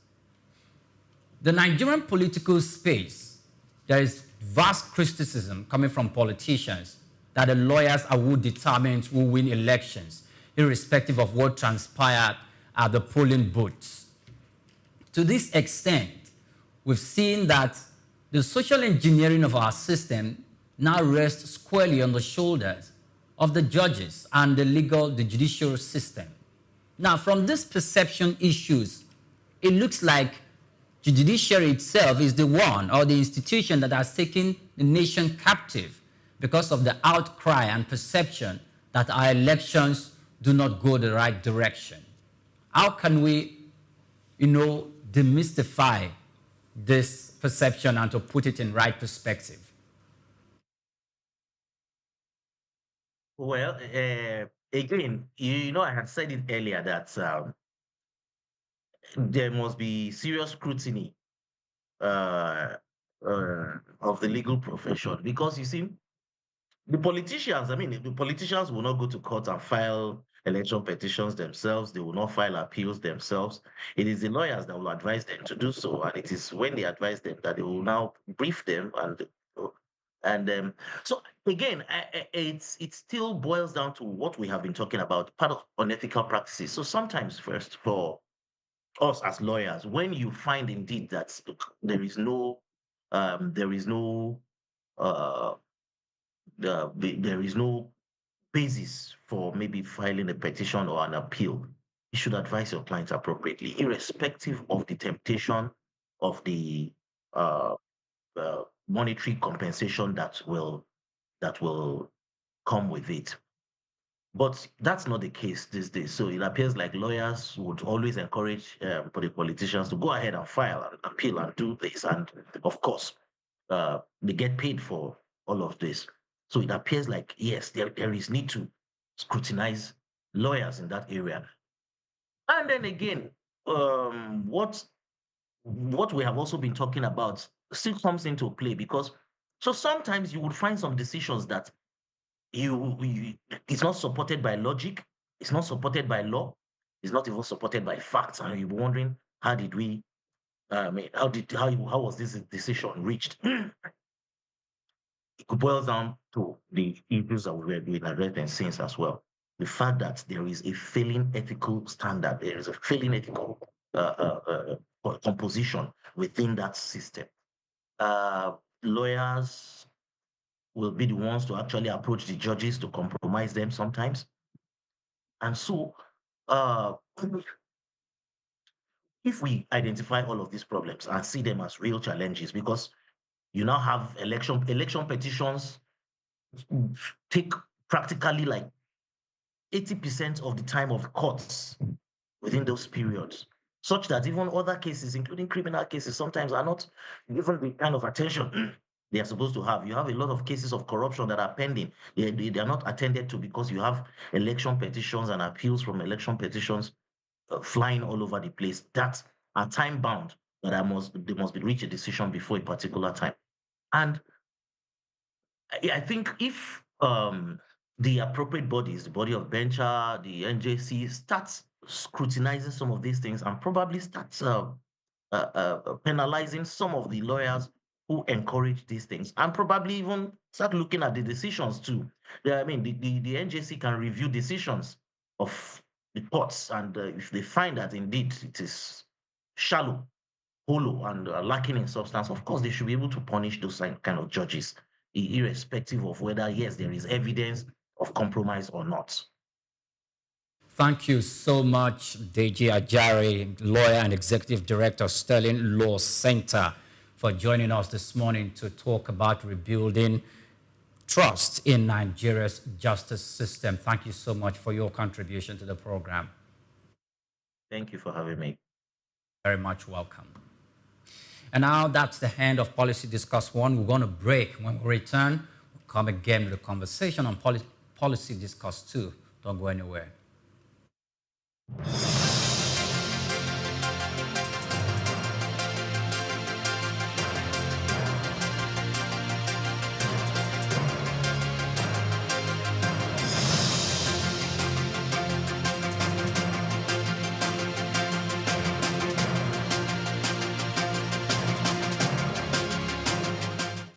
The Nigerian political space, there is vast criticism coming from politicians that the lawyers are who determines who win elections, irrespective of what transpired at the polling booths. To this extent, we've seen that the social engineering of our system now rests squarely on the shoulders of the judges and the judicial system. Now, from these perception issues, it looks like the judiciary itself is the one or the institution that has taken the nation captive because of the outcry and perception that our elections do not go the right direction. How can we, demystify this perception and to put it in right perspective? Well, again, I had said it earlier that there must be serious scrutiny of the legal profession, because you see, the politicians will not go to court and file election petitions themselves. They will not file appeals themselves. It is the lawyers that will advise them to do so, and it is when they advise them that they will now brief them and so again, it still boils down to what we have been talking about, part of unethical practices. So sometimes, first, for us as lawyers, when you find indeed that there is no uh, there is no basis for maybe filing a petition or an appeal, you should advise your clients appropriately, irrespective of the temptation of the uh, monetary compensation that will come with it. But that's not the case these days. So it appears like lawyers would always encourage for the politicians to go ahead and file and appeal and do this. And of course, they get paid for all of this. So it appears like, yes, there is need to scrutinize lawyers in that area. And then again, what we have also been talking about still comes into play, because so sometimes you would find some decisions that you it's not supported by logic, it's not supported by law, it's not even supported by facts, and you're wondering how did we I mean how was this decision reached? It boils down to the issues that we've addressed since as well. The fact that there is a failing ethical standard, there is a failing ethical composition within that system. Lawyers will be the ones to actually approach the judges to compromise them sometimes. And so, uh, if we identify all of these problems and see them as real challenges, because you now have election petitions take practically like 80% of the time of courts within those periods, such that even other cases, including criminal cases, sometimes are not given the kind of attention they are supposed to have. You have a lot of cases of corruption that are pending. They are not attended to because you have election petitions and appeals from election petitions flying all over the place that are time bound, that they must be reach a decision before a particular time. And I think if the appropriate bodies, the body of bencher, the NJC, starts scrutinizing some of these things and probably starts penalizing some of the lawyers who encourage these things, and probably even start looking at the decisions too. I mean, the NJC can review decisions of the courts, and if they find that indeed it is shallow, hollow, and lacking in substance, of course, they should be able to punish those kind of judges, irrespective of whether, yes, there is evidence of compromise or not. Thank you so much, Deji Ajari, lawyer and executive director, Sterling Law Center, for joining us this morning to talk about rebuilding trust in Nigeria's justice system. Thank you so much for your contribution to the program. Thank you for having me. Very much welcome. And now that's the end of Policy Discuss 1. We're going to break. When we return, we'll come again with a conversation on Policy Discuss 2. Don't go anywhere.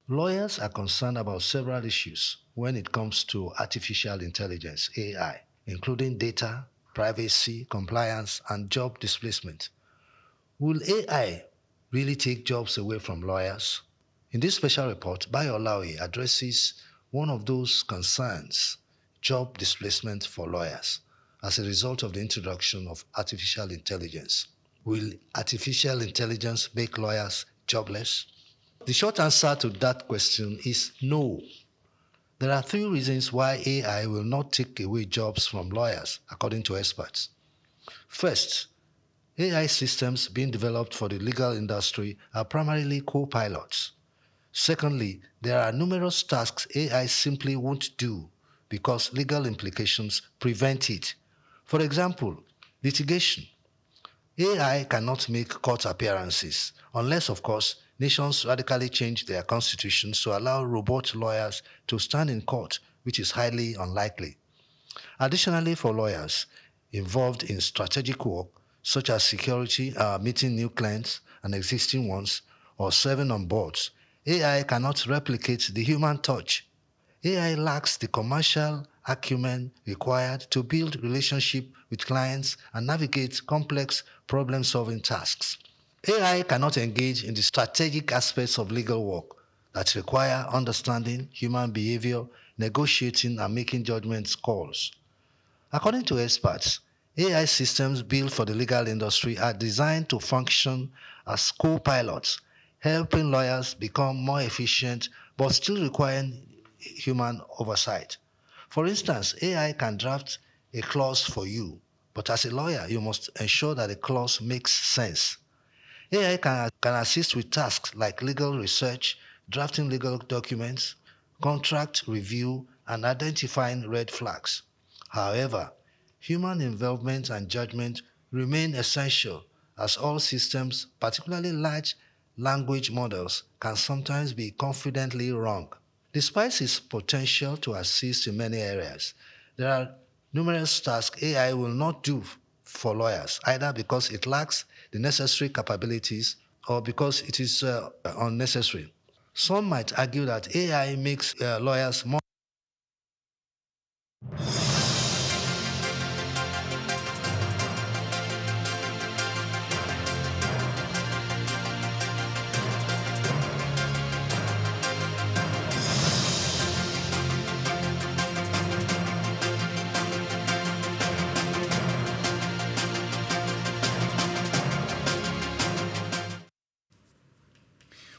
Lawyers are concerned about several issues when it comes to artificial intelligence, AI, including data, privacy, compliance, and job displacement. Will AI really take jobs away from lawyers? In this special report, Bayo Olaoye addresses one of those concerns, job displacement for lawyers, as a result of the introduction of artificial intelligence. Will artificial intelligence make lawyers jobless? The short answer to that question is no. There are three reasons why AI will not take away jobs from lawyers, according to experts. First, AI systems being developed for the legal industry are primarily co-pilots. Secondly, there are numerous tasks AI simply won't do because legal implications prevent it. For example, litigation. AI cannot make court appearances, unless, of course, nations radically change their constitutions to allow robot lawyers to stand in court, which is highly unlikely. Additionally, for lawyers involved in strategic work, such as security, meeting new clients and existing ones, or serving on boards, AI cannot replicate the human touch. AI lacks the commercial acumen required to build relationship with clients and navigate complex problem-solving tasks. AI cannot engage in the strategic aspects of legal work that require understanding human behavior, negotiating, and making judgment calls. According to experts, AI systems built for the legal industry are designed to function as co-pilots, helping lawyers become more efficient but still requiring human oversight. For instance, AI can draft a clause for you, but as a lawyer, you must ensure that the clause makes sense. AI can assist with tasks like legal research, drafting legal documents, contract review, and identifying red flags. However, human involvement and judgment remain essential as all systems, particularly large language models, can sometimes be confidently wrong. Despite its potential to assist in many areas, there are numerous tasks AI will not do for lawyers, either because it lacks the necessary capabilities or because it is unnecessary. Some might argue that AI makes lawyers more.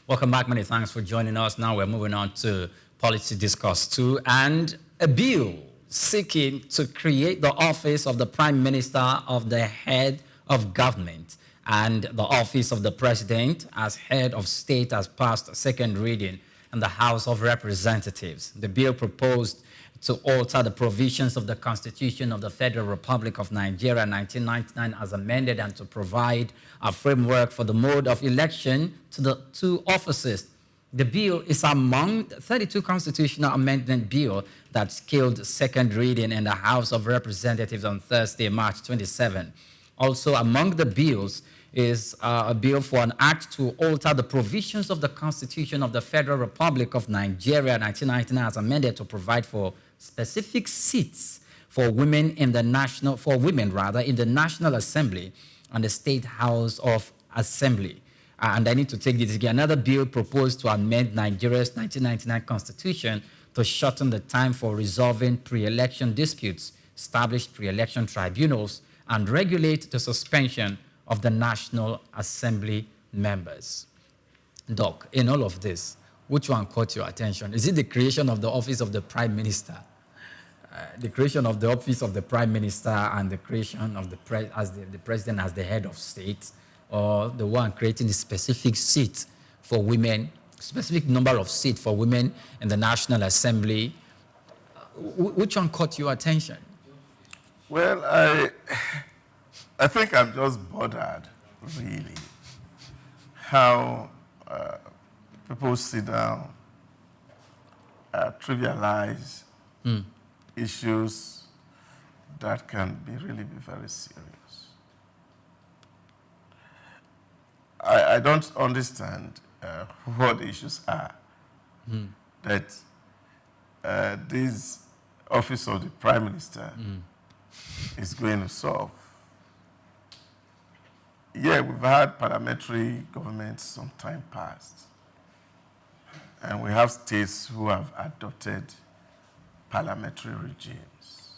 Welcome back. Many thanks for joining us. Now we're moving on to Policy Discourse 2 and a bill seeking to create the office of the Prime Minister of the Head of Government and the office of the President as Head of State has passed second reading in the House of Representatives. The bill proposed to alter the provisions of the Constitution of the Federal Republic of Nigeria 1999 as amended and to provide a framework for the mode of election to the two offices. The bill is among 32 constitutional amendment bill that scaled second reading in the House of Representatives on Thursday, March 27. Also among the bills is a bill for an act to alter the provisions of the Constitution of the Federal Republic of Nigeria 1999 as amended to provide for specific seats for women in the National Assembly and the State House of Assembly. And I need to take this again. Another bill proposed to amend Nigeria's 1999 Constitution to shorten the time for resolving pre-election disputes, establish pre-election tribunals, and regulate the suspension of the National Assembly members. Doc, in all of this, which one caught your attention? Is it the creation of the office of the Prime Minister? The creation of the office of the Prime Minister and the creation of the President as the head of state, or the one creating a specific seat for women, specific number of seats for women in the National Assembly? Which one caught your attention? Well, I think I'm just bothered, really, how people sit down, trivialize issues that can really be very serious. I don't understand what the issues are that this office of the Prime Minister is going to solve. Yeah, we've had parliamentary governments some time past, and we have states who have adopted parliamentary regimes,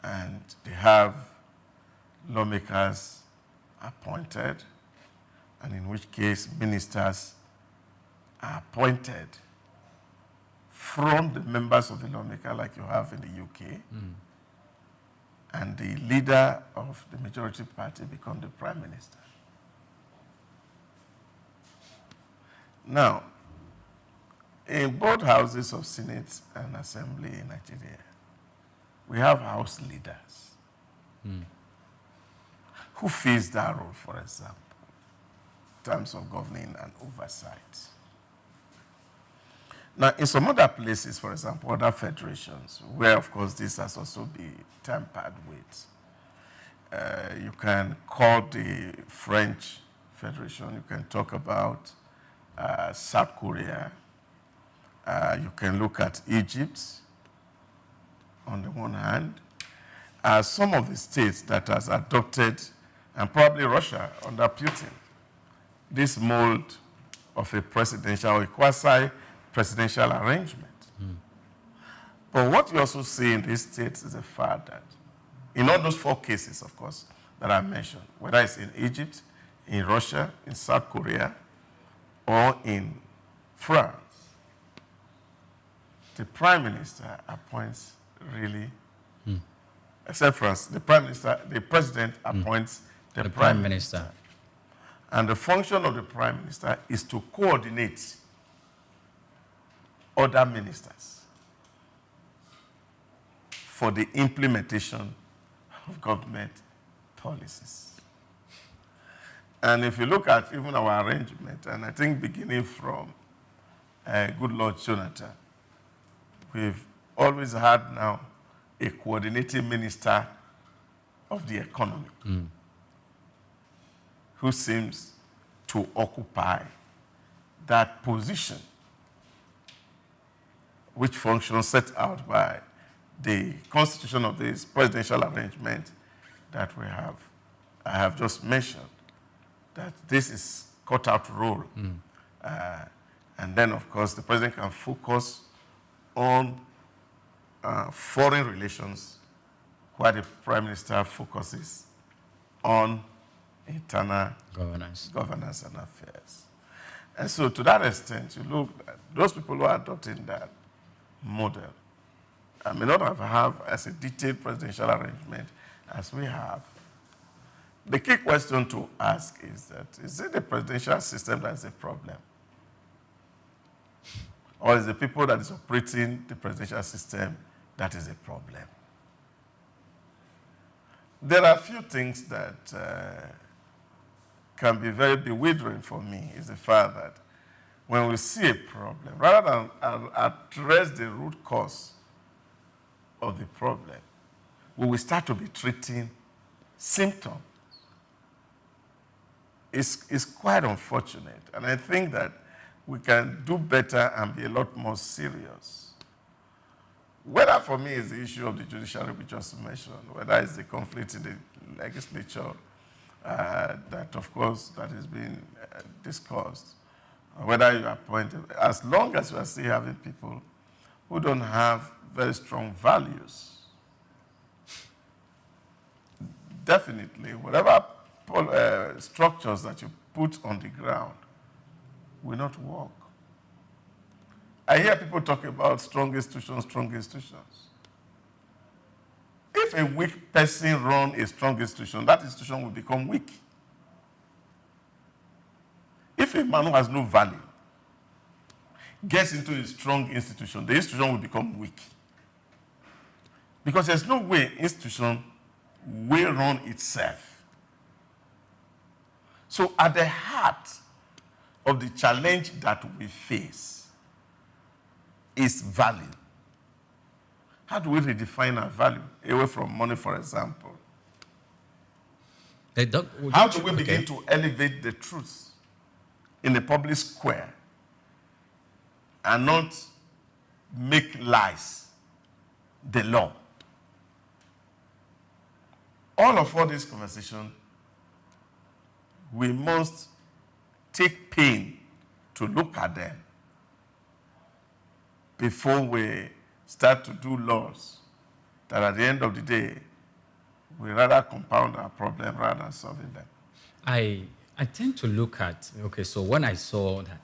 and they have lawmakers appointed, and in which case ministers are appointed from the members of the lawmaker, like you have in the UK, and the leader of the majority party become the Prime Minister. Now, in both houses of Senate and Assembly in Nigeria, we have house leaders who fills that role, for example, in terms of governing and oversight. Now, in some other places, for example, other federations, where, of course, this has also been tampered with, you can call the French Federation, you can talk about South Korea, you can look at Egypt, on the one hand, some of the states that has adopted, and probably Russia under Putin, this mold of a presidential or a quasi-presidential arrangement. But what you also see in these states is the fact that in all those four cases, of course, that I mentioned, whether it's in Egypt, in Russia, in South Korea, or in France, the Prime Minister appoints really, except France, the President appoints the Prime Minister. And the function of the Prime Minister is to coordinate other ministers for the implementation of government policies. And if you look at even our arrangement, and I think beginning from good Lord Jonathan, we've always had now a coordinating minister of the economy who seems to occupy that position, which function set out by the constitution of this presidential arrangement that I have just mentioned, that this is cut-out role. And then, of course, the president can focus on foreign relations, while the prime minister focuses on internal governance and affairs. And so to that extent, you look at those people who are adopting that model, I may not have as a detailed presidential arrangement as we have. The key question to ask is that, is it the presidential system that is a problem? Or is the people that is operating the presidential system that is a problem? There are a few things that can be very bewildering for me, is the fact that when we see a problem, rather than address the root cause of the problem, we will start to be treating symptoms. It's quite unfortunate, and I think that we can do better and be a lot more serious. Whether for me is the issue of the judiciary we just mentioned, whether it's the conflict in the legislature that, of course, that is being discussed, whether you appoint, as long as we are still having people who don't have very strong values, definitely, whatever structures that you put on the ground will not work. I hear people talk about strong institutions, strong institutions. If a weak person runs a strong institution, that institution will become weak. If a man who has no value gets into a strong institution, the institution will become weak. Because there's no way institution will run itself. So at the heart of the challenge that we face is value. How do we redefine our value away from money, for example? How do we begin to elevate the truth in the public square and not make lies the law? All this conversation, we must take pain to look at them before we start to do laws that at the end of the day, we rather compound our problem rather than solving them. I tend to look at, okay, so when I saw that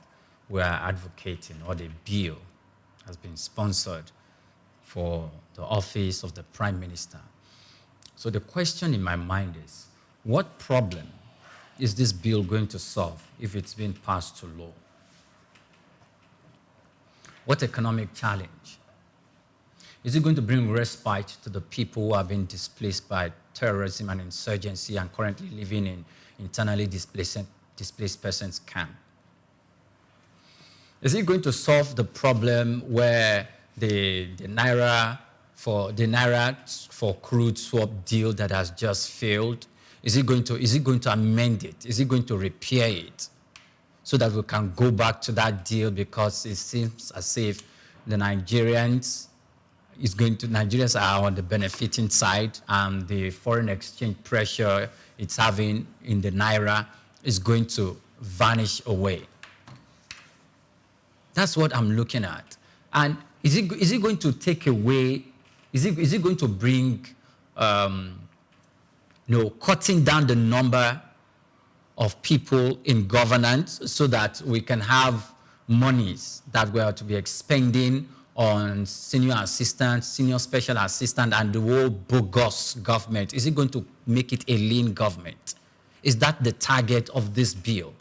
we are advocating or the bill has been sponsored for the office of the Prime Minister, so the question in my mind is, what problem is this bill going to solve if it's been passed to law? What economic challenge? Is it going to bring respite to the people who have been displaced by terrorism and insurgency and currently living in internally displaced persons camp? Is it going to solve the problem where the naira for crude swap deal that has just failed? Is it going to amend it? Is it going to repair it so that we can go back to that deal? Because it seems as if the Nigerians are on the benefiting side, and the foreign exchange pressure it's having in the naira is going to vanish away. That's what I'm looking at. And is it going to take away? Is it going to bring cutting down the number of people in governance so that we can have monies that we are to be expending on senior assistant, senior special assistant, and the whole bogus government? Is it going to make it a lean government? Is that the target of this bill?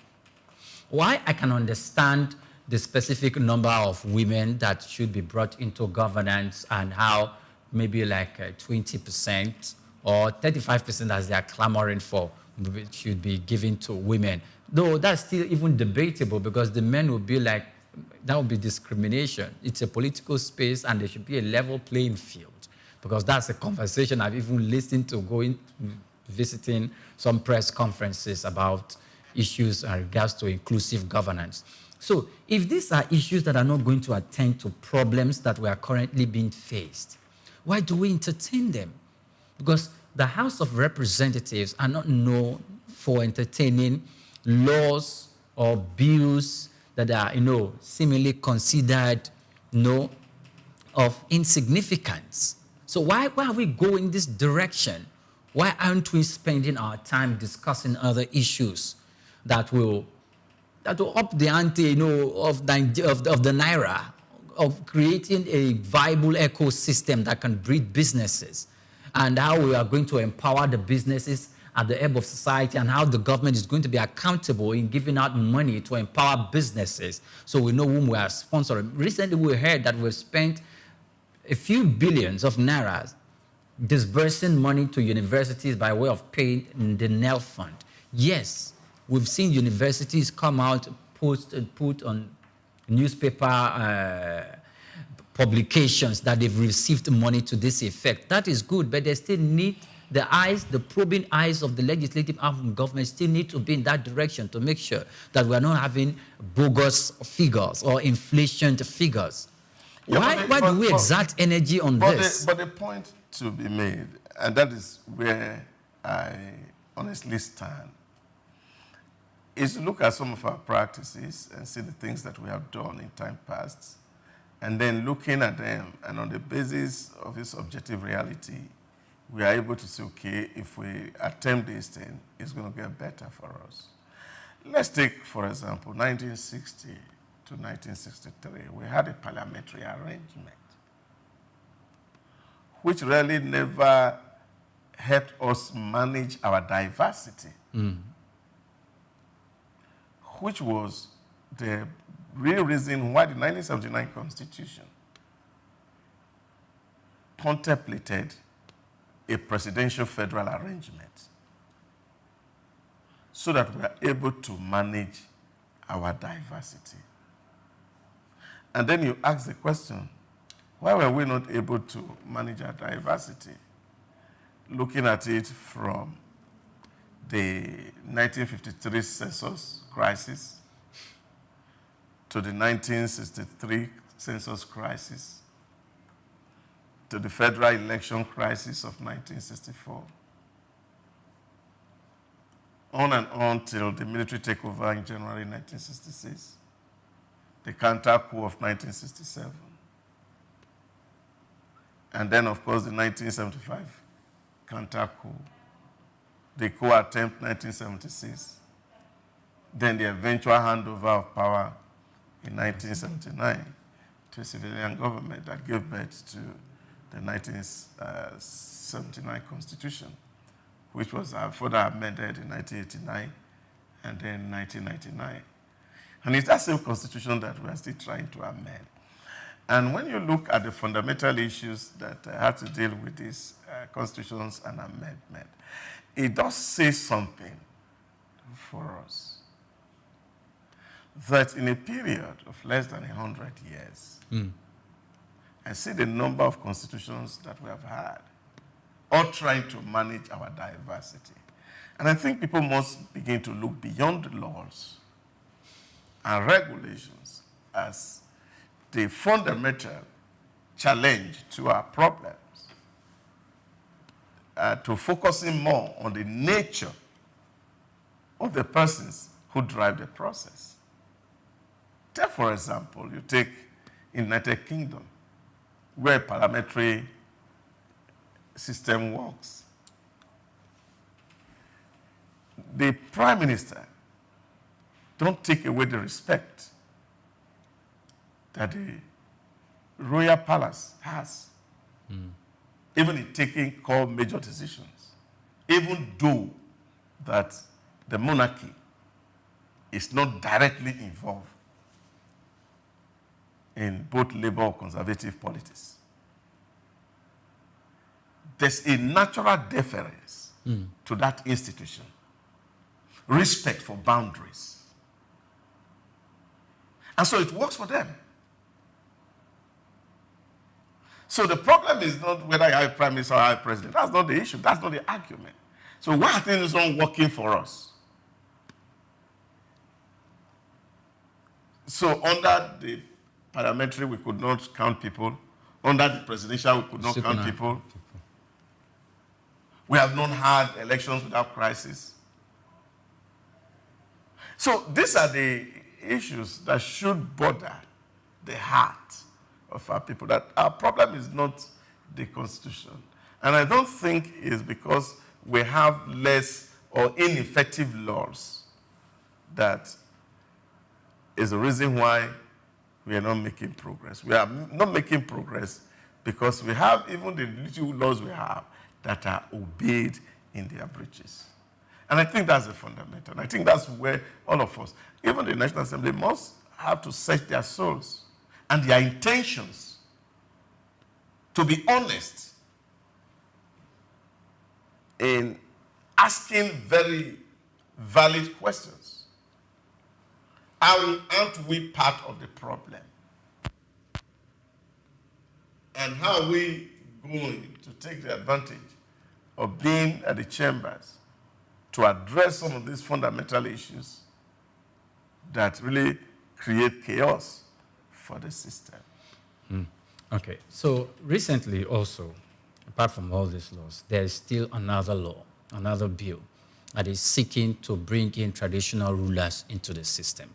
Why I can understand the specific number of women that should be brought into governance and how maybe like 20% or 35% as they are clamoring for should be given to women. Though that's still even debatable because the men will be like, that would be discrimination. It's a political space and there should be a level playing field because that's a conversation I've even listened to going visiting some press conferences about issues in regards to inclusive governance. So if these are issues that are not going to attend to problems that we are currently being faced, why do we entertain them? Because the House of Representatives are not known for entertaining laws or bills that are, seemingly considered, of insignificance. So why are we going this direction? Why aren't we spending our time discussing other issues that will up the ante, of the naira, of creating a viable ecosystem that can breed businesses, and how we are going to empower the businesses at the ebb of society, and how the government is going to be accountable in giving out money to empower businesses, so we know whom we are sponsoring. Recently, we heard that we've spent a few billions of nairas disbursing money to universities by way of paying the NEL fund. Yes, we've seen universities come out, put on newspaper publications that they've received money to this effect. That is good, but they still need the probing eyes of the legislative arm of government still need to be in that direction to make sure that we're not having bogus figures or inflation figures. Yeah, why do we exert energy on this? But the point to be made, and that is where I honestly stand, is to look at some of our practices and see the things that we have done in time past, and then looking at them, and on the basis of this objective reality, we are able to say, okay, if we attempt this thing, it's going to get better for us. Let's take, for example, 1960 to 1963. We had a parliamentary arrangement, which really never helped us manage our diversity, which was the real reason why the 1979 Constitution contemplated a presidential federal arrangement so that we are able to manage our diversity. And then you ask the question, why were we not able to manage our diversity? Looking at it from the 1953 census crisis to the 1963 census crisis to the federal election crisis of 1964, on and on till the military takeover in January 1966, the counter-coup of 1967, and then, of course, the 1975 counter-coup, the coup attempt 1976, then the eventual handover of power in 1979 to a civilian government that gave birth to the 1979 Constitution, which was further amended in 1989 and then 1999. And it's that same Constitution that we are still trying to amend. And when you look at the fundamental issues that have to deal with these constitutions and amendment, it does say something for us. That in a period of less than 100 years, I see the number of constitutions that we have had, all trying to manage our diversity. And I think people must begin to look beyond the laws and regulations as the fundamental challenge to our problems, to focusing more on the nature of the persons who drive the process. Take, for example, you take United Kingdom, where a parliamentary system works. The Prime Minister don't take away the respect that the royal palace has, even in taking core major decisions, even though that the monarchy is not directly involved in both labor or conservative politics. There's a natural deference to that institution respect for boundaries. And so it works for them. So the problem is not whether I have prime minister or I have president. That's not the issue. That's not the argument. So why are things not working for us? So under the parliamentary, we could not count people. Under the presidential, we could not count people. We have not had elections without crisis. So these are the issues that should bother the heart of our people, that our problem is not the Constitution. And I don't think it's because we have less or ineffective laws that is the reason why we are not making progress. We are not making progress because we have even the little laws we have that are obeyed in their breaches. And I think that's the fundamental. And I think that's where all of us, even the National Assembly, must have to search their souls and their intentions to be honest in asking very valid questions. Aren't we part of the problem? And how are we going to take the advantage of being at the chambers to address some of these fundamental issues that really create chaos for the system? Okay, so recently also, apart from all these laws, there is still another law, another bill that is seeking to bring in traditional rulers into the system.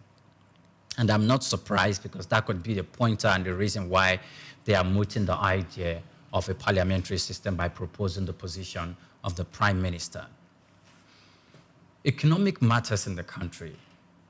And I'm not surprised because that could be the pointer and the reason why they are mooting the idea of a parliamentary system by proposing the position of the prime minister. Economic matters in the country,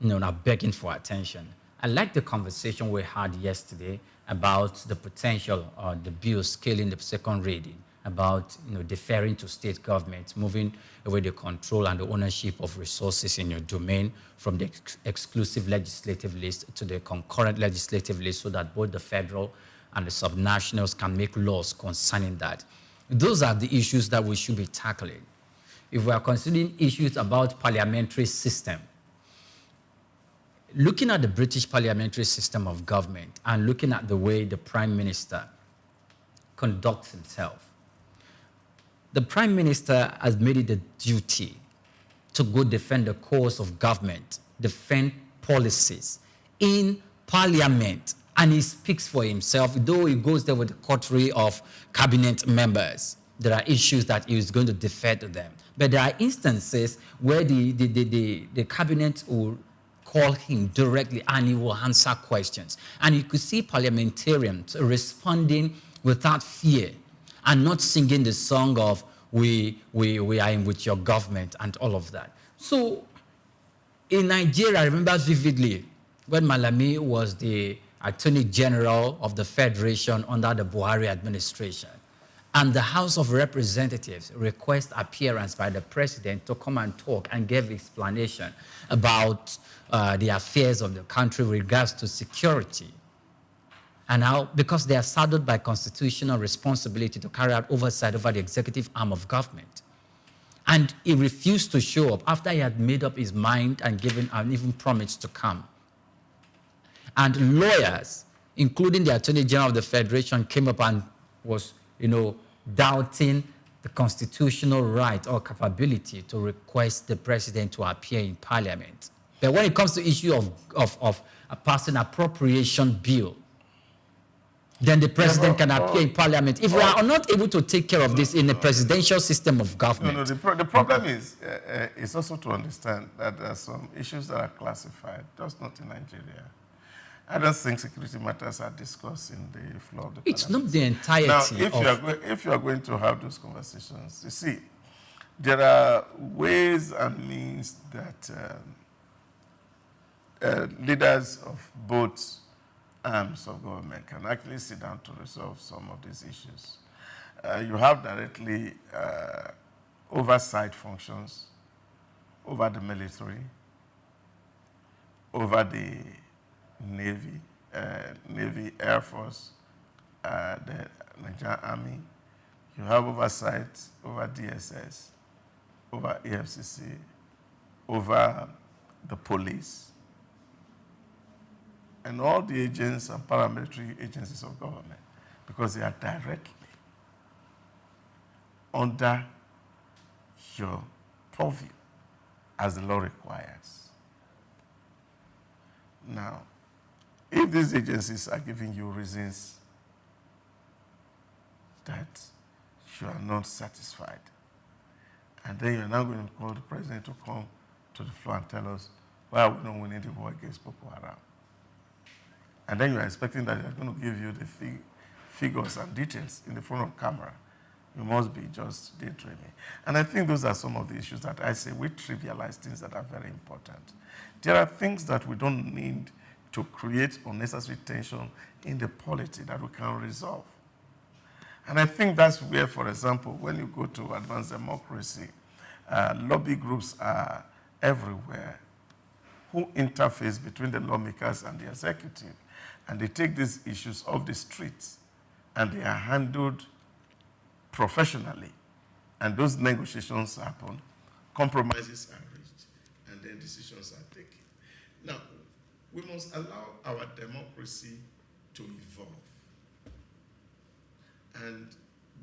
are begging for attention. I like the conversation we had yesterday about the potential of the bill scaling the second reading, about deferring to state governments, moving away the control and the ownership of resources in your domain from the exclusive legislative list to the concurrent legislative list so that both the federal and the subnationals can make laws concerning that. Those are the issues that we should be tackling. If we are considering issues about parliamentary system, looking at the British parliamentary system of government and looking at the way the prime minister conducts himself, the prime minister has made it a duty to go defend the cause of government, defend policies in parliament, and he speaks for himself, though he goes there with the coterie of cabinet members. There are issues that he is going to defer to them. But there are instances where the cabinet will call him directly and he will answer questions. And you could see parliamentarians responding without fear and not singing the song of we are in with your government and all of that. So in Nigeria, I remember vividly when Malami was the Attorney General of the Federation under the Buhari administration, and the House of Representatives request appearance by the president to come and talk and give explanation about the affairs of the country with regards to security. And now, because they are saddled by constitutional responsibility to carry out oversight over the executive arm of government. And he refused to show up after he had made up his mind and given and even promised to come. And lawyers, including the Attorney General of the Federation, came up and was, doubting the constitutional right or capability to request the president to appear in parliament. But when it comes to issue of passing appropriation bill, then the president can appear in parliament. If we are not able to take care of this in a presidential system of government. The problem is also to understand that there are some issues that are classified, just not in Nigeria. I don't think security matters are discussed in the floor of the It's parliament. not the entirety Now, if you are going to have those conversations, you see, there are ways and means that leaders of both arms of government can actually sit down to resolve some of these issues. You have directly oversight functions over the military, over the Navy, Air Force, the Nigerian Army. You have oversight over DSS, over EFCC, over the police and all the agents and paramilitary agencies of government, because they are directly under your purview as the law requires. Now, if these agencies are giving you reasons that you are not satisfied, and then you're now going to call the president to come to the floor and tell us why are we not winning the war against Boko Haram, and then you're expecting that they're going to give you the figures and details in the front of camera, you must be just daydreaming. And I think those are some of the issues that I say we trivialize things that are very important. There are things that we don't need to create unnecessary tension in the polity that we can resolve. And I think that's where, for example, when you go to advanced democracy, lobby groups are everywhere who interface between the lawmakers and the executive. And they take these issues off the streets and they are handled professionally. And those negotiations happen, compromises are reached, and then decisions are taken. Now, we must allow our democracy to evolve. And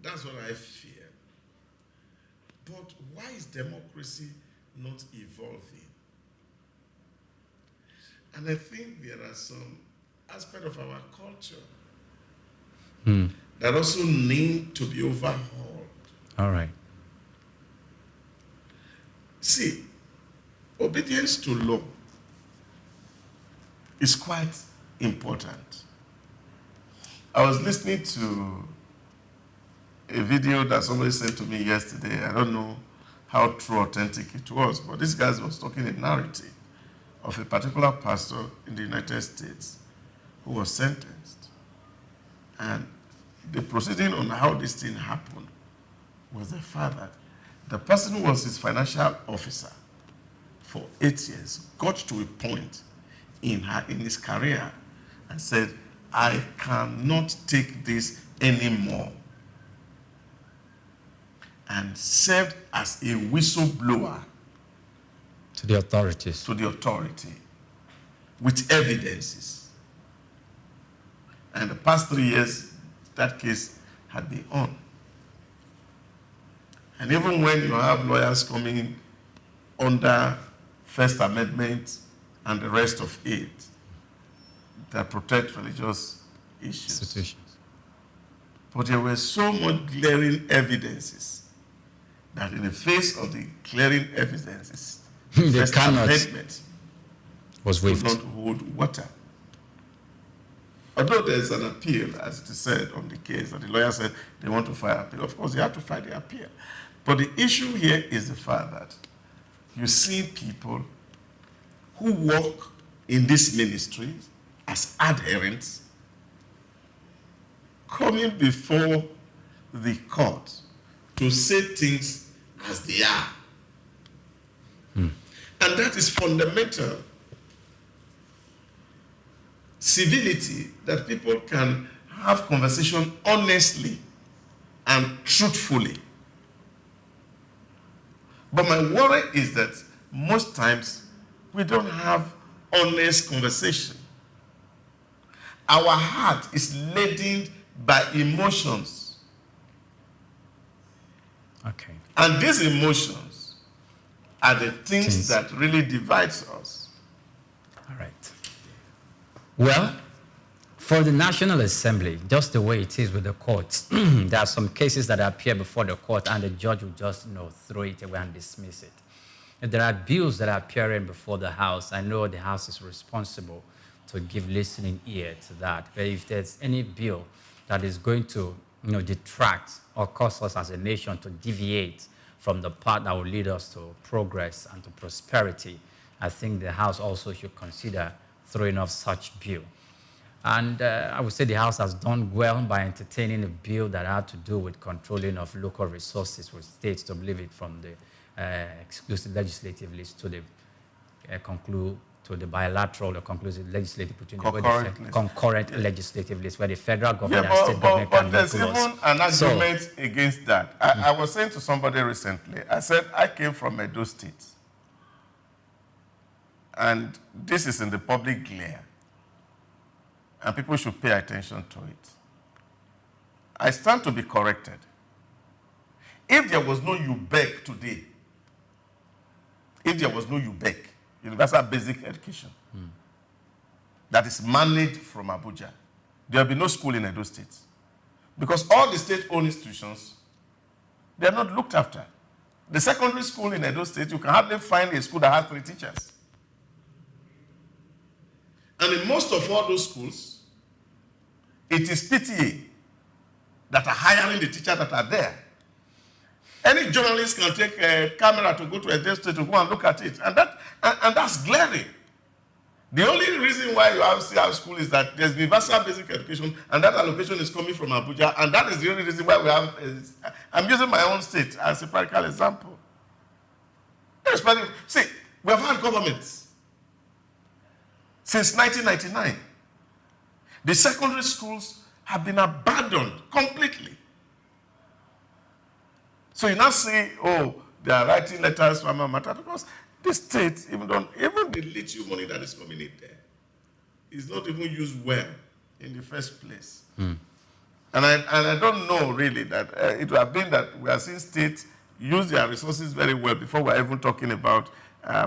that's what I fear. But why is democracy not evolving? And I think there are some aspects of our culture that also need to be overhauled. All right. See, obedience to law is quite important. I was listening to a video that somebody sent to me yesterday. I don't know how true, authentic it was, but this guy was talking a narrative of a particular pastor in the United States who was sentenced. And the proceeding on how this thing happened was the fact that the person who was his financial officer for 8 years got to a point in his career and said, I cannot take this anymore, and served as a whistleblower to the authorities. To the authority with evidences. And the past 3 years, that case had been on. And even when you have lawyers coming under First Amendment and the rest of it that protect religious issues. Situations. But there were so much glaring evidences that in the face of the glaring evidences, the First Amendment was waived. Could not hold water. Although there's an appeal, as it is said on the case, that the lawyer said they want to file appeal. Of course, they have to file the appeal. But the issue here is the fact that you see people who work in this ministry as adherents coming before the court to say things as they are. And that is fundamental civility, that people can have conversation honestly and truthfully. But my worry is that most times we don't have honest conversation. Our heart is laden by emotions. Okay. And these emotions are the things that really divides us. All right. Well, for the National Assembly, just the way it is with the courts, there are some cases that appear before the court and the judge will just, throw it away and dismiss it. If there are bills that are appearing before the House, I know the House is responsible to give listening ear to that. But if there's any bill that is going to, detract or cause us as a nation to deviate from the path that will lead us to progress and to prosperity, I think the House also should consider throwing off such bill. And I would say the House has done well by entertaining a bill that had to do with controlling of local resources with states to move it from the exclusive legislative list to the bilateral or conclusive legislative between concurrent legislative list, where the federal government and state government can there's even an argument against that. I was saying to somebody recently, I said, I came from Edo State. and this is in the public glare, and people should pay attention to it. I stand to be corrected. If there was no UBEC today, if there was no UBEC, Universal Basic Education, that is managed from Abuja, there will be no school in Edo State. Because all the state-owned institutions, they are not looked after. The secondary school in Edo State, you can hardly find a school that has 3 teachers. And in most of all those schools, it is PTA that are hiring the teachers that are there. Any journalist can take a camera to go to Edo State to go and look at it. And that's glaring. The only reason why you have school is that there's universal basic education, and that allocation is coming from Abuja, and that is the only reason why we have. I'm using my own state as a practical example. See, we have had governments since 1999. The secondary schools have been abandoned completely. So you now say, oh, they are writing letters from matter, because the state, even the little money that is coming in there, is not even used well in the first place. And I don't know really that it would have been that we are seeing states use their resources very well before we're even talking about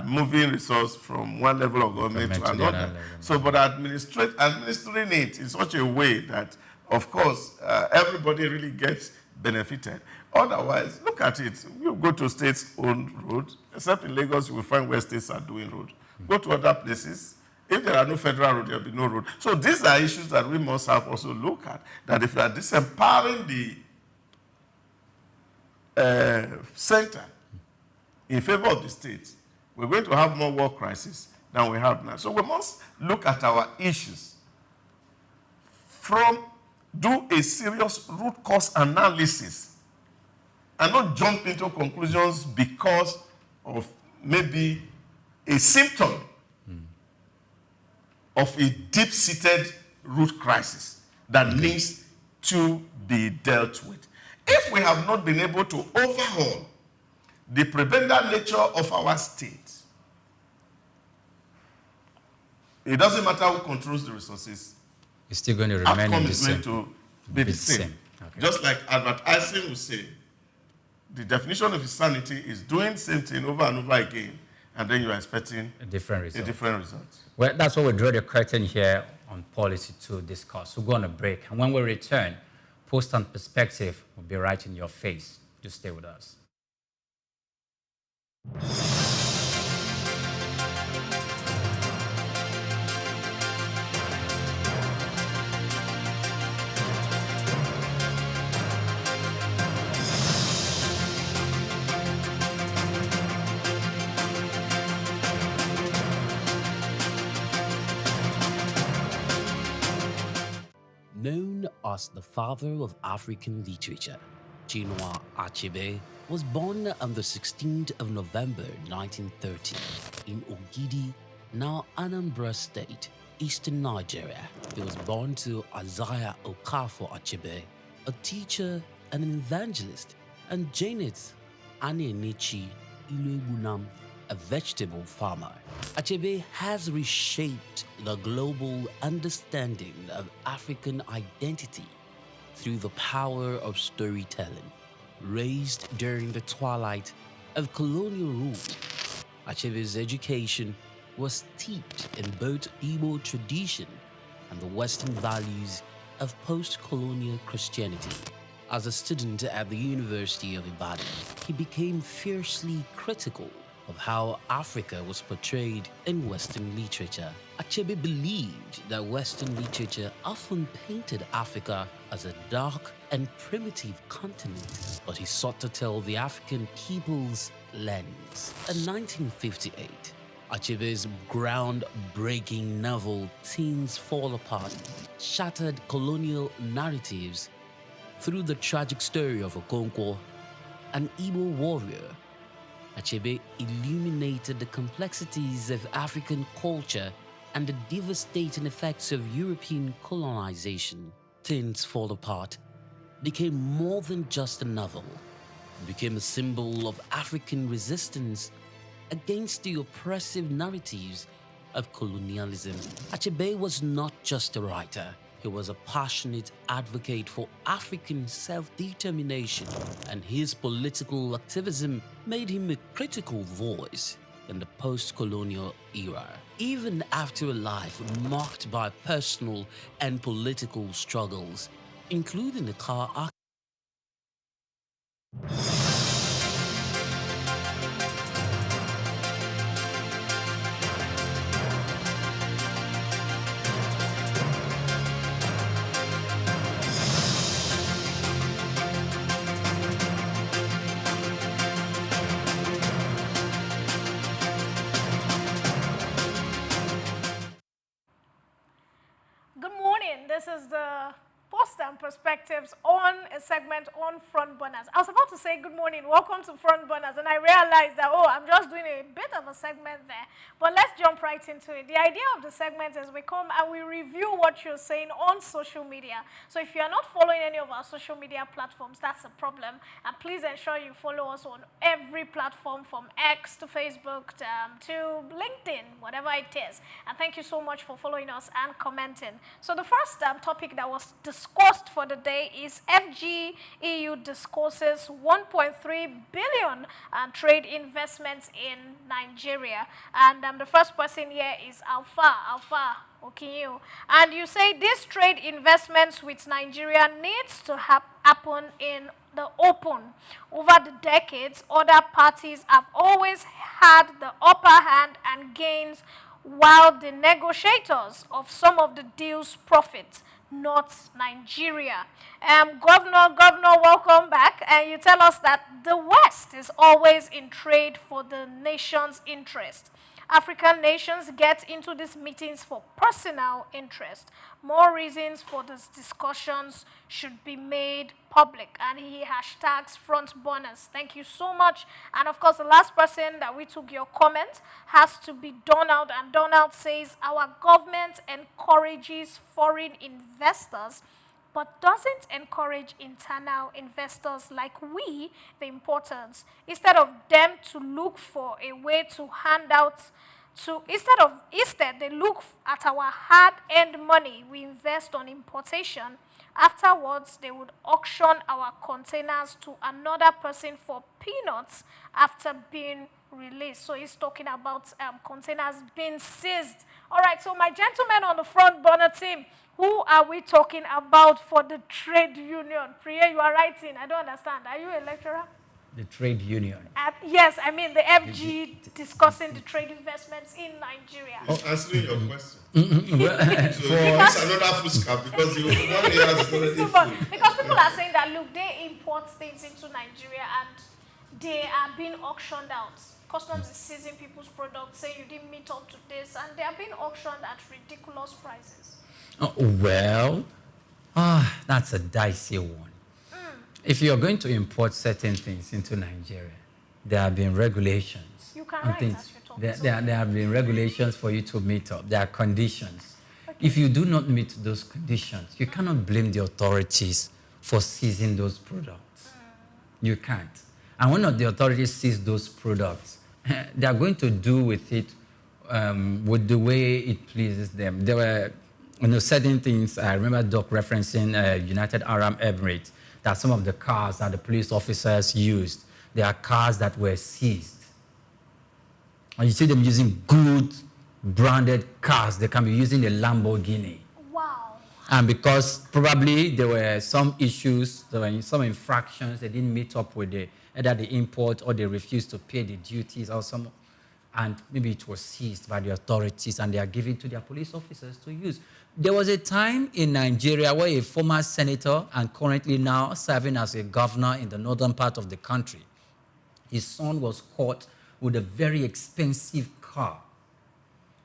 moving resource from one level of government to another. So, but administering it in such a way that, of course, everybody really gets benefited. Otherwise, look at it. You go to states-owned roads, except in Lagos, you will find where states are doing road. Go to other places. If there are no federal road, there will be no road. So these are issues that we must have also look at. That if you are disempowering the center in favor of the state, we're going to have more war crisis than we have now. So we must look at our issues do a serious root cause analysis and not jump into conclusions because of maybe a symptom of a deep-seated root crisis that needs to be dealt with. If we have not been able to overhaul the prebendal nature of our state, it doesn't matter who controls the resources. It's still going to remain Outcome the is same. going to be the same. Okay. Just like advertising will say, the definition of insanity is doing the same thing over and over again, and then you are expecting a different result. Well, that's why we draw the curtain here on policy to discuss. We'll go on a break, and when we return, Post and Perspective will be right in your face. Just stay with us. Known as the father of African literature, Chinua Achebe was born on the 16th of November 1930 in Ogidi, now Anambra State, eastern Nigeria. He was born to Isaiah Okafor Achebe, a teacher and an evangelist, and Janet Anenichi Ilegunam, a vegetable farmer. Achebe has reshaped the global understanding of African identity through the power of storytelling. Raised during the twilight of colonial rule, Achebe's education was steeped in both Igbo tradition and the Western values of post-colonial Christianity. As a student at the University of Ibadan, he became fiercely critical of how Africa was portrayed in Western literature. Achebe believed that Western literature often painted Africa as a dark and primitive continent, but he sought to tell the African people's lens. In 1958, Achebe's groundbreaking novel Things Fall Apart shattered colonial narratives through the tragic story of Okonkwo, an Igbo warrior. Achebe illuminated the complexities of African culture and the devastating effects of European colonization. Things Fall Apart became more than just a novel. It became a symbol of African resistance against the oppressive narratives of colonialism. Achebe was not just a writer. He was a passionate advocate for African self-determination, and his political activism made him a critical voice in the post-colonial era. Even after a life marked by personal and political struggles, including the car accident. Good morning. This is the Post and Perspectives on a segment on Front Burners. I was about to say good morning, welcome to Front Burners, and I realized that, oh, I'm just doing a bit of a segment there. But let's jump right into it. The idea of the segment is we come and we review what you're saying on social media. So if you are not following any of our social media platforms, that's a problem. And please ensure you follow us on every platform from X to Facebook to LinkedIn, whatever it is. And thank you so much for following us and commenting. So the first topic that was discussed for the day is FGEU discourses 1.3 billion trade investments in Nigeria. And the first person here is Alpha Okinyo. And you say these trade investments with Nigeria needs to happen in the open. Over the decades, other parties have always had the upper hand and gains, while the negotiators of some of the deal's profits, not Nigeria. Governor, welcome back. And you tell us that the West is always in trade for the nation's interest. African nations get into these meetings for personal interest. More reasons for these discussions should be made public. And he hashtags front burners. Thank you so much. And of course, the last person that we took your comment has to be Donald. And Donald says, our government encourages foreign investors but doesn't encourage internal investors like we, the importance. Instead of them to look for a way to hand out, instead they look at our hard-earned money we invest on importation. Afterwards, they would auction our containers to another person for peanuts after being released. So he's talking about containers being seized. All right, so my gentlemen on the front burner team, who are we talking about for the trade union? Priya, you are writing. I don't understand. Are you a lecturer? The trade union. Yes, I mean the FG discussing the trade investments in Nigeria. He's answering your question. So it's another food scam because the one he has is already food. Because people are saying that, look, they import things into Nigeria and they are being auctioned out. Customs is seizing people's products, saying you didn't meet up to this, and they are being auctioned at ridiculous prices. Well, that's a dicey one. If you're going to import certain things into Nigeria, there have been regulations. You can write things. as you talk. There have been regulations for you to meet up. There are conditions. Okay. If you do not meet those conditions, you cannot blame the authorities for seizing those products. You can't. And when the authorities seize those products, they are going to do with it with the way it pleases them. There were certain things. I remember Doc referencing United Arab Emirates, that some of the cars that the police officers used, they are cars that were seized. And you see them using good branded cars. They can be using a Lamborghini. Wow. And because probably there were some issues, there were some infractions, they didn't meet up with either the import or they refused to pay the duties or some, and maybe it was seized by the authorities and they are given to their police officers to use. There was a time in Nigeria where a former senator and currently now serving as a governor in the northern part of the country, his son was caught with a very expensive car.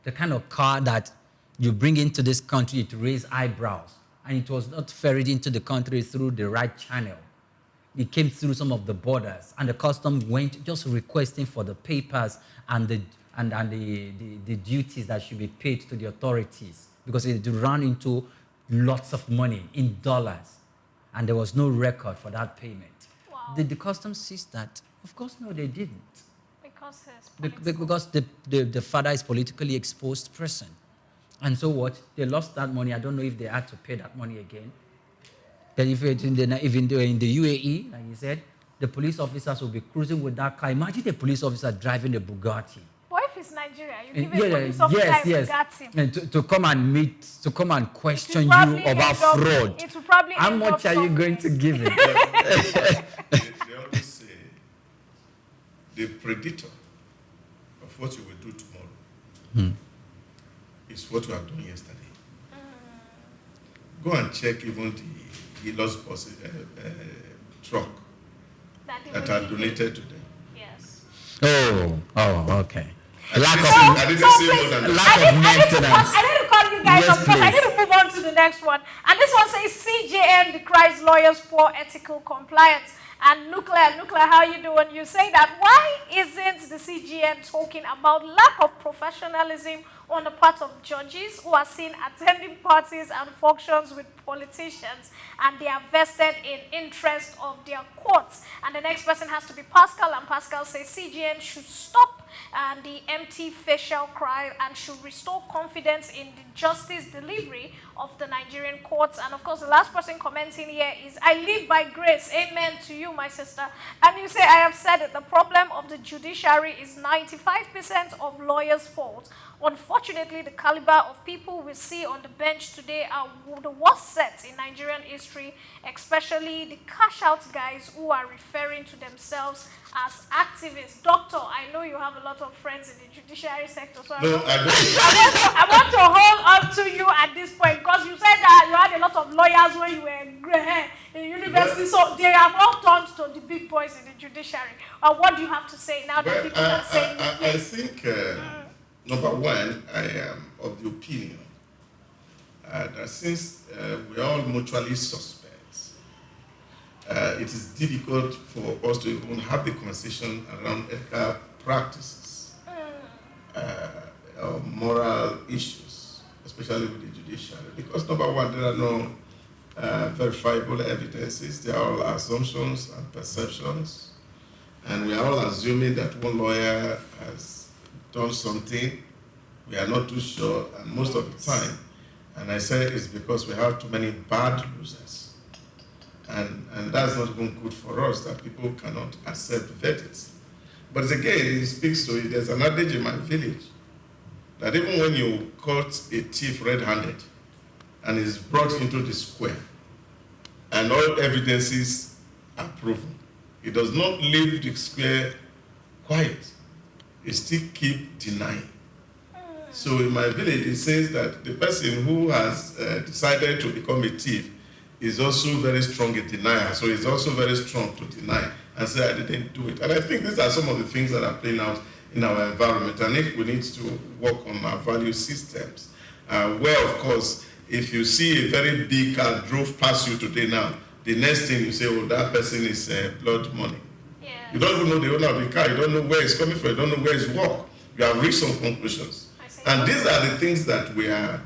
The kind of car that you bring into this country to raise eyebrows, and it was not ferried into the country through the right channel. It came through some of the borders, and the custom went just requesting for the papers and the duties that should be paid to the authorities, because it ran into lots of money in dollars, and there was no record for that payment. Wow. Did the customs seize that? Of course, no, they didn't. Because the father is politically exposed person. And so what? They lost that money. I don't know if they had to pay that money again. But if it's in the UAE, like you said, the police officers will be cruising with that car. Imagine the police officer driving a Bugatti. What if it's Nigeria? You give a police officer a Bugatti. And to come and question you about fraud. It will probably How much are you going to give it? They always say the predictor of what you will do tomorrow is what you have done yesterday. Go and check even the lost bus truck that are donated to them. Yes. Oh, okay. Lack of maintenance. I need to call you guys up because I need to move on to the next one. And this one says CJN decries lawyers' poor ethical compliance. And Nuclear, how you doing? You say that why isn't the CGN talking about lack of professionalism on the part of judges who are seen attending parties and functions with politicians, and they are vested in interest of their courts? And the next person has to be Pascal, and Pascal says CGN should stop the empty facial cry and should restore confidence in the justice delivery of the Nigerian courts. And of course, the last person commenting here is, I live by grace. Amen to you, my sister. And you say, I have said it, the problem of the judiciary is 95% of lawyers' fault. Unfortunately, the caliber of people we see on the bench today are the worst set in Nigerian history, especially the cash-out guys who are referring to themselves as activists. Doctor, I know you have a lot of friends in the judiciary sector, so I want to hold on to you at this point, because you said that you had a lot of lawyers when you were gray hair in university, so they have all turned to the big boys in the judiciary. What do you have to say now that people are saying? I think, number one, I am of the opinion that since we are all mutually suspects, it is difficult for us to even have the conversation around ethical practices or moral issues, especially with the judiciary. Because number one, there are no verifiable evidences. They are all assumptions and perceptions. And we are all assuming that one lawyer has done something. We are not too sure, and most of the time, and I say it's because we have too many bad losers. And that's not even good for us, that people cannot accept verdicts. But again, it speaks to it. There's an adage in my village that even when you caught a thief red-handed and is brought into the square and all evidences are proven, it does not leave the square quiet. It still keep denying. So in my village, it says that the person who has decided to become a thief is also very strong in denial. So he's also very strong to deny and say, I didn't do it. And I think these are some of the things that are playing out in our environment. And if we need to work on our value systems, where, of course, if you see a very big car drove past you today now, the next thing you say, oh, that person is blood money. Yeah. You don't even know the owner of the car. You don't know where it's coming from. You don't know where it's walked. You have reached some conclusions. And these are the things that we are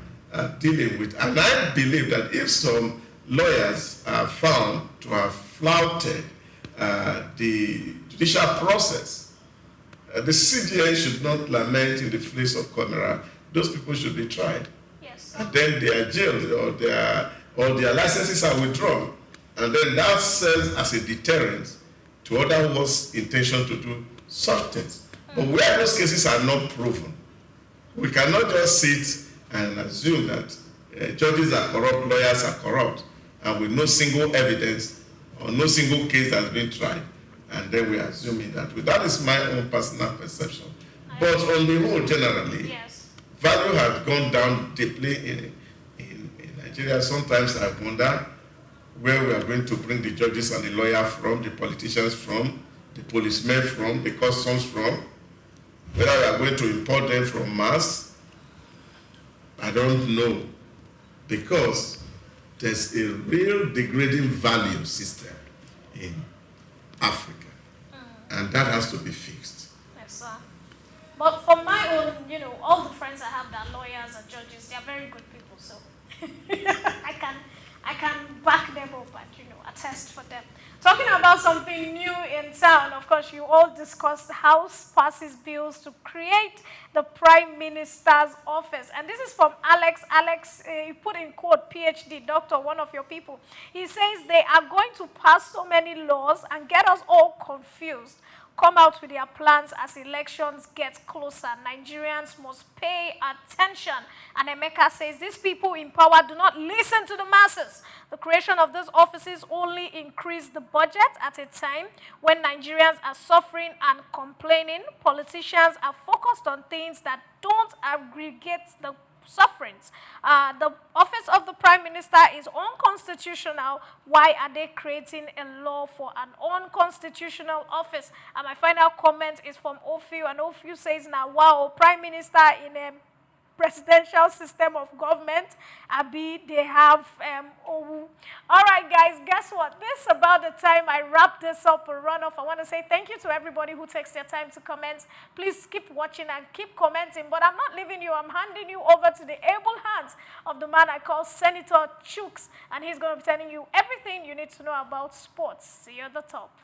dealing with. And I believe that if some lawyers are found to have flouted the judicial process, the CGN should not lament in the face of camera. Those people should be tried. Yes. And then they are jailed, or their licenses are withdrawn. And then that serves as a deterrent to other worse intention to do such things. But where those cases are not proven, we cannot just sit and assume that judges are corrupt, lawyers are corrupt, and with no single evidence or no single case that has been tried, and then we are assuming that. That is my own personal perception. But on the whole, generally, yes, value has gone down deeply in Nigeria. Sometimes I wonder where we are going to bring the judges and the lawyer from, the politicians from, the policemen from, the customs from. Whether we are going to import them from Mars, I don't know. Because there's a real degrading value system in Africa. And that has to be fixed. Yes, sir. But for my own, all the friends I have that are lawyers and judges, they are very good people. So I can back them up and, attest for them. Talking about something new in town, of course, you all discussed House passes bills to create the Prime Minister's office. And this is from Alex. Alex, you put in quote, PhD, doctor, one of your people. He says they are going to pass so many laws and get us all confused. Come out with their plans as elections get closer. Nigerians must pay attention. And Emeka says, these people in power do not listen to the masses. The creation of these offices only increase the budget at a time when Nigerians are suffering and complaining. Politicians are focused on things that don't aggregate the sufferings. The office of the Prime Minister is unconstitutional. Why are they creating a law for an unconstitutional office? And my final comment is from Ofiu, and Ofiu says, now, wow, Prime Minister in a presidential system of government, Abi, they have Owu. All right, guys, guess what? This is about the time I wrap this up and run off. I want to say thank you to everybody who takes their time to comment. Please keep watching and keep commenting, but I'm not leaving you. I'm handing you over to the able hands of the man I call Senator Chooks, and he's going to be telling you everything you need to know about sports. See you at the top.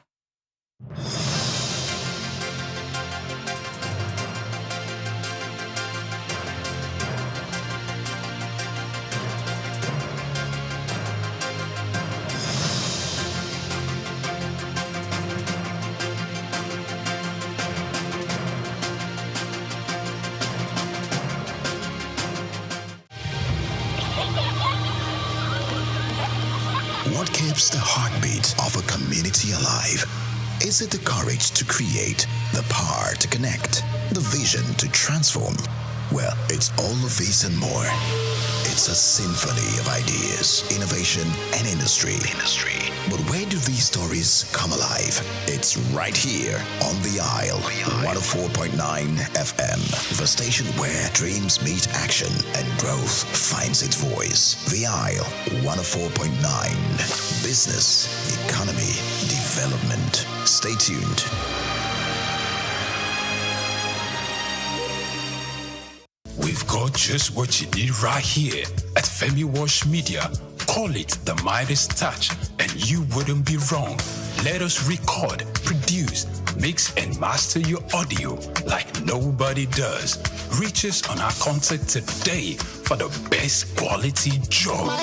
What keeps the heartbeat of a community alive? Is it the courage to create, the power to connect, the vision to transform? Well, it's all of these and more. It's a symphony of ideas, innovation, and industry. But where do these stories come alive? It's right here on The Isle, 104.9 FM, the station where dreams meet action and growth finds its voice. The Isle, 104.9. Business, economy, development. Stay tuned. We've got just what you need right here at Femi Wash Media. Call it the Midas Touch, and you wouldn't be wrong. Let us record, produce, mix, and master your audio like nobody does. Reach us on our contact today for the best quality job.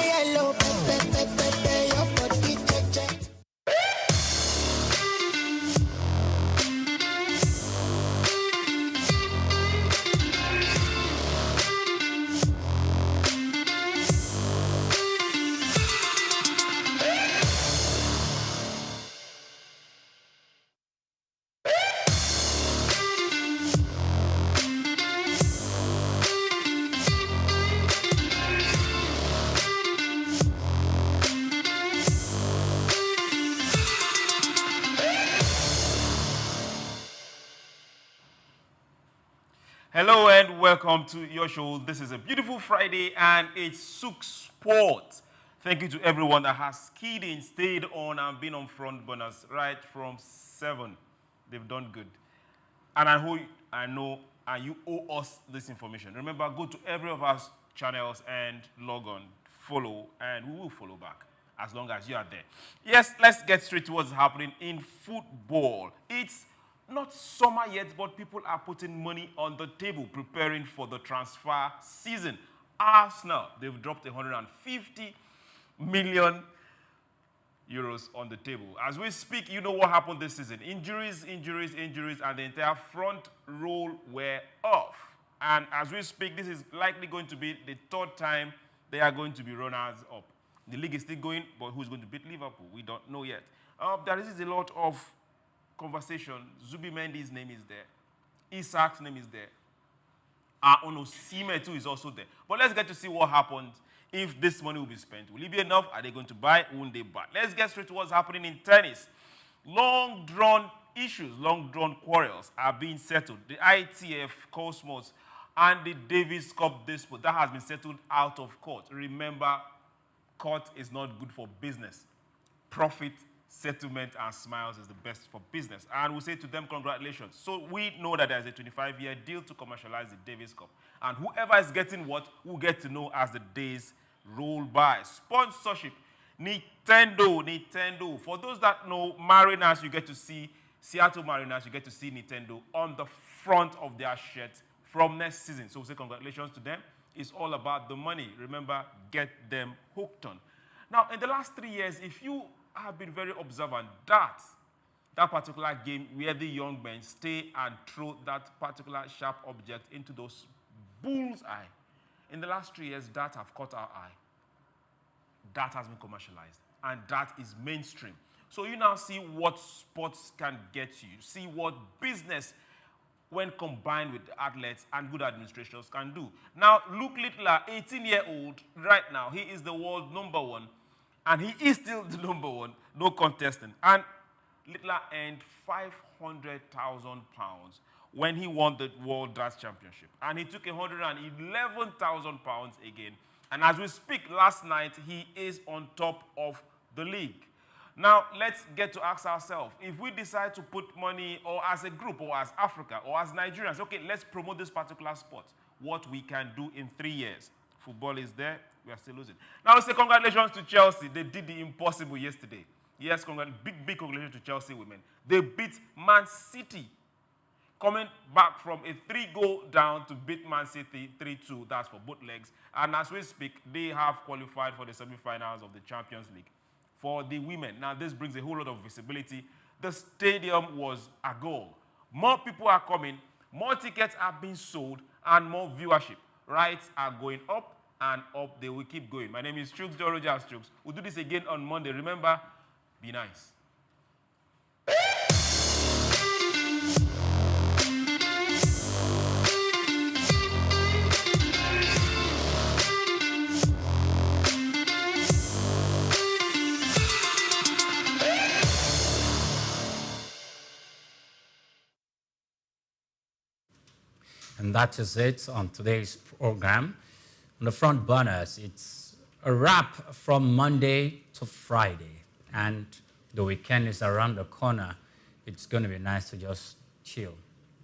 Hello and welcome to your show. This is a beautiful Friday and it's Souq Sport. Thank you to everyone that has keyed in, stayed on, and been on front burners right from 7. They've done good. And I know, and you owe us this information. Remember, go to every of our channels and log on, follow, and we will follow back as long as you are there. Yes, let's get straight to what's happening in football. It's not summer yet, but people are putting money on the table, preparing for the transfer season. Arsenal, they've dropped 150 million euros on the table. As we speak, you know what happened this season. Injuries, and the entire front row were off. And as we speak, this is likely going to be the 3rd time they are going to be runners up. The league is still going, but who's going to beat Liverpool? We don't know yet. There is a lot of conversation. Zubi Mendy's name is there. Isak's name is there. Onosime too is also there. But let's get to see what happens if this money will be spent. Will it be enough? Are they going to buy? Won't they buy? Let's get straight to what's happening in tennis. Long-drawn issues, long-drawn quarrels are being settled. The ITF, Cosmos, and the Davis Cup dispute, that has been settled out of court. Remember, court is not good for business. Profit, settlement, and smiles is the best for business. And we say to them, congratulations. So we know that there's a 25-year deal to commercialize the Davis Cup. And whoever is getting what will get to know as the days roll by. Sponsorship Nintendo. For those that know Mariners, you get to see Seattle Mariners, you get to see Nintendo on the front of their shirt from next season. So we say congratulations to them. It's all about the money. Remember, get them hooked on. Now, in the last 3 years, if you have been very observant, that particular game where the young men stay and throw that particular sharp object into those bull's eye, in the last 3 years, that have caught our eye. That has been commercialized, and that is mainstream. So you now see what sports can get you. See what business, when combined with athletes and good administrators, can do. Now, Luke Littler, 18-year-old, right now, he is the world #1, and he is still the #1, no contestant. And Littler earned £500,000 when he won the World Darts Championship. And he took £111,000 again. And as we speak, last night, he is on top of the league. Now, let's get to ask ourselves, if we decide to put money, or as a group, or as Africa, or as Nigerians, okay, let's promote this particular sport, what we can do in 3 years. Football is there, we are still losing. Now, we say congratulations to Chelsea. They did the impossible yesterday. Yes, big congratulations to Chelsea women. They beat Man City, coming back from a 3-goal down to beat Man City 3-2. That's for both legs. And as we speak, they have qualified for the semi-finals of the Champions League for the women. Now, this brings a whole lot of visibility. The stadium was a goal. More people are coming, more tickets are being sold, and more viewership. Rights are going up and up. They will keep going. My name is Souq, John Rogers Souq. We'll do this again on Monday. Remember, be nice. And that is it on today's program. On the front burners, it's a wrap from Monday to Friday. And the weekend is around the corner. It's going to be nice to just chill,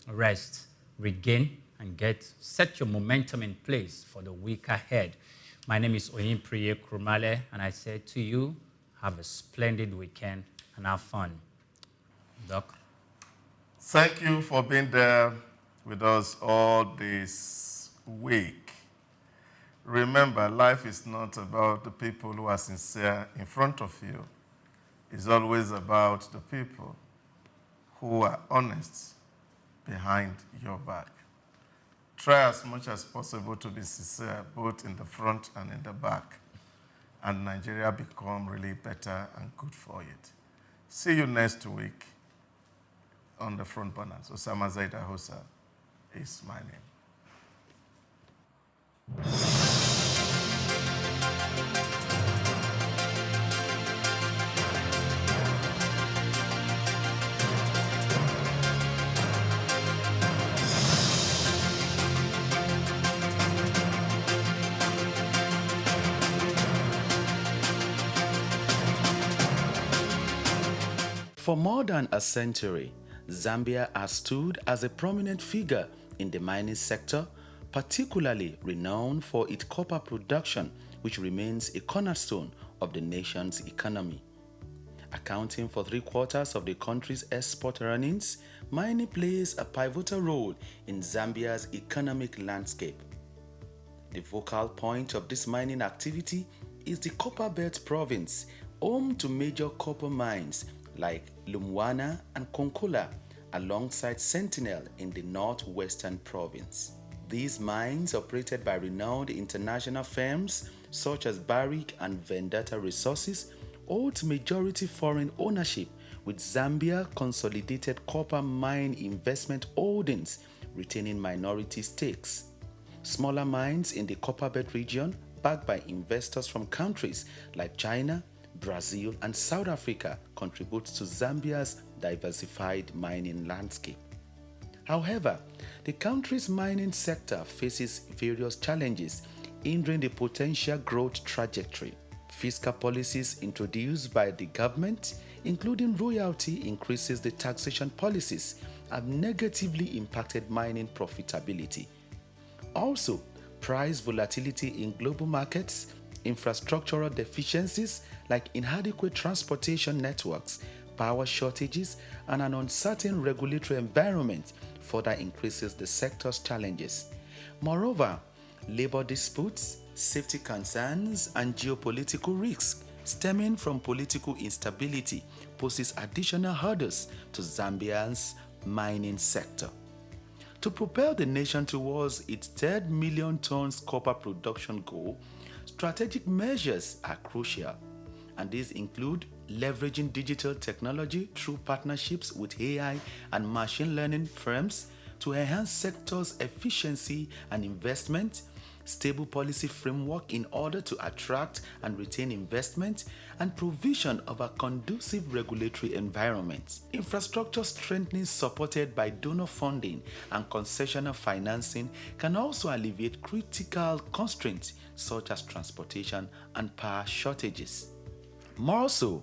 rest, regain, and set your momentum in place for the week ahead. My name is Oyinpriye Krumale, and I say to you, have a splendid weekend and have fun. Doc? Thank you for being there with us all this week. Remember, life is not about the people who are sincere in front of you. It's always about the people who are honest behind your back. Try as much as possible to be sincere, both in the front and in the back, and Nigeria become really better and good for it. See you next week on the front burners. Osama Zaida Hosa is my name. For more than a century, Zambia has stood as a prominent figure in the mining sector, particularly renowned for its copper production, which remains a cornerstone of the nation's economy. Accounting for 3/4 of the country's export earnings, mining plays a pivotal role in Zambia's economic landscape. The focal point of this mining activity is the Copperbelt province, home to major copper mines like Lumwana and Konkola, alongside Sentinel in the northwestern province. These mines, operated by renowned international firms such as Barrick and Vendetta Resources, hold majority foreign ownership, with Zambia Consolidated Copper Mine Investment Holdings retaining minority stakes. Smaller mines in the Copperbelt region, backed by investors from countries like China, Brazil, and South Africa, contribute to Zambia's diversified mining landscape. However, the country's mining sector faces various challenges, hindering the potential growth trajectory. Fiscal policies introduced by the government, including royalty increases, the taxation policies, have negatively impacted mining profitability. Also, price volatility in global markets Infrastructural deficiencies like inadequate transportation networks, power shortages, and an uncertain regulatory environment further increases the sector's challenges. Moreover, labor disputes, safety concerns, and geopolitical risks stemming from political instability poses additional hurdles to Zambia's mining sector. To propel the nation towards its 3 million tons copper production goal, strategic measures are crucial, and these include leveraging digital technology through partnerships with AI and machine learning firms to enhance sector's efficiency and investment, stable policy framework in order to attract and retain investment, and provision of a conducive regulatory environment. Infrastructure strengthening supported by donor funding and concessional financing can also alleviate critical constraints such as transportation and power shortages. More so,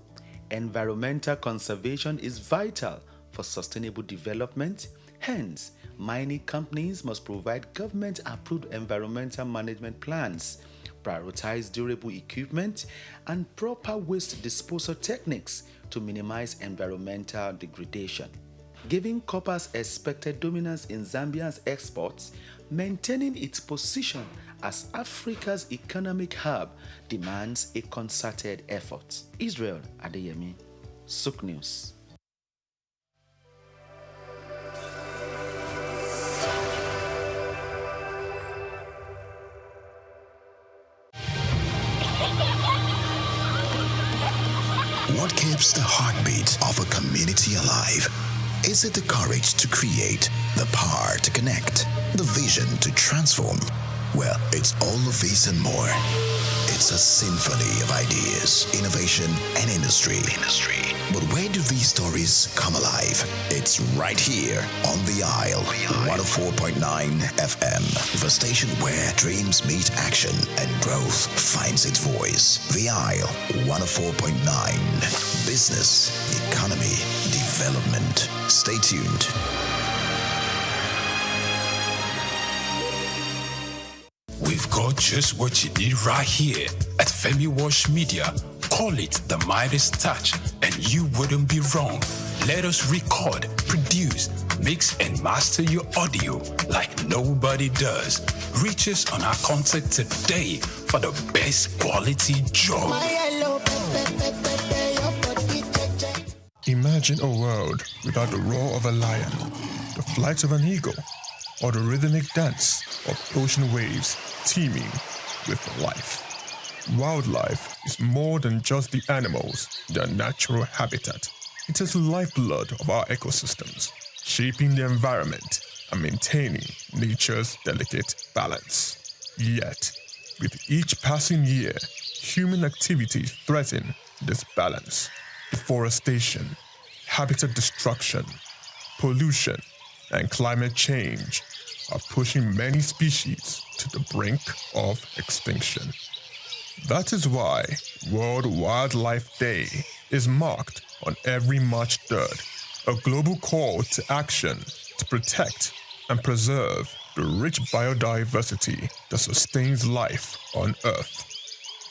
environmental conservation is vital for sustainable development. Hence, mining companies must provide government-approved environmental management plans, prioritize durable equipment, and proper waste disposal techniques to minimize environmental degradation. Given copper's expected dominance in Zambia's exports, maintaining its position as Africa's economic hub demands a concerted effort. Israel Adeyemi, Souq News. What keeps the heartbeat of a community alive? Is it the courage to create, the power to connect, the vision to transform? Well, it's all of these and more. It's a symphony of ideas, innovation, and industry. But where do these stories come alive? It's right here on The Isle, 104.9 FM, the station where dreams meet action and growth finds its voice. The Isle, 104.9. Business, economy, development. Stay tuned. We've got just what you need right here at Femi Wash Media. Call it the Midas Touch, and you wouldn't be wrong. Let us record, produce, mix, and master your audio like nobody does. Reach us on our contact today for the best quality job. Imagine a world without the roar of a lion, the flight of an eagle, or the rhythmic dance of ocean waves teeming with life. Wildlife is more than just the animals, their natural habitat. It is the lifeblood of our ecosystems, shaping the environment and maintaining nature's delicate balance. Yet, with each passing year, human activities threaten this balance. Deforestation, habitat destruction, pollution, and climate change are pushing many species to the brink of extinction. That is why World Wildlife Day is marked on every March 3rd, a global call to action to protect and preserve the rich biodiversity that sustains life on Earth.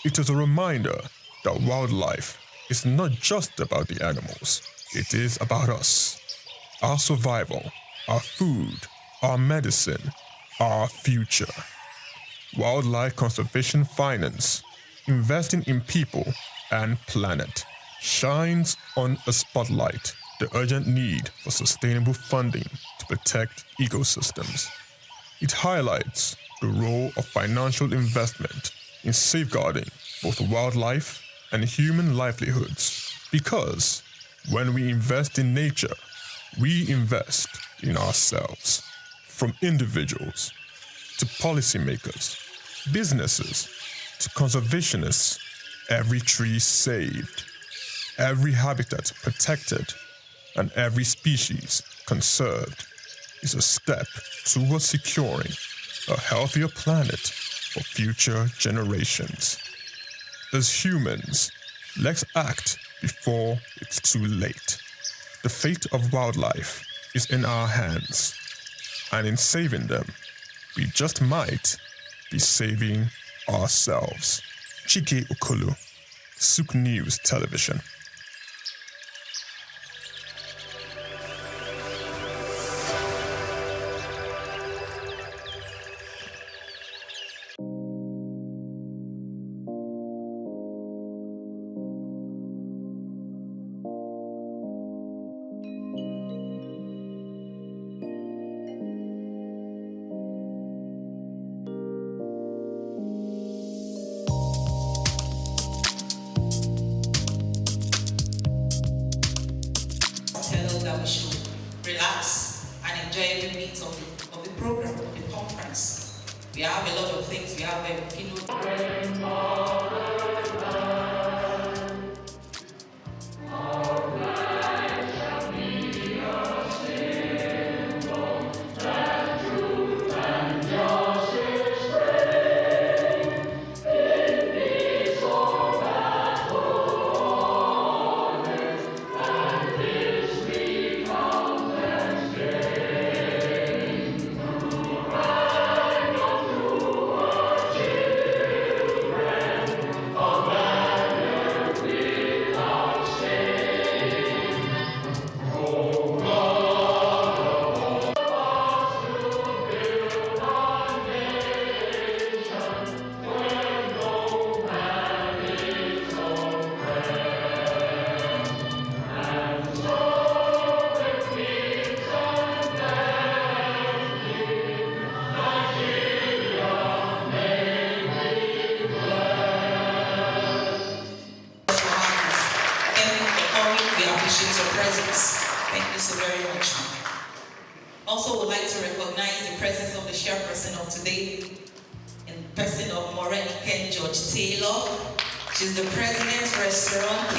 It is a reminder that wildlife is not just about the animals, it is about us, our survival, our food, our medicine, our future. Wildlife Conservation Finance, investing in people and planet, shines on a spotlight the urgent need for sustainable funding to protect ecosystems. It highlights the role of financial investment in safeguarding both wildlife and human livelihoods, because when we invest in nature, we invest in ourselves. From individuals to policymakers, businesses to conservationists, every tree saved, every habitat protected, and every species conserved is a step towards securing a healthier planet for future generations. As humans, let's act before it's too late. The fate of wildlife is in our hands, and in saving them, we just might be saving ourselves. Chike Okolo, Souq News Television. That we should relax and enjoy every bit of the program, of the conference. We have a lot of things. We have a keynote. Thank you so very much. Also would like to recognize the presence of the chairperson of today, in the person of Maureen Ken George Taylor. She's the president, restaurant,